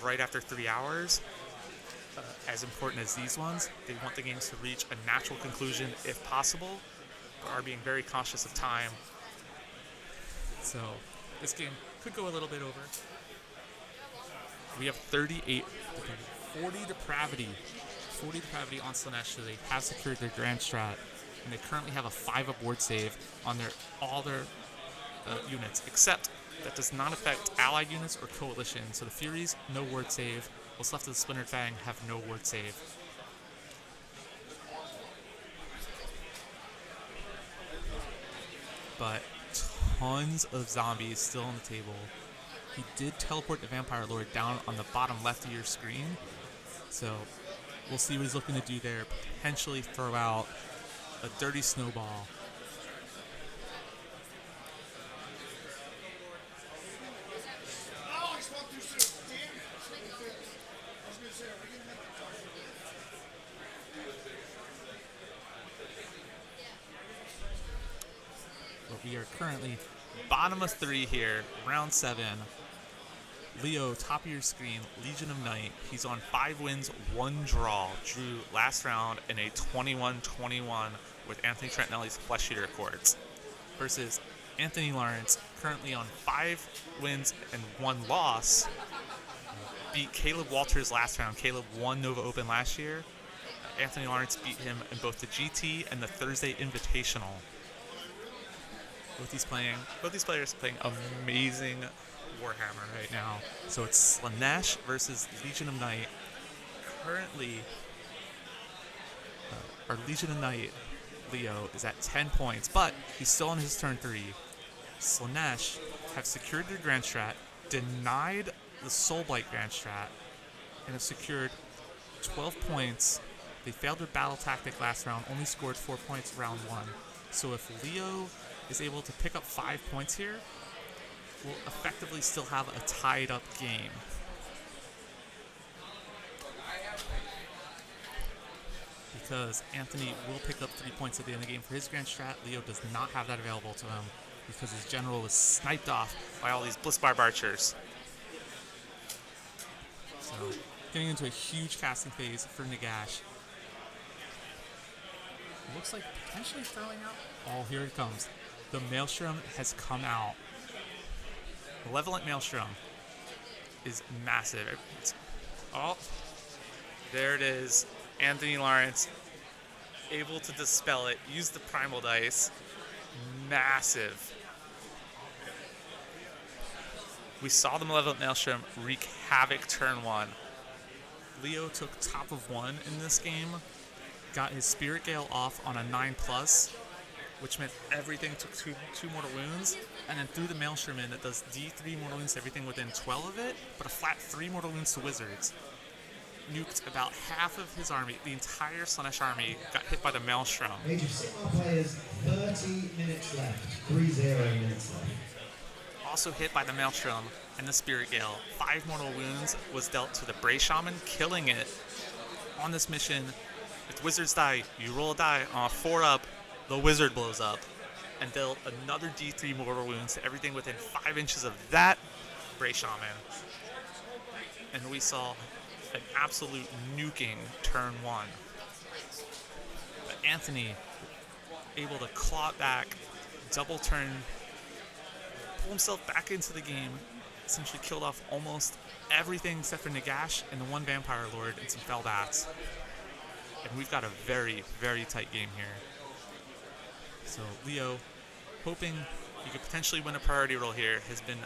right after 3 hours. As important as these ones, they want the games to reach a natural conclusion if possible, but are being very cautious of time. So this game could go a little bit over. We have 40 depravity. 40 depravity on Slanesh, so they have secured their grand strat. And they currently have a 5 aboard save on all their units, except that does not affect allied units or coalition. So the Furies, no ward save. What's left of the Splintered Fang have no ward save. but tons of zombies still on the table. He did teleport the Vampire Lord down on the bottom left of your screen, so we'll see what he's looking to do there. Potentially throw out a dirty snowball. But we are currently bottom of 3 here, round 7. Leo, top of your screen, Legion of Night. He's on 5 wins, 1 draw. Drew last round in a 21-21 with Anthony Trentinelli's flesh eater records. Versus Anthony Lawrence, currently on 5 wins and 1 loss. Beat Caleb Walters last round. Caleb won Nova Open last year. Anthony Lawrence beat him in both the GT and the Thursday Invitational. Both these players playing amazing Warhammer right now. So it's Slanesh versus Legion of Night. Currently, our Legion of Night, Leo, is at 10 points, but he's still on his turn 3. Slanesh have secured their Grand Strat, denied the Soulblight Grand Strat, and have secured 12 points. They failed their battle tactic last round, only scored 4 points round 1. So if Leo is able to pick up 5 points here, we'll effectively still have a tied up game. Because Anthony will pick up 3 points at the end of the game for his Grand Strat. Leo does not have that available to him because his general was sniped off by all these Blitzbarb archers. So, getting into a huge casting phase for Nagash. Looks like potentially throwing out. Oh, here it comes. The Maelstrom has come out. Malevolent Maelstrom is massive. There it is. Anthony Lawrence able to dispel it. Use the Primal Dice. Massive. We saw the Malevolent Maelstrom wreak havoc turn 1. Leo took top of 1 in this game. Got his Spirit Gale off on a 9+, which meant everything took two mortal wounds, and then threw the Maelstrom in that does D3 mortal wounds to everything within 12 of it, but a flat 3 mortal wounds to wizards. Nuked about half of his army. The entire Slanesh army got hit by the Maelstrom. Age of Sigmar players, 30 minutes left. 3-0 minutes left. Also hit by the Maelstrom and the Spirit Gale. 5 mortal wounds was dealt to the Bray Shaman, killing it. On this mission, if wizards die, you roll a die on a 4-up, the wizard blows up, and dealt another D3 mortal wounds to everything within 5 inches of that Bray Shaman. And we saw an absolute nuking turn 1. But Anthony able to claw it back, double turn, pull himself back into the game, essentially killed off almost everything except for Nagash and the 1 Vampire Lord and some Fell Bats. And we've got a very, very tight game here. So Leo, hoping he could potentially win a priority roll here, has been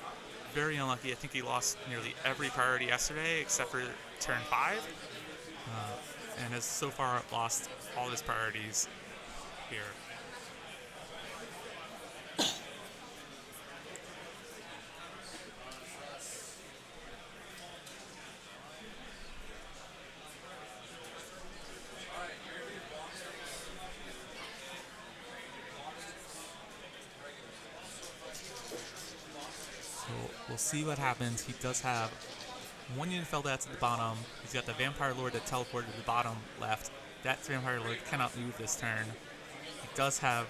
very unlucky. I think he lost nearly every priority yesterday except for turn 5. And has so far lost all his priorities here. We'll see what happens. He does have 1 unit Fell Bats at the bottom. He's got the Vampire Lord that teleported to the bottom left. That Vampire Lord cannot move this turn. He does have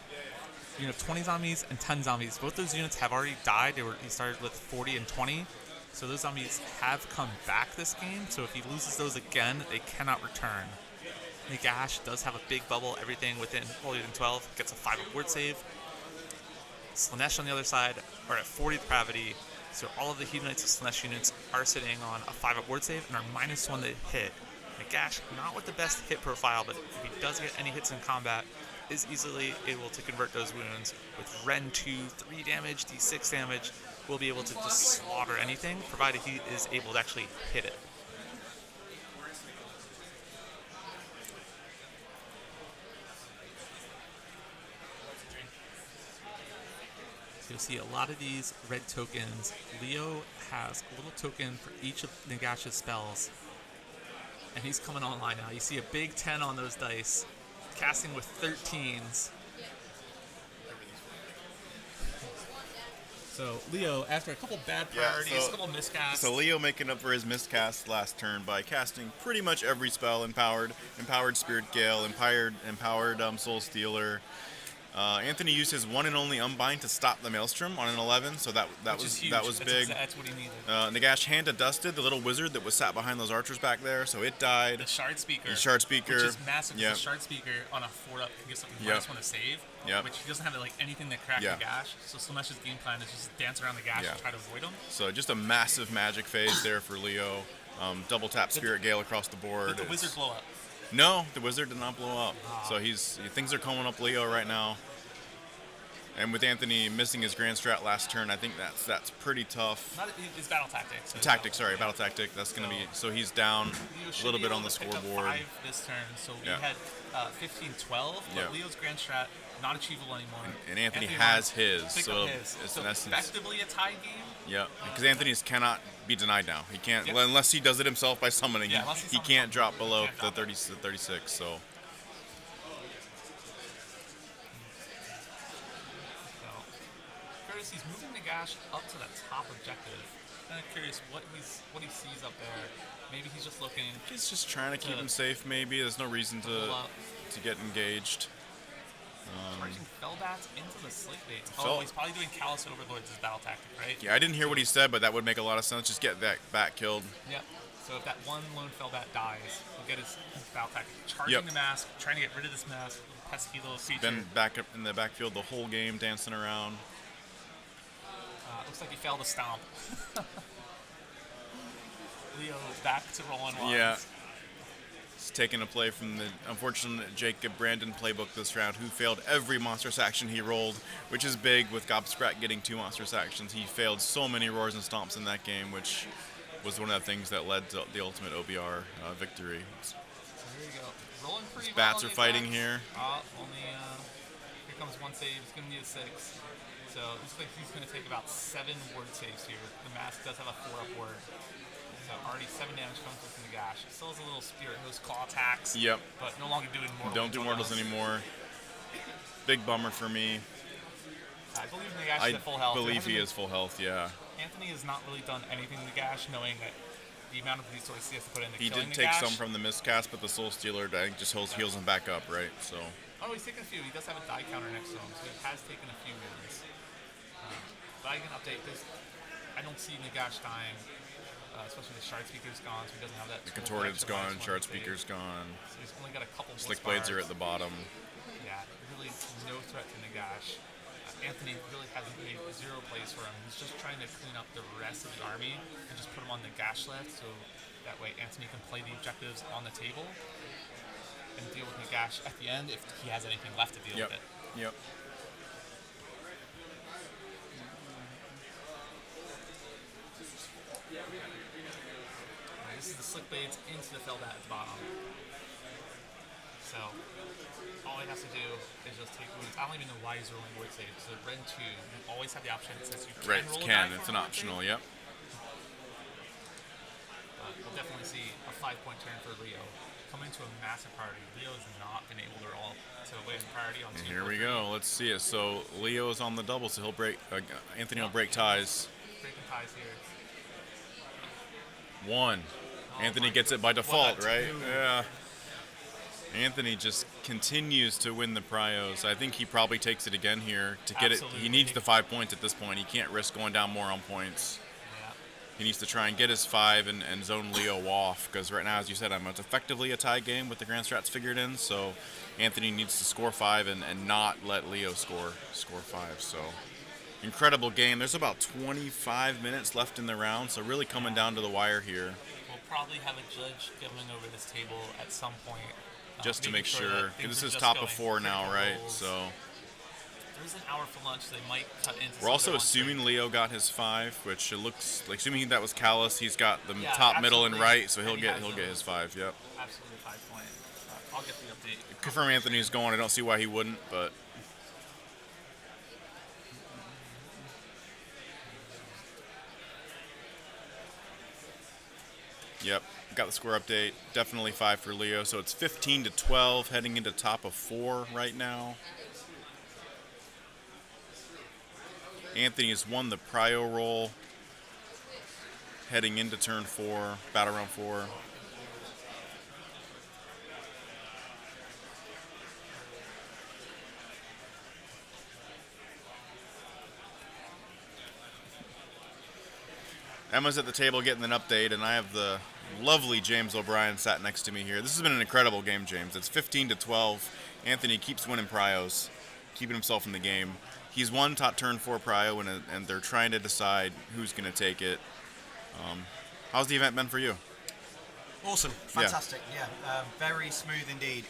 20 zombies and 10 zombies. Both those units have already died. He started with 40 and 20. So those zombies have come back this game. So if he loses those again, they cannot return. Nagash does have a big bubble. Everything within holier than 12 gets a 5-up ward save. Slanesh on the other side are at 40 depravity. So all of the Hedonites of Slanesh units are sitting on a 5-up ward save and are -1 to hit. Nagash, not with the best hit profile, but if he does get any hits in combat, is easily able to convert those wounds. With Ren 2, 3 damage, D6 damage, will be able to just slaughter anything, provided he is able to actually hit it. You'll see a lot of these red tokens. Leo has a little token for each of Nagash's spells. And he's coming online now. You see a big 10 on those dice. Casting with 13s. So Leo, after a couple bad priorities, a couple miscasts. So Leo making up for his miscast last turn by casting pretty much every spell: empowered Spirit Gale, empowered Soul Stealer. Anthony used his one and only Unbind to stop the Maelstrom on an 11, so that was big. That's what he needed. Nagash Hand of Dusted, the little wizard that was sat behind those archers back there, so it died. The Shard Speaker. Which is massive. Yep. The Shard Speaker on a 4-up can give something Yep. minus 1 to save. Yep. Which he doesn't have like anything that cracks Yeah. Nagash. So Slamesh's game plan is just dance around Nagash Yeah. and try to avoid him. So just a massive magic phase there for Leo. Double tap Spirit Gale across the board. Did the wizard blow up? No, the wizard did not blow up. So things are coming up Leo right now. And with Anthony missing his Grand Strat last turn, I think that's pretty tough. Not his battle tactics. Battle tactic. That's going to be, so he's down Leo a little bit on the picked up scoreboard. 5 this turn, so we Yeah. had 15-12, but Yeah. Leo's Grand Strat not achievable anymore. And Anthony has won, his, picked so up his. it's So in essence. effectively a tie game. Yeah, because Anthony's cannot be denied now. He can't, Yep. unless he does it himself by summoning. Yeah, unless he he summons can't drop something. below Can't the drop 30, 36, so. So, Curtis, he's moving Nagash up to the top objective. Kind of curious what he sees up there. Maybe he's just looking. He's just trying to keep him safe, maybe. There's no reason Pull up. to get engaged. Charging Fellbats into the Slate Bait. Fell- Oh, he's probably doing Callous Overlords as battle tactic, right? Yeah, I didn't hear what he said, but that would make a lot of sense. Just get that bat killed. Yep. So if that one lone Fellbat dies, he'll get his battle tactic. Charging the mask, trying to get rid of this mask, pesky little creature. Been back up in the backfield the whole game, dancing around. Looks like he failed a stomp. Leo back to rolling ones. Yeah. He's taking a play from the unfortunate Jacob Brandon playbook this round, who failed every monstrous action he rolled, which is big with Gobsprat getting 2 monstrous actions. He failed so many roars and stomps in that game, which was one of the things that led to the ultimate OBR victory. So here you go. Rolling pretty His well bats on are these fighting bats. here. Here comes one save. It's going to need a 6. So it looks like he's going to take about 7 word saves here. The mask does have a 4-up word. So already 7 damage comes with Nagash. Still has a little Spirit Host claw attacks. Yep. But no longer doing mortal. Don't do mortals anymore. Big bummer for me. I believe Nagash I is at full health. believe he is full health, yeah. Anthony has not really done anything to Nagash, knowing that the amount of resources he has to put into He killing did take Nagash. some from the miscast, but the Soul Stealer, I think, just heals him back up, right? So. Oh, he's taken a few. He does have a die counter next to him, so he has taken a few wounds. But I can update this. I don't see Nagash dying, especially the Shard Speaker's gone, so he doesn't have that. The tool Contorted's for gone, extra Shard save. Speaker's gone. So he's only got a couple Slick Blitzbards. Blades are at the bottom. Yeah, really no threat to Nagash. Anthony really hasn't made 0 plays for him. He's just trying to clean up the rest of the army and just put him on Nagash left, so that way Anthony can play the objectives on the table and deal with Nagash at the end if he has anything left to deal with it. Yep. This is the Slick Blades into the Fellbat at the bottom. So, all he has to do is just take wounds. I don't even know why he's rolling word saves. So, Ren 2, you always have the option that says you can Right, roll a can. die It's for an a word optional, save. yep. We'll definitely see a 5-point turn for Leo. Coming to a massive priority. Leo has not been able to roll to win priority on And team here we 4-3. go. Let's see it. So Leo is on the double, so he'll break. Anthony will break ties. Breaking ties here. 1. Oh Anthony my gets it by default, What a right? two. Yeah. Anthony just continues to win the prios. I think he probably takes it again here to get it. He Absolutely. needs the 5 points at this point. He can't risk going down more on points. Yeah. He needs to try and get his 5 and zone Leo off, because right now, as you said, it's effectively a tie game with the Grand Strats figured in. So Anthony needs to score 5 and not let Leo score 5. So incredible game. There's about 25 minutes left in the round, so really coming down to the wire here. We'll probably have a judge going over this table at some point. Just to making make sure, that things because this are is just top going of 4 now, critical right? rolls. So There's an hour for lunch. They might cut into. we're also assuming Leo got his 5, which it looks like, assuming that was Callus, he's got the Yeah, top, middle, and absolutely. right, so he'll And he get has his 5. Yep. Absolutely 5 point. I'll get the update. Confirm Anthony's going. I don't see why he wouldn't, but Yep. Got the score update. Definitely 5 for Leo. So it's 15-12, heading into top of 4 right now. Anthony has won the prio roll, heading into turn 4, battle round 4. Emma's at the table getting an update, and I have the lovely James O'Brien sat next to me here. This has been an incredible game, James. It's 15-12. Anthony keeps winning prios, keeping himself in the game. He's won top turn 4 prio, and they're trying to decide who's going to take it. How's the event been for you? Awesome, fantastic, yeah. Very smooth indeed.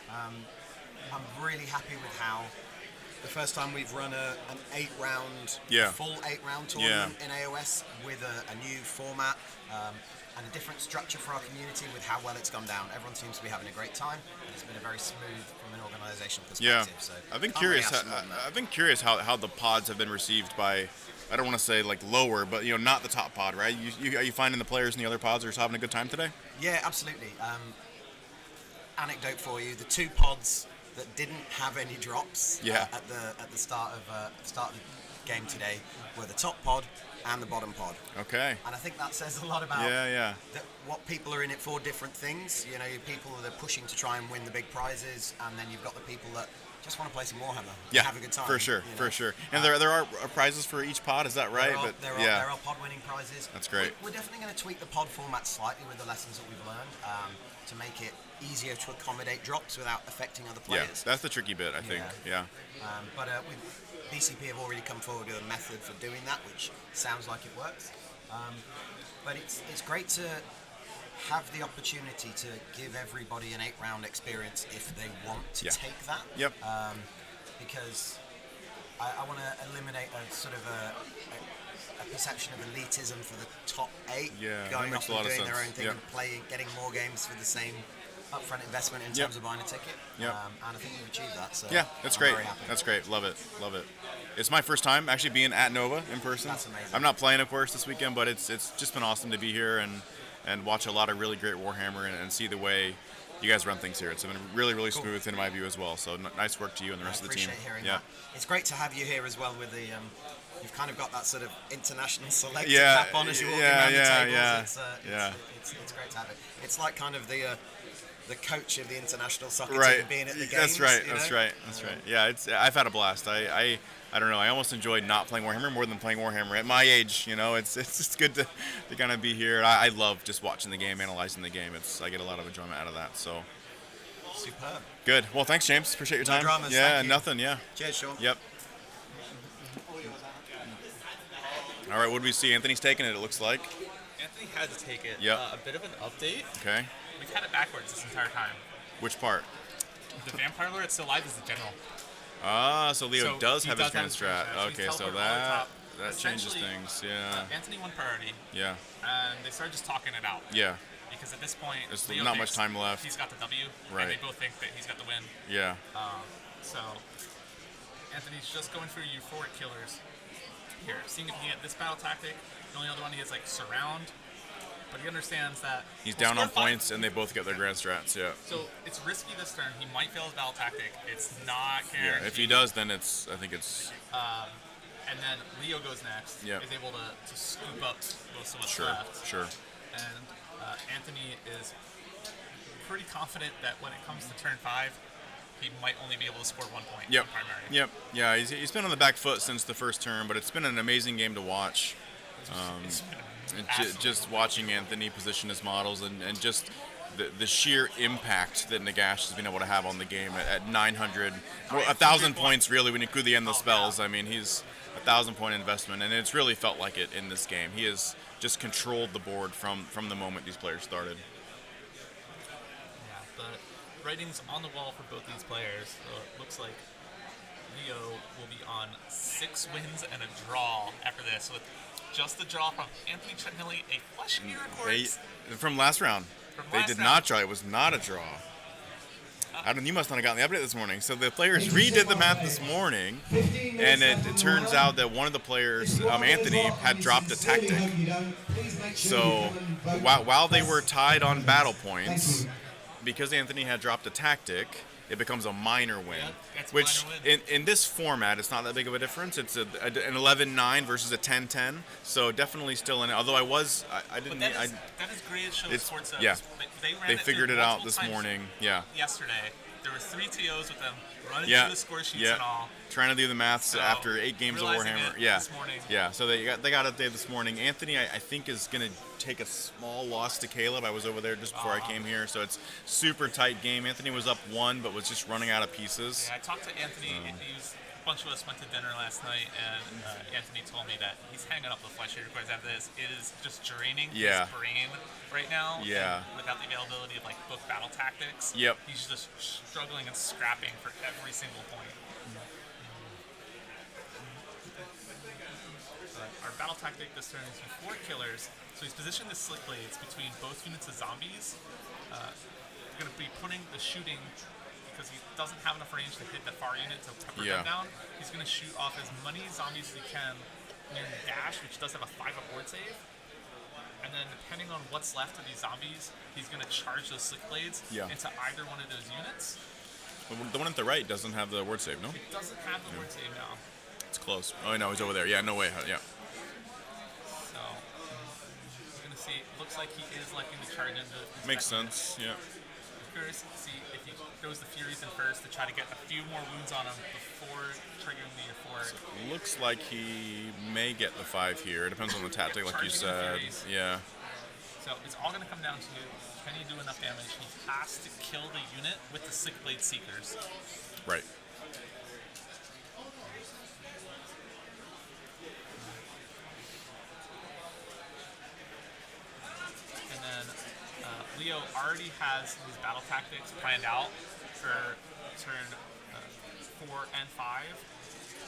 I'm really happy with how the first time we've run an 8-round, full 8-round tournament in AoS with a new format and a different structure for our community with how well it's gone down. Everyone seems to be having a great time, and it's been a very smooth from an organizational perspective. Yeah, So I've been curious. I've been curious how the pods have been received by. I don't want to say like lower, but not the top pod, right? Are you finding the players in the other pods are just having a good time today? Yeah, absolutely. Anecdote for you: the 2 pods that didn't have any drops at the start of the game today were the top pod and the bottom pod. Okay. And I think that says a lot about that what people are in it for, different things. You know, people that are pushing to try and win the big prizes, and then you've got the people that just want to play some Warhammer and have a good time. For sure. And there are prizes for each pod, is that right? There are pod winning prizes. That's great. We're definitely going to tweak the pod format slightly with the lessons that we've learned to make it easier to accommodate drops without affecting other players. Yeah, that's the tricky bit, I think. Yeah. But BCP have already come forward with a method for doing that, which sounds like it works. But it's great to have the opportunity to give everybody an 8-round experience if they want to take that. Yep. Because I want to eliminate a sort of a perception of elitism for the top 8 going off and doing their own thing and playing, getting more games for the same upfront investment in terms of buying a ticket. And I think we've achieved that. So that's I'm great. very happy. That's great. Love it. It's my first time actually being at Nova in person. That's amazing. I'm not playing, of course, this weekend, but it's just been awesome to be here and watch a lot of really great Warhammer and see the way you guys run things here. It's been really, really smooth in my view as well. So nice work to you and the rest of the team. I appreciate hearing that. It's great to have you here as well with the. You've kind of got that sort of international selector cap on as you're walking around the tables. It's great to have it. It's like kind of the coach of the international soccer team being at the games. That's right. Yeah, I've had a blast. I don't know. I almost enjoyed not playing Warhammer more than playing Warhammer at my age. It's just good to kind of be here. I love just watching the game, analyzing the game. I get a lot of enjoyment out of that. So superb. Good. Well, thanks, James. Appreciate your time. No dramas. Yeah, Thank you. nothing. Yeah. Cheers, Sean. Yep. All right. What do we see? Anthony's taking it. It looks like. Anthony had to take it. Yep. A bit of an update. Okay. We've had it backwards this entire time. Which part? The Vampire Lord still alive as the general. So Leo does have his grand strat. Okay, so that changes Essentially, things. Yeah. Anthony won priority, Yeah. and they started just talking it out. Yeah. Because at this point, There's Leo not much thinks time left. He's got the W, Right. and they both think that he's got the win. Yeah. So Anthony's just going through euphoric killers here, seeing if he can get this battle tactic. The only other one he has like surround, but he understands that He's we'll down on score 5. points, and they both get their grand strats. Yeah. So it's risky this turn. He might fail his battle tactic. It's not guaranteed. Yeah. If he does, then I think it's And then Leo goes next. Yeah. Is able to scoop up most of what's sure. left. Sure. And Anthony is pretty confident that when it comes to turn 5, he might only be able to score 1 point Yep. in primary. Yep. Yeah. He's been on the back foot since the first turn, but it's been an amazing game to watch. It's been And absolute- just watching Anthony position his models and just the sheer impact that Nagash has been able to have on the game at 900, well, 1,000 points really when you include the endless spells. I mean, he's 1,000-point investment, and it's really felt like it in this game. He has just controlled the board from the moment these players started. Yeah, the writing's on the wall for both these players. So it looks like Leo will be on 6 wins and a draw after this, with just the draw from Anthony Chetnelly, a Flesh Eater corpse. From last round. From They last did round. not draw. It was not a draw. I don't. You must not have gotten the update this morning. So the players redid the math this morning, and it turns out that one of the players, Anthony, had dropped a tactic. So while they were tied on battle points, because Anthony had dropped a tactic, it becomes a minor win. Which in this format, it's not that big of a difference. It's an 11-9 versus a 10-10. So definitely still in it. Although I didn't. That is great at Show Sports. Yeah. They figured it out this morning. Yeah. Yesterday, there were 3 TOs with them running through the score sheets and all. Trying to do the maths after 8 games of Warhammer. Yeah. This morning. Yeah. So they got updated this morning. Anthony, I think, is going to take a small loss to Caleb. I was over there just before I came here, so it's super tight game. Anthony was up 1, but was just running out of pieces. Yeah, I talked to Anthony. A bunch of us went to dinner last night, and Anthony told me that he's hanging up the flesh records after this. It is just draining his brain right now. Yeah. Without the availability of book battle tactics. Yep. He's just struggling and scrapping for every single point. Our battle tactic this turn is 4 killers. So he's positioned the slick blades between both units of zombies. We're going to be putting the shooting, because he doesn't have enough range to hit the far unit to pepper them down. He's going to shoot off as many zombies as he can near the dash, which does have a 5 up ward save. And then depending on what's left of these zombies, he's going to charge those slick blades into either one of those units. The one at the right doesn't have the word save, no? It doesn't have the word save now. It's close. Oh, no, he's over there. Yeah, no way. Yeah. So, we're going to see. Looks like he is liking to charge into. Makes sense, yeah. Curious to see if he throws the Furies in first to try to get a few more wounds on him before triggering the Euphoric. So looks like he may get the 5 here. It depends on the tactic, like you said. Yeah. So it's all going to come down to, can he do enough damage? He has to kill the unit with the Sick Blade Seekers. Right. And then Leo already has his battle tactics planned out for turn 4 and 5.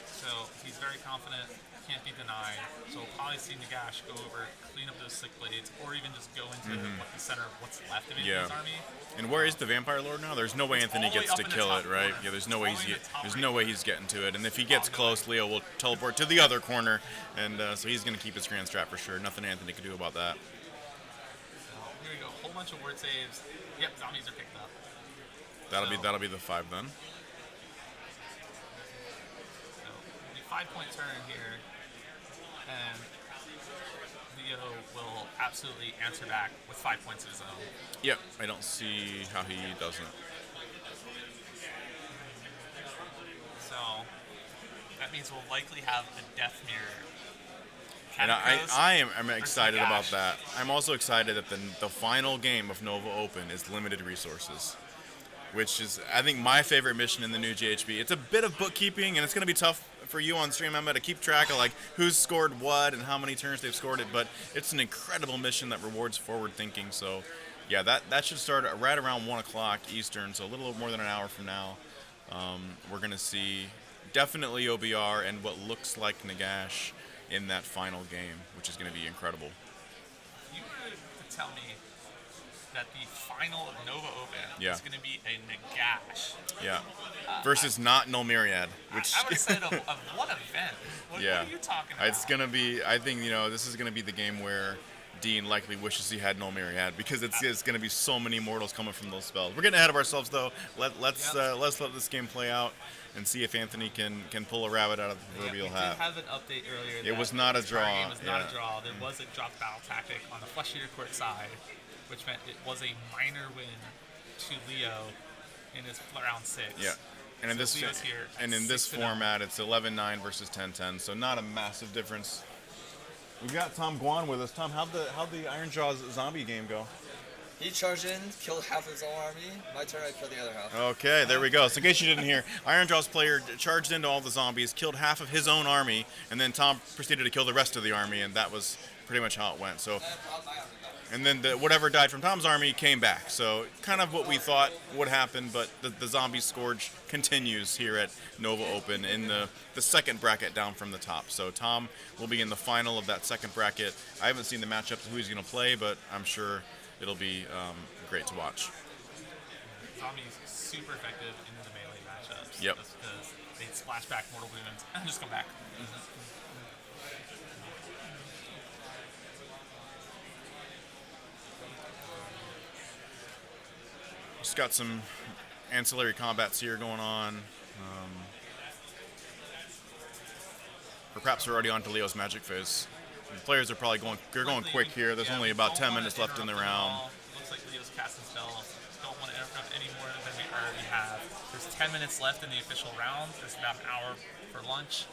So he's very confident, can't be denied. So we'll probably see Nagash go over, clean up those Sick Blades, or even just go into the center of what's left of Anthony's army. And where is the Vampire Lord now? There's no way Anthony gets to kill it, right? Yeah, there's no way he's getting to it. And if he gets close, Leo will teleport to the other corner, and so he's going to keep his grand strat for sure. Nothing Anthony can do about that. So here we go, whole bunch of word saves. Yep, zombies are picked up. That'll be the 5 then. 5-point turn here, and Leo will absolutely answer back with 5 points of his own. Yep, I don't see how he doesn't. So that means we'll likely have a Death Mirror. And I'm excited about that. I'm also excited that the final game of Nova Open is limited resources, which is, I think, my favorite mission in the new GHB. It's a bit of bookkeeping, and it's going to be tough for you on stream, Emma, to keep track of who's scored what and how many turns they've scored it, but it's an incredible mission that rewards forward thinking. So yeah, that should start right around 1 o'clock Eastern, so a little more than an hour from now. We're going to see definitely OBR and what looks like Nagash in that final game, which is going to be incredible. You were to tell me that the final of Nova Open is going to be a Nagash. Yeah. Versus not Null Myriad, which I would have said of what event? What are you talking about? It's gonna be. I think this is gonna be the game where Dean likely wishes he had Null Myriad, because it's gonna be so many mortals coming from those spells. We're getting ahead of ourselves though. Let's let this game play out and see if Anthony can pull a rabbit out of the proverbial hat. We did have an update earlier. It was not a draw. It was not a draw. There was a drop battle tactic on the Flesh Eater Court side, which meant it was a minor win to Leo in his round 6. Yeah. And in this format, it's 11-9 versus 10-10, so not a massive difference. We've got Tom Guan with us. Tom, how'd the Iron Jaws zombie game go? He charged in, killed half his own army. My turn, I killed the other half. Okay, there we go. So in case you didn't hear, Iron Jaws player charged into all the zombies, killed half of his own army, and then Tom proceeded to kill the rest of the army, and that was pretty much how it went. So. And then whatever died from Tom's army came back. So kind of what we thought would happen, but the zombie scourge continues here at Nova Open in the second bracket down from the top. So Tom will be in the final of that second bracket. I haven't seen the matchup to who he's going to play, but I'm sure it'll be great to watch. Zombies super effective in the melee matchups. Yep. Just because they splash back mortal wounds and just come back. Just got some ancillary combats here going on. Or perhaps we're already on to Leo's magic phase. The players are probably going quick here. There's only about 10 minutes left in the round. Looks like Leo's casting spells. Don't want to interrupt any more than we already have. There's 10 minutes left in the official round. There's about an hour for lunch.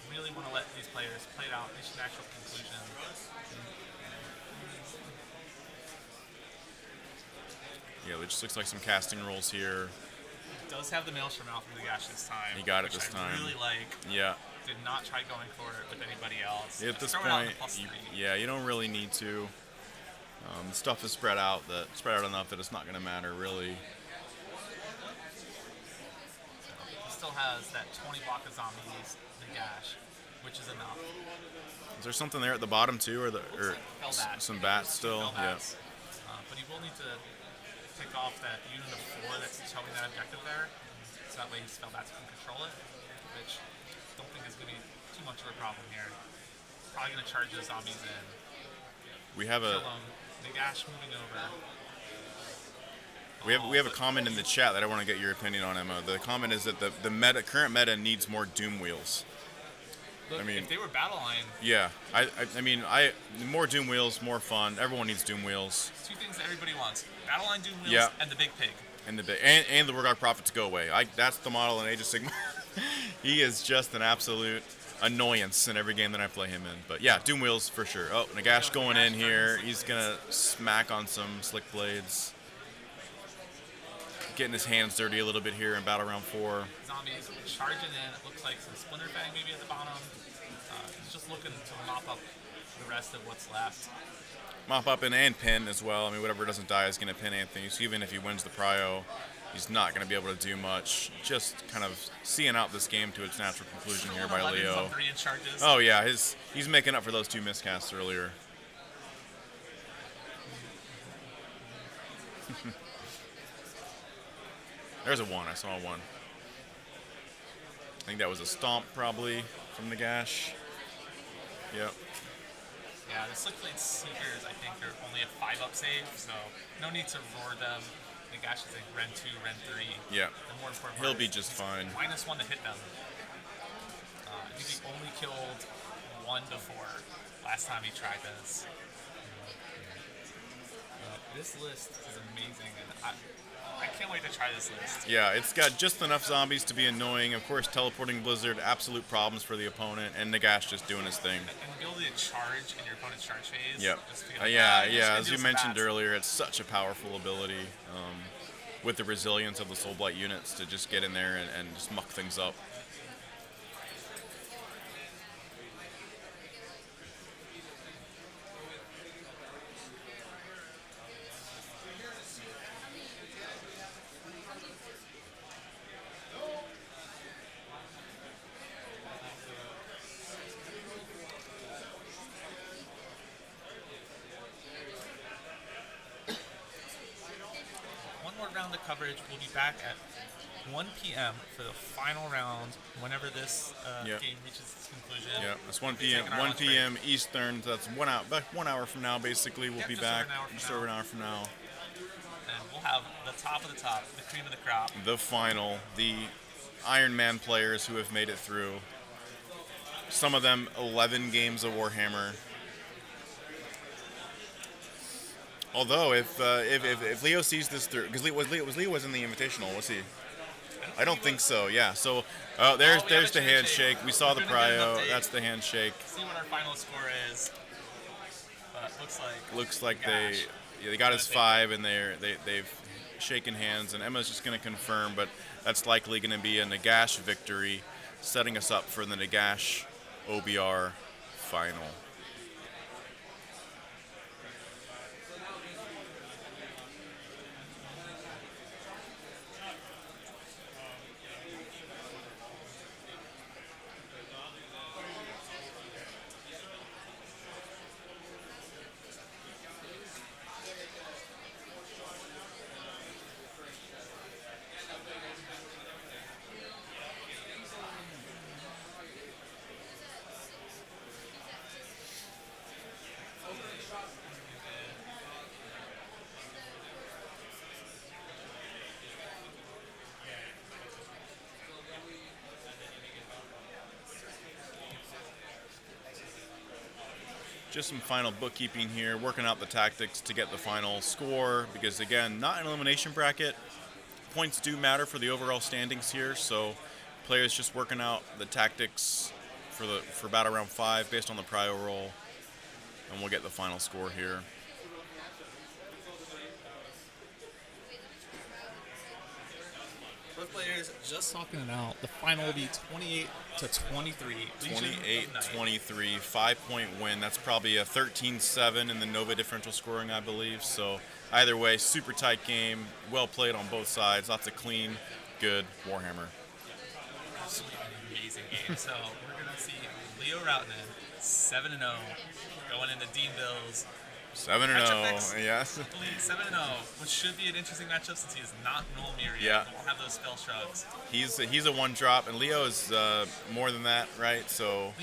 Really want to let these players play it out, reach an actual conclusion. Yeah, it just looks like some casting rolls here. He does have the Maelstrom out from the Gash this time. He got it this time. I really like. Yeah. Did not try going for it with anybody else. At this throw it out in point, the +3. yeah, you don't really need to. The stuff is spread out enough that it's not going to matter really. He still has that 20 block of zombies, the Gash, which is enough. Is there something there at the bottom too, or Like some bats still? Yeah. But he will need to pick off that unit of 4 that's showing that objective there, so that way his spell bats can control it, which I don't think is going to be too much of a problem here. Probably going to charge those zombies in. We have a. Kill them. The Gash moving over. We have a comment in the chat that I want to get your opinion on, Emma. The comment is that the current meta needs more Doom wheels. Look, I mean, if they were battle line, yeah. I mean, more Doom wheels, more fun. Everyone needs Doom wheels. 2 things that everybody wants: battle line Doom wheels Yeah. and the big pig. And the Wargog Prophet to go away. That's the model in Age of Sigmar. He is just an absolute annoyance in every game that I play him in. But yeah, Doom wheels for sure. Oh, Nagash going in here. He's gonna smack on some slick blades. Getting his hands dirty a little bit here in Battle Round 4. Zombies charging in. It looks like some Splinter Fang maybe at the bottom. He's just looking to mop up the rest of what's left. Mop up and pin as well. I mean, whatever doesn't die is going to pin Anthony. So even if he wins the prio, he's not going to be able to do much. Just kind of seeing out this game to its natural conclusion here by Leo. Oh yeah, he's making up for those 2 miscasts earlier. There's a 1. I saw a 1. I think that was a stomp probably from the Gash. Yep. Yeah, the Slick Blade Seekers, I think, are only a 5-up save, so no need to roar them. The Gash is like Ren 2, Ren 3. Yeah. The more important He'll part be is just fine. -1 to hit them. I think he only killed 1 before last time he tried this. This list is amazing, and I can't wait to try this list. Yeah, it's got just enough zombies to be annoying. Of course, teleporting Blizzard, absolute problems for the opponent, and Nagash just doing his thing. And the ability to charge in your opponent's charge phase. Yep. As you mentioned earlier, it's such a powerful ability with the resilience of the Soul Blight units to just get in there and just muck things up. Round of coverage. We'll be back at 1 p.m. for the final round. Whenever this game reaches its conclusion. Yeah, it's 1 p.m. 1 p.m. Eastern. So that's 1 hour. About 1 hour from now, basically, we'll be back. Just over an hour from now. And we'll have the top of the top, the cream of the crop. The final, the Iron Man players who have made it through. Some of them 11 games of Warhammer. Although, if Leo sees this through, because Leo was in the Invitational, was he? I don't think so. Yeah. So there's the handshake. We saw the prio. That's the handshake. See what our final score is. But looks like they got his 5 and they've shaken hands, and Emma's just going to confirm, but that's likely going to be a Nagash victory, setting us up for the Nagash OBR final. just some final bookkeeping here, working out the tactics to get the final score, because again, not an elimination bracket. Points do matter for the overall standings here, so players just working out the tactics for battle round 5 based on the prio roll, and we'll get the final score here. Both players just talking it out. The final will be 28-23. 28-23, 5-point win. That's probably a 13-7 in the Nova differential scoring, I believe. So either way, super tight game, well played on both sides. Lots of clean, good Warhammer. Amazing game. So we're going to see Leo Routinen, 7-0, going into Dean Bill's 7-0, yes. 7-0, which should be an interesting matchup since he is not Noel Myriad. Yeah. He won't have those spell shrugs. He's a one drop, and Leo is more than that, right? So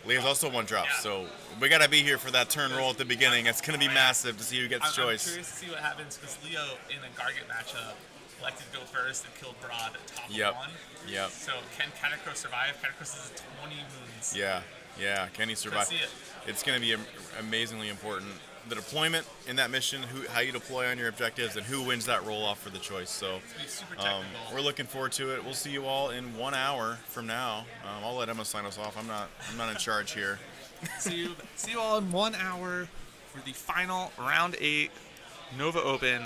Leo's also one drop. Yeah. So we gotta be here for that turn roll at the beginning. It's gonna be massive to see who gets choice. I'm curious to see what happens because Leo in a Gargant matchup elected to go first and killed Broad at top of 1. Yep. So can Catacross survive? Catacross is 20 wounds. Yeah. Can he survive? See it. It's gonna be amazingly important. The deployment in that mission, how you deploy on your objectives, and who wins that roll off for the choice. So we're looking forward to it. We'll see you all in 1 hour from now. I'll let Emma sign us off. I'm not in charge here. See you all in 1 hour for the final round 8 Nova Open.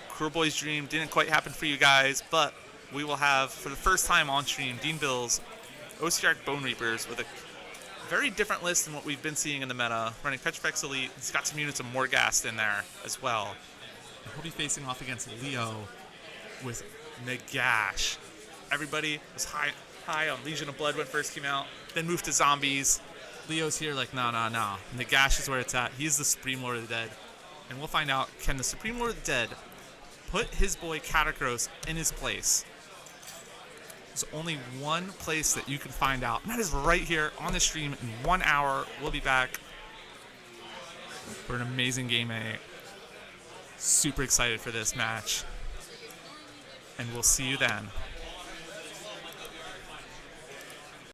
Cruel Boy's Dream didn't quite happen for you guys, but we will have, for the first time on stream, Dean Bill's OCR Bone Reapers with a very different list than what we've been seeing in the meta. Running Petrifex Elite. He's got some units of Morghast in there as well. And he'll be facing off against Leo with Nagash. Everybody was high on Legion of Blood when it first came out, then moved to zombies. Leo's here like, nah. Nagash is where it's at. He's the Supreme Lord of the Dead. And we'll find out, can the Supreme Lord of the Dead put his boy Catacross in his place? There's only one place that you can find out, and that is right here on the stream in 1 hour. We'll be back for an amazing Game 8. Super excited for this match, and we'll see you then.